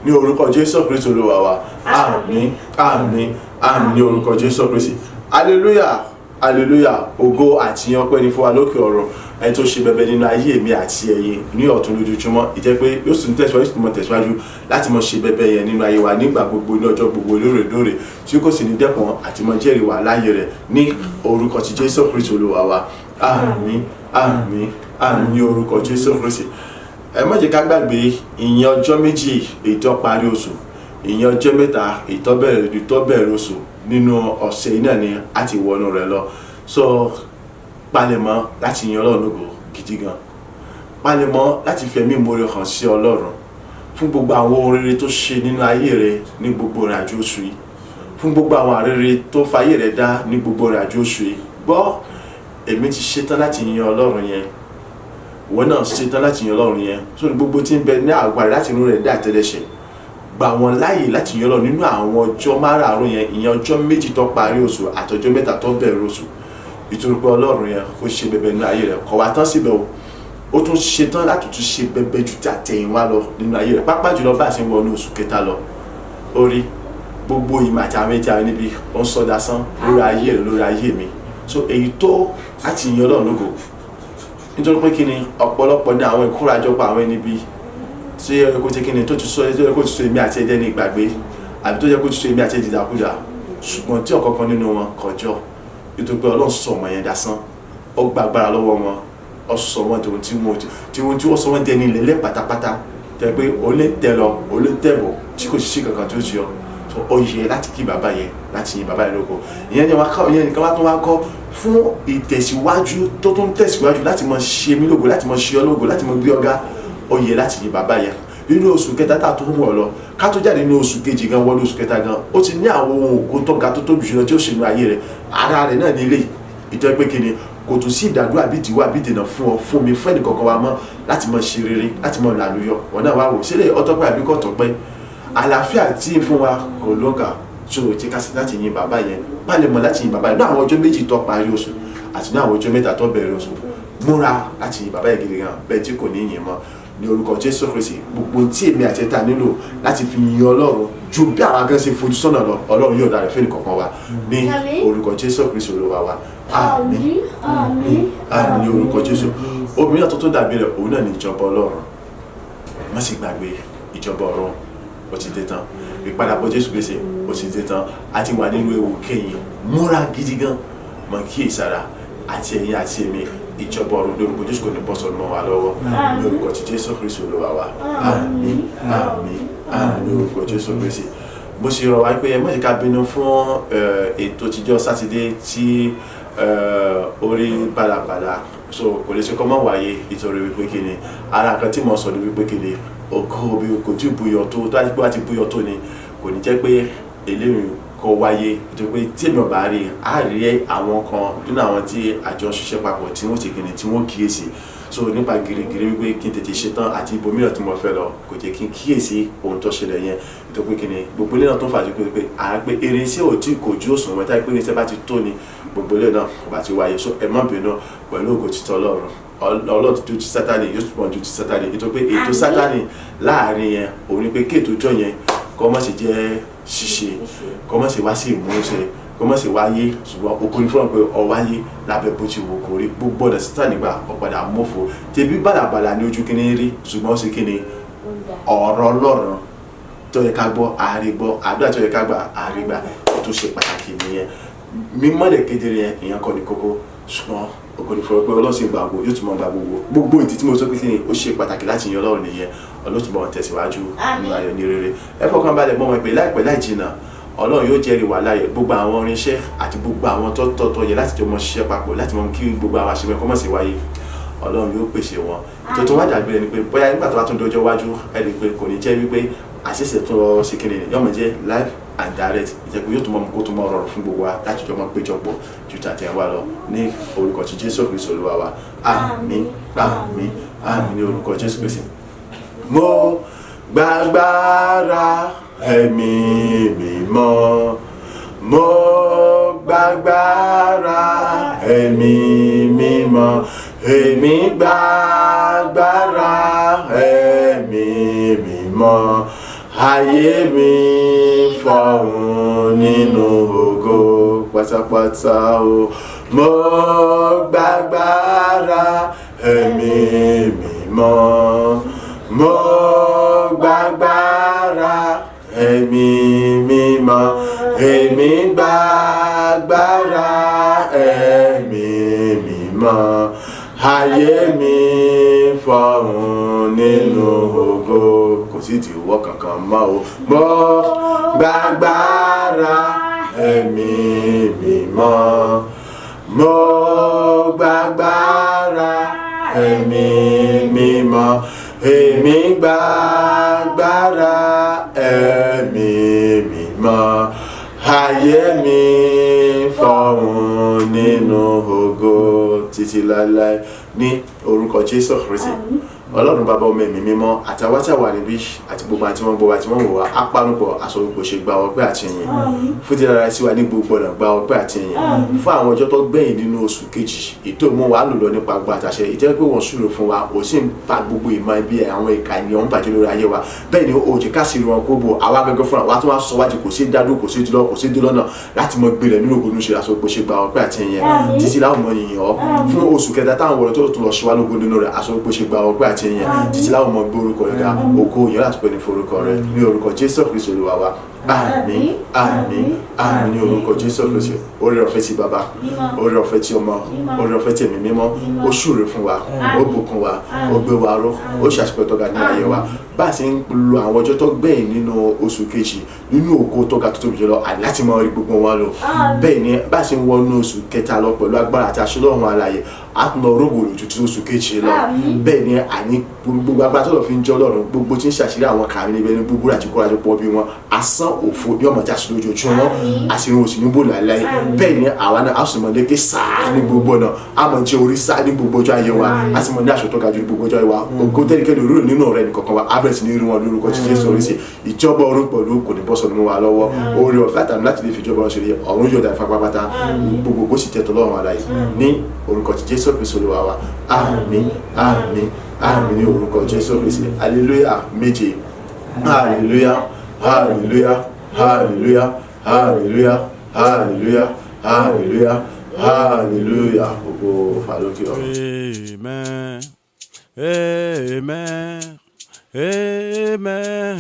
ní orúkọ Jésù Kristi Olúwa wa àmín àmín àmín ní orúkọ Jésù Kristi hallelujah hallelujah ògo àti ọpẹ́ ní fún wa lókè ọ̀run ẹni tó ṣe bẹbẹ nínú ayé mi àti ẹ̀yin ní ọ̀tún lójoojúmọ́ ìjẹ́ pé yóò sì tẹ̀síwájú láti mọ ṣe bẹbẹ yẹn nínú ayé wa nígbà gbogbo ní ọjọ́ gbogbo lóòrèlóòrè tí kò sì ní dẹ́kun àti mọ jẹ́rìí wa láyé rẹ̀ ní orúkọ ti Jésù Kristi Olúwa wa àmín àmín àmín ní orúkọ Jésù Kristi ẹ má jẹ́ ká gbàgbé ìyẹn ọjọ́ méjì èyí tó parí oṣù ìyẹn ọjọ́ mẹ́ta èyí tó bẹ̀rẹ̀ oṣù nínú ọ̀sẹ̀ iná ni a ti wọnú rẹ̀ lọ so palẹ̀mọ́ láti yan Ọlọ́run lógo gidi gan palẹ̀mọ́ láti fẹ̀mí ìmoore hàn sí Ọlọ́run fún gbogbo àwọn ohun rere tó ṣe nínú ayé rẹ̀ ní gbogbo ìrìnàjò oṣù yìí fún gbogbo àwọn àrere tó fayé rẹ̀ dá ní gbogbo ìrìnàjò oṣù yìí gbọ́ èmi ti ṣetán láti yan Ọlọ́run yẹn wọ́n náà ṣetán láti yan Ọlọ́run yẹn sórí gbogbo tí ń bẹ ní àgbà rẹ̀ láti inú rẹ̀ dá àtẹ́lẹsẹ̀ gbà wọ́n láàyè láti yan Ọlọ́run nínú àwọn ọjọ́ márààrún yẹn, ìyẹn ọjọ́ méjì tó parí oṣù àtọjọ́ mẹ́ta tó bẹ̀rẹ̀ oṣù. Nítorí pé Ọlọ́run yẹn ó ṣe bẹbẹ nínú ayé rẹ̀, kò wá tán síbẹ̀ o, ó tún ṣe tán láti tún ṣe bẹbẹ ju ti àtẹ̀yìnwá lọ nínú ayé rẹ̀, pàápàá jùlọ bá a ṣe ń wọnú oṣù kẹta lọ. Orí gbogbo ìmọ̀ àti àwọn ètò níbi ó ń sọ dasán lórí ayé rẹ̀, lórí ayé mi. So èyí tó láti yan Ọlọ́run lógo, nítorí pé kí ni ọ̀pọ̀lọpọ̀ ní àwọn ìkórajọpọ̀ àwọn ẹni bíi tí ó yẹ kó ti kí ni tó ti sọ èmi àti ẹ̀dẹ́ ní ìgbàgbé, àbí tó yẹ kó ti sọ èmi àti ẹ̀dẹ́ ìdàkúdà, ṣùgbọ́n tí ọ̀kọ̀ọ̀kan nínú wọn kọjọ́, nítorí pé Ọlọ́run sọ ọmọ yẹn dasán, ó gba agbára lọ́wọ́ wọn, ó sọ wọn tí wọ́n sọ wọn dẹni ilẹ̀ pátápátá, tẹ́ pé ó lè tẹ lọ, ó lè tẹ̀ bọ̀ tí kò sí kankan tó ti yọ. Ó yẹ láti kí bàbá yẹn, láti yin bàbá yẹn lógo. Ìyẹn nìkan wá tó wá kọ́ fún ìtẹ̀síwájú tó tún tẹ̀síwájú láti mọ ṣe mí lógo, láti mọ ṣe ọ lógo, láti mọ gbé ọ̀gá. Ó yẹ láti yin bàbá yẹn nínú oṣù kẹta tá a tó mú ọ lọ, ká tó jáde nínú oṣù kejì gan wọlé oṣù kẹta gan, ó ti ní àwọn ohun ògo tó ga tó tóbi jùlọ tí ó ṣe nínú ayé rẹ̀. Ara rẹ̀ náà ní ilé ìjọ pé kí ni kò tún sí ìdádúrà bí ìdíwọ́ àbí ìdènà fún ọ, fún mi, fún ẹnì kọ̀ọ̀kan wa mọ́ láti mọ ṣe rere, láti mọ làlùyọ. Wọn náà wá wò sílẹ̀ ọtọ́pẹ́ àbí kò tọ́pẹ́, àlàáfíà tí ń fún wa kò lóǹkà. So tí ká sí láti yin bàbá yẹn, pálẹ̀ mọ́ láti yin bàbá yẹn ní àwọn ọjọ́ méjì tó parí oṣù àti ní àwọn ọjọ́ mẹ́ta tó bẹ̀rẹ̀ oṣù. Múra láti yin bàbá yẹn gidi gan, bẹ́ẹ̀ tí kò ní yin mọ́ ní orúkọ Jésù Kristi. Gbogbo tí èmi àti ẹ̀ta nílò láti fi yin Ọlọ́run ju bí àwọn akẹ́kọ̀ọ́ ṣe fojú sọ́nà lọ, Ọlọ́run yóò dára fẹ́ni kọ̀ọ̀kan wa ní orúkọ Jésù Kristi Olúwa wa. Àmín, àmín, àmín ní orúkọ Jésù. Òmíràn tó dàbí rẹ̀ òun náà ní ìjọba Ọlọ́run. Má sì gbàgbé ìjọba ọ̀run ó ti dé tán, ìpadàbọ̀ Jésù Kristi ó ti dé tán, a ti wà nínú ewu kẹ́yìn. Múra gidi gan, mọ̀ kíyèsára àti ẹ̀yin àti èmi, ìjọba ọ̀run lórúkọ Jésù kò ní bọ́ sọ̀rọ̀ mọ́ wa lọ́wọ́ ní orúkọ ti Jésù Kristi Olúwa wa. Àmín, àmín, àmín ní orúkọ Jésù Kristi. Bó ṣe rọ̀ wá pé ẹ má jẹ́ ká bínú fún ètò tíjọ́ Sátidé tí orí bàlàbàlà, so kò lè ṣe kọ́ mọ́ wáyé nítorí wípé kí ni ara kan tí mo sọ ní wípé kí ni ògo bí kò tí ì buyọ̀ tó tó àti pé wá ti buyọ̀ tó ni kò ní jẹ́ pé eléyìí kọ́ wáyé, nítorí pé tí èmi ọba rí a rí àwọn kan nínú àwọn tí àjọ ṣiṣẹ́ papọ̀ tí wọ́n ti kìnnì tí wọ́n kíyèsí. So nípa gírígírí wípé kí n tètè ṣetán àti ibòmíràn tí mo fẹ́ lọ kò jẹ́ kí n kíyèsí ohun tó ṣẹlẹ̀ yẹn, nítorí pé kìnnì gbogbo ilé náà tó ń fàájú pé pé irinṣẹ́ ò tí kò ju òṣùwọ̀n mẹ́ta pé irinṣẹ́ bá ti tó ni gbogbo ilé náà kò bá ti wáyé. So ẹ má bínú pẹ̀lú ògo títọ́ Ọlọ́run tó ti Sátánì yóò tún pọ̀ ju ti Sátánì, nítorí pé ètò Sátánì láàrin yẹn òun ni pé kí ètò ìjọ yẹn kọ́ má ṣe jẹ́ ṣíṣe, kọ́ má ṣe wá sí ìmúṣẹ, kọ́ má ṣe wáyé, ṣùgbọ́n okòó ní fúnra pé ọ wáyé lábẹ́ bó ti wò kó rí gbogbo ọ̀dà Sátánì gbà ọ̀padà mọ́fò tẹ̀bí bàlàbàlà ní ojú kíní rí, ṣùgbọ́n ó ṣe kíni ọ̀rọ̀ Ọlọ́run tó yẹ ká gbọ́ àárí gbọ́, àdúrà tó yẹ ká gbà àárí gbà, tó ṣe pàtàkì nìyẹn. mímọ́lẹ̀ kedere yẹn ìyẹn kọ́ ni kókó, ṣùgbọ́n òkòlù fọwọ́ pé Ọlọ́run sì ń gba àgbo yóò tún mọ́ gba gbogbo ìdí tí mo sọ pé kí ni ó ṣe pàtàkì láti yan Ọlọ́run nìyẹn. Ọlọ́run tún bọ̀ tẹ̀síwájú nínú ayọ̀ ní rere. Ẹ fọkàn balẹ̀ mọ́ wọn pé láìpẹ́ láì jìnnà Ọlọ́run yóò jẹ́rìí wà láàyè gbogbo àwọn irinṣẹ́ àti gbogbo àwọn tọ́tọ́ yẹ láti jọ mọ ṣiṣẹ́ papọ̀ láti mọ kí gbogbo àwọn àṣemẹ́ kọ́ mọ̀ sí wáyé. Ọlọ́run yóò pèsè wọn. Tuntun wá dàbí ẹni pé bóyá nígbà tó bá tún dọjọ́ wájú ẹ rí i pé kò ní jẹ́ wípé àṣẹ̀ṣẹ̀ tún lọ sí kíni yọmọ jẹ́ live and direct, ìjẹ́pẹ́ yóò tún mọ́ kó tún mọ́ rọrùn fún gbogbo wa láti jọ mọ́ péjọpọ̀ ju tàtẹ̀wá lọ ní orúkọ ti Jésù Kristi Olúwa wa. Àmín, àmín, àmín ní orúkọ Jésù Kristi. Mo gbàgbára ẹ̀mí mímọ́, mo gbàgbára ẹ̀mí mímọ́, èmi gbàgbára ẹ̀mí mímọ́, ayé mi fọ̀hún nínú ògo pátápátá o. Mo gbàgbára ẹ̀mí mímọ́, mo gbàgbára ẹ̀mí mímọ́, èmi gbàgbára ẹ̀mí mímọ́, ayé mi fọ̀hún nínú ògo, kò sí ìdíwọ́ kankan mọ́ o. Mo gbàgbára ẹ̀mí mímọ́, mo gbàgbára ẹ̀mí mímọ́, èmi gbàgbára ẹ̀mí mímọ́, ayé mi fọ̀hún nínú ògo títí láéláé ní orúkọ Jésù Kristi Ọlọ́run bàbá ọmọ ẹ̀mí mímọ́ àtàwọn tí a wà níbí àti gbogbo àti wọn gbọ́ wa tí wọ́n wò wá á panupọ̀ aṣọ ipò ṣe gba ọpẹ́ àti ìyìn fún ti dára sí wa ní gbogbo ọ̀nà gba ọpẹ́ àti ìyìn fún àwọn ọjọ́ tó gbẹ̀yìn nínú oṣù kejì ètò mú wa lò lọ nípa gbogbo àtàṣe ìjẹ́ pé wọ́n súrò fún wa ò sì ń pa gbogbo ìmọ̀ ibi àwọn ìka ènìyàn ń bàjẹ́ lórí ayé wa bẹ́ẹ̀ ni òjì ká sí wọn kó bò àwa gẹ́gẹ́ fúnra wa tó wá sọ wájú kò sí dádó kò sí dúró kò sí dúró náà láti mọ gbélé nínú ògùn ṣe aṣọ ipò ṣe gba ọpẹ́ àti ìyìn títí láwọn ọmọ yìnyín ọ fún oṣù kẹta táwọn wọlé tó tún lọ ṣíwá lógún nínú rẹ̀ aṣọ ipò ṣe gba ọpẹ́ àti ìyìn títí láwọn ọmọ gbé orúkọ rẹ̀ ga ògo ìyẹn láti pè ní forúkọ rẹ̀ ní orúkọ Jésù Kristi Olúwa wa àmín àmín àmín ní orúkọ Jésù Kristi oore ọ̀fẹ́ ti bàbá oore ọ̀fẹ́ ti ọmọ oore ọ̀fẹ́ ti ẹ̀mí mímọ́ ó ṣúre fún wa ó bùkún wa ó gbé wa ró ó ṣàṣepẹ tó ga nínú ayé wa bá a ṣe ń lo àwọn ọjọ́ tó gbẹ̀yìn nínú oṣù kejì nínú ògo tó ga tó tóbi jùlọ láti máa rí gbogbo wọn lò bẹ́ẹ̀ ni bá a ṣe ń wọnú oṣù kẹta lọ pẹ̀lú agbára àti aṣọ lọ́run alààyè a tún lọ rógbò lójú tí oṣù kejì lọ bẹ́ẹ̀ ni àní gbogbo agbára tó lọ fi ń jọ lọ́run gbogbo tí ń ṣàṣírí àwọn kàmí níbẹ̀ ní gbogbo àti kóra jọ pọ̀ bí wọn asán òfo ní ọmọ jásí lójoojúmọ́ àṣírí oṣù níbò láláì bẹ́ẹ̀ ni àwa náà a sì mọ̀ lékè sáà ní gbogbo náà a mọ̀ jẹ́ orí sáà ní gbogbo ọjọ́ ayé wa a sì mọ̀ ní aṣọ tó ga jù ní gbogbo ọjọ́ ayé wa ògo tẹ́nikẹ́ni òróró nínú ọ̀rẹ́ nìkankan wa abẹ́rẹ́ sí ní irú wọn lórúkọ tí Jésù orí sí ìjọba ọ̀run pẹ̀lú kò ní bọ́ sọ̀rọ̀ mọ́ wa lọ́wọ́ oore ọ̀fẹ́ àtàmì láti lè fi ìjọba ọ̀run ṣe ọ̀run yóò dá ìfapá pátá gbogbo kó sì tẹ̀tọ̀ lọ́rùn aláì ní orúkọ tí Jésù Kristi Olúwa wa àmín àmín àmín ní orúkọ Jésù Kristi hallelujah méje hallelujah hallelujah hallelujah hallelujah hallelujah hallelujah hallelujah gbogbo fàlókè ọ̀run. Amen. Amen. Amen.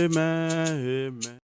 Amen. Amen.